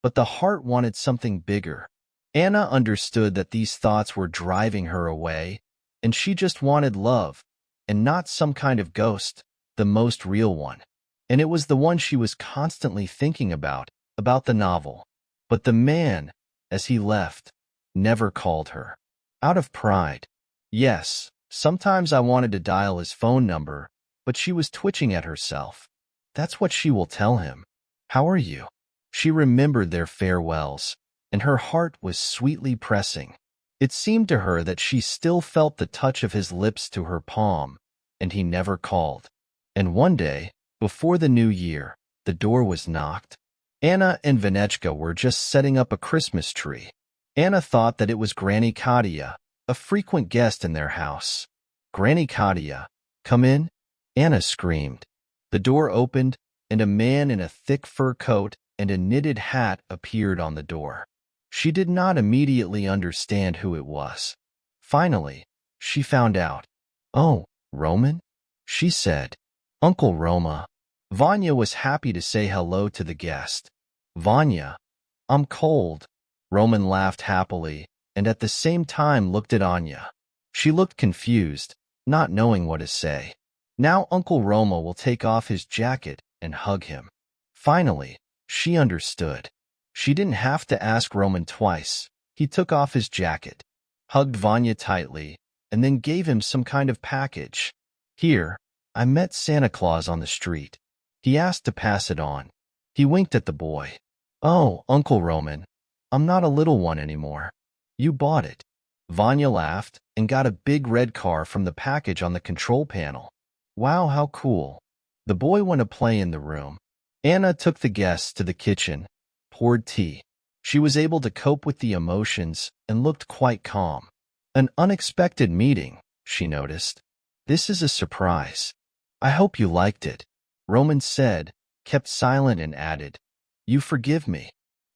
but the heart wanted something bigger. Anna understood that these thoughts were driving her away, and she just wanted love, and not some kind of ghost, the most real one. And it was the one she was constantly thinking about the novel. But the man, as he left, never called her. Out of pride. Yes, sometimes I wanted to dial his phone number, but she was twitching at herself. That's what she will tell him. How are you? She remembered their farewells, and her heart was sweetly pressing. It seemed to her that she still felt the touch of his lips to her palm, and he never called. And one day, before the new year, the door was knocked. Anna and Vanechka were just setting up a Christmas tree. Anna thought that it was Granny Katya, a frequent guest in their house. Granny Katya, come in? Anna screamed. The door opened, and a man in a thick fur coat and a knitted hat appeared on the door. She did not immediately understand who it was. Finally, she found out. Oh, Roman? She said. Uncle Roma. Vanya was happy to say hello to the guest. Vanya, I'm cold. Roman laughed happily, and at the same time looked at Anya. She looked confused, not knowing what to say. Now Uncle Roma will take off his jacket and hug him. Finally, she understood. She didn't have to ask Roman twice. He took off his jacket, hugged Vanya tightly, and then gave him some kind of package. Here, I met Santa Claus on the street. He asked to pass it on. He winked at the boy. Oh, Uncle Roman, I'm not a little one anymore. You bought it. Vanya laughed and got a big red car from the package on the control panel. Wow, how cool. The boy went to play in the room. Anna took the guests to the kitchen, poured tea. She was able to cope with the emotions and looked quite calm. An unexpected meeting, she noticed. This is a surprise. I hope you liked it. Roman said, kept silent and added, You forgive me.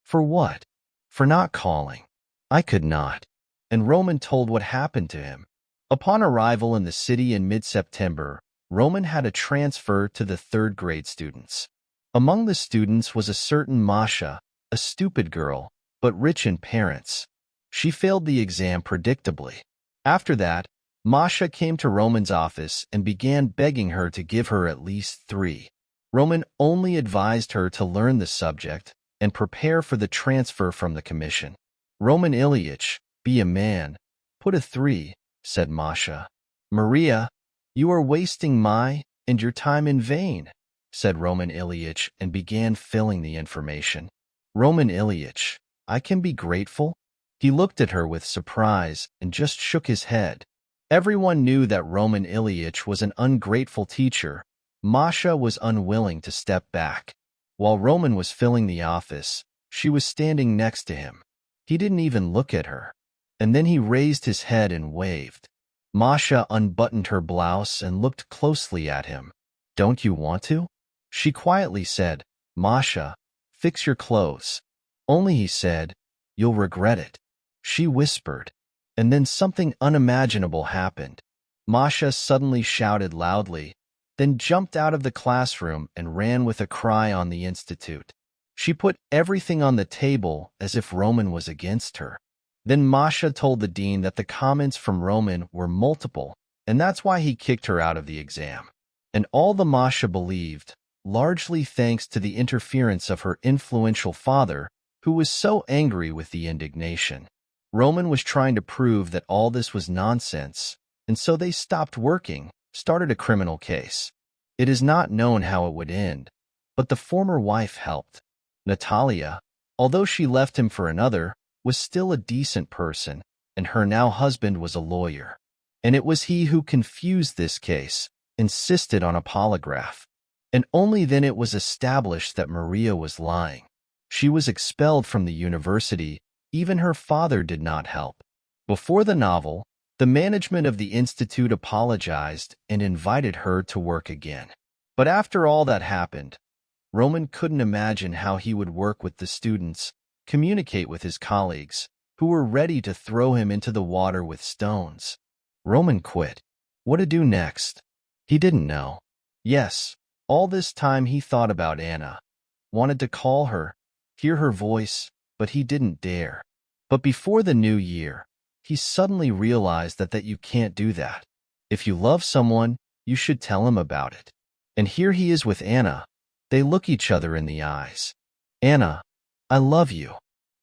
For what? For not calling. I could not. And Roman told what happened to him. Upon arrival in the city in mid-September, Roman had a transfer to the third-grade students. Among the students was a certain Masha, a stupid girl, but rich in parents. She failed the exam predictably. After that, Masha came to Roman's office and began begging her to give her at least 3. Roman only advised her to learn the subject and prepare for the transfer from the commission. Roman Ilyich, be a man. Put a 3, said Masha. Maria, you are wasting my and your time in vain, said Roman Ilyich and began filling the information. Roman Ilyich, I can be grateful? He looked at her with surprise and just shook his head. Everyone knew that Roman Ilyich was an ungrateful teacher. Masha was unwilling to step back. While Roman was filling the office, she was standing next to him. He didn't even look at her. And then he raised his head and waved. Masha unbuttoned her blouse and looked closely at him. Don't you want to? She quietly said, Masha, fix your clothes. Only he said, You'll regret it. She whispered. And then something unimaginable happened. Masha suddenly shouted loudly, then jumped out of the classroom and ran with a cry on the institute. She put everything on the table as if Roman was against her. Then Masha told the dean that the comments from Roman were multiple, and that's why he kicked her out of the exam. And all the Masha believed, largely thanks to the interference of her influential father, who was so angry with the indignation. Roman was trying to prove that all this was nonsense, and so they stopped working, started a criminal case. It is not known how it would end, but the former wife helped. Natalia, although she left him for another, was still a decent person, and her now husband was a lawyer. And it was he who confused this case, insisted on a polygraph. And only then it was established that Maria was lying. She was expelled from the university. Even her father did not help. Before the novel, the management of the institute apologized and invited her to work again. But after all that happened, Roman couldn't imagine how he would work with the students, communicate with his colleagues, who were ready to throw him into the water with stones. Roman quit. What to do next? He didn't know. Yes, all this time he thought about Anna, wanted to call her, hear her voice, but he didn't dare. But before the new year, he suddenly realized that you can't do that. If you love someone, you should tell him about it. And here he is with Anna. They look each other in the eyes. Anna, I love you,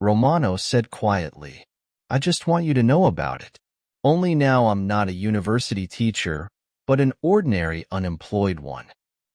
Romano said quietly. I just want you to know about it. Only now I'm not a university teacher, but an ordinary unemployed one.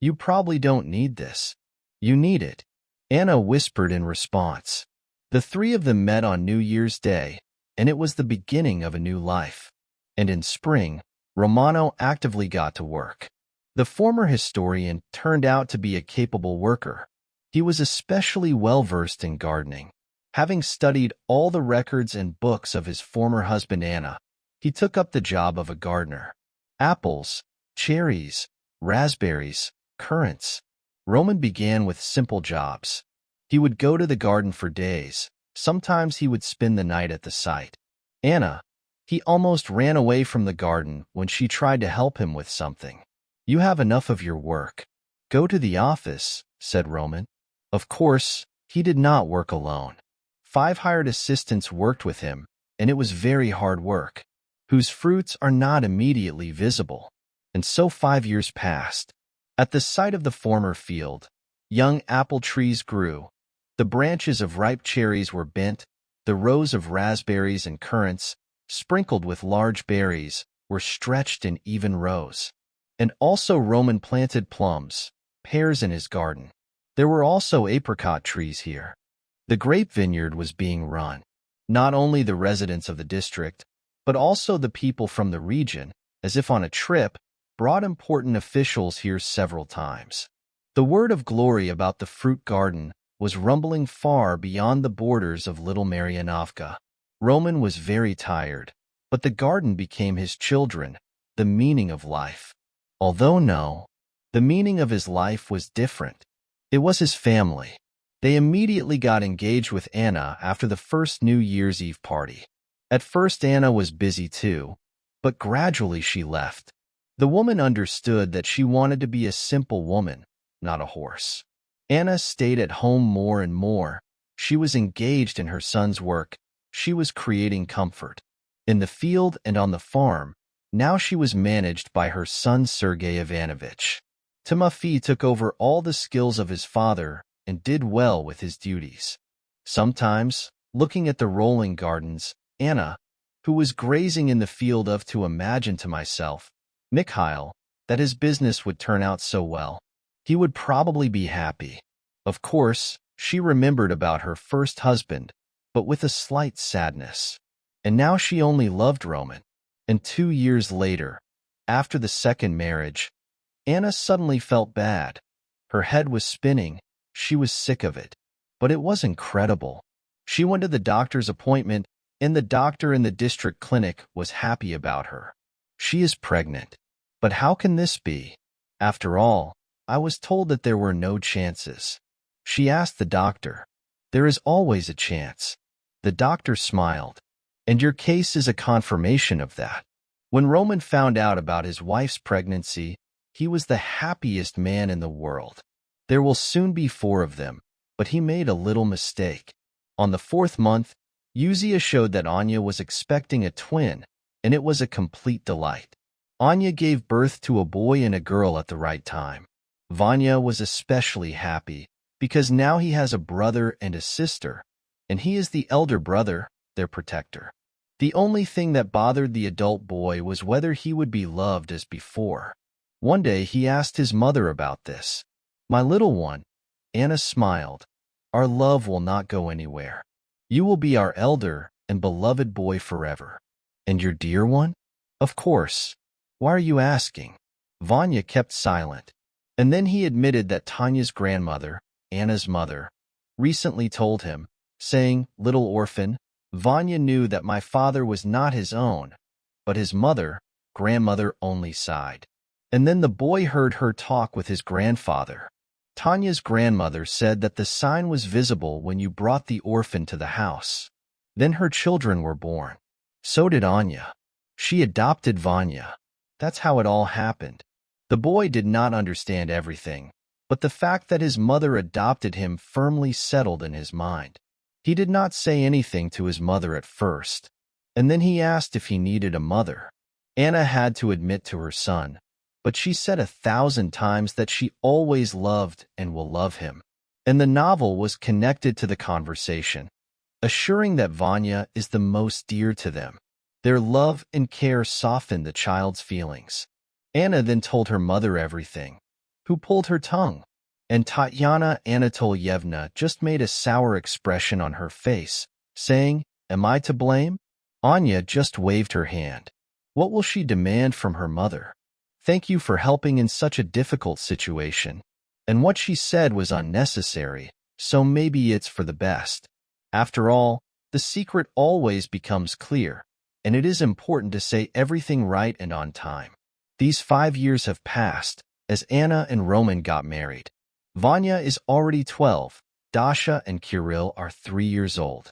You probably don't need this. You need it, Anna whispered in response. The 3 of them met on New Year's Day, and it was the beginning of a new life. And in spring, Romano actively got to work. The former historian turned out to be a capable worker. He was especially well-versed in gardening. Having studied all the records and books of his former husband Anna, he took up the job of a gardener. Apples, cherries, raspberries, currants. Roman began with simple jobs. He would go to the garden for days. Sometimes he would spend the night at the site. Anna, he almost ran away from the garden when she tried to help him with something. You have enough of your work. Go to the office, said Roman. Of course, he did not work alone. 5 hired assistants worked with him, and it was very hard work, whose fruits are not immediately visible. And so 5 years passed. At the site of the former field, young apple trees grew. The branches of ripe cherries were bent, the rows of raspberries and currants, sprinkled with large berries, were stretched in even rows. And also Roman planted plums, pears in his garden. There were also apricot trees here. The grape vineyard was being run. Not only the residents of the district, but also the people from the region, as if on a trip, brought important officials here several times. The word of glory about the fruit garden was rumbling far beyond the borders of little Maryanovka. Roman was very tired, but the garden became his children, the meaning of life. Although no, the meaning of his life was different. It was his family. They immediately got engaged with Anna after the first New Year's Eve party. At first Anna was busy too, but gradually she left. The woman understood that she wanted to be a simple woman, not a horse. Anna stayed at home more and more. She was engaged in her son's work. She was creating comfort. In the field and on the farm, now she was managed by her son Sergei Ivanovich. Timofey took over all the skills of his father and did well with his duties. Sometimes, looking at the rolling gardens, Anna, who was grazing in the field of to imagine to myself, Mikhail, that his business would turn out so well. He would probably be happy. Of course, she remembered about her first husband, but with a slight sadness. And now she only loved Roman. And 2 years later, after the second marriage, Anna suddenly felt bad. Her head was spinning. She was sick of it. But it was incredible. She went to the doctor's appointment, and the doctor in the district clinic was happy about her. She is pregnant. But how can this be? After all, I was told that there were no chances. She asked the doctor. There is always a chance. The doctor smiled. And your case is a confirmation of that. When Roman found out about his wife's pregnancy, he was the happiest man in the world. There will soon be 4 of them, but he made a little mistake. On the 4th month, Yuzia showed that Anya was expecting a twin, and it was a complete delight. Anya gave birth to a boy and a girl at the right time. Vanya was especially happy, because now he has a brother and a sister, and he is the elder brother, their protector. The only thing that bothered the adult boy was whether he would be loved as before. One day he asked his mother about this. My little one, Anna smiled, our love will not go anywhere. You will be our elder and beloved boy forever. And your dear one? Of course. Why are you asking? Vanya kept silent. And then he admitted that Tanya's grandmother, Anna's mother, recently told him, saying, little orphan, Vanya knew that my father was not his own, but his mother, grandmother, only sighed. And then the boy heard her talk with his grandfather. Tanya's grandmother said that the sign was visible when you brought the orphan to the house. Then her children were born. So did Anya. She adopted Vanya. That's how it all happened. The boy did not understand everything, but the fact that his mother adopted him firmly settled in his mind. He did not say anything to his mother at first, and then he asked if he needed a mother. Anna had to admit to her son, but she said 1,000 times that she always loved and will love him. And the novel was connected to the conversation, assuring that Vanya is the most dear to them. Their love and care softened the child's feelings. Anna then told her mother everything, who pulled her tongue. And Tatyana Anatolyevna just made a sour expression on her face, saying, Am I to blame? Anya just waved her hand. What will she demand from her mother? Thank you for helping in such a difficult situation. And what she said was unnecessary, so maybe it's for the best. After all, the secret always becomes clear, and it is important to say everything right and on time. These 5 years have passed, as Anna and Roman got married. Vanya is already 12. Dasha and Kirill are 3 years old.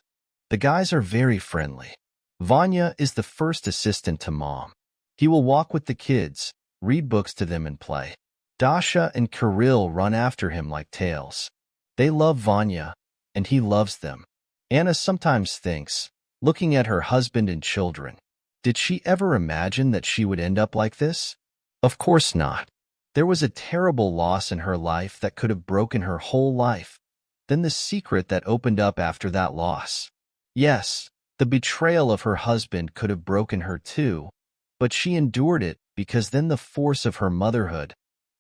The guys are very friendly. Vanya is the first assistant to mom. He will walk with the kids, read books to them and play. Dasha and Kirill run after him like tails. They love Vanya, and he loves them. Anna sometimes thinks, looking at her husband and children, did she ever imagine that she would end up like this? Of course not. There was a terrible loss in her life that could have broken her whole life. Then the secret that opened up after that loss. Yes, the betrayal of her husband could have broken her too, but she endured it because then the force of her motherhood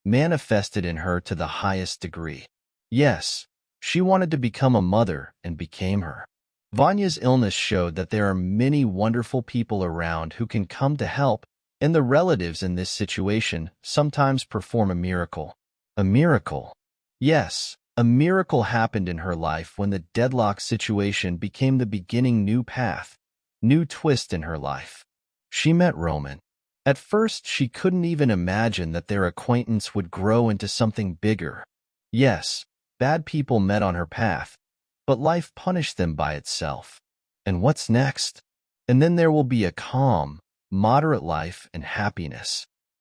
manifested in her to the highest degree. Yes, she wanted to become a mother and became her. Vanya's illness showed that there are many wonderful people around who can come to help, and the relatives in this situation sometimes perform a miracle. A miracle. Yes, a miracle happened in her life when the deadlock situation became the beginning new path, new twist in her life. She met Roman. At first, she couldn't even imagine that their acquaintance would grow into something bigger. Yes, bad people met on her path, but life punished them by itself. And what's next? And then there will be a calm, moderate life and happiness.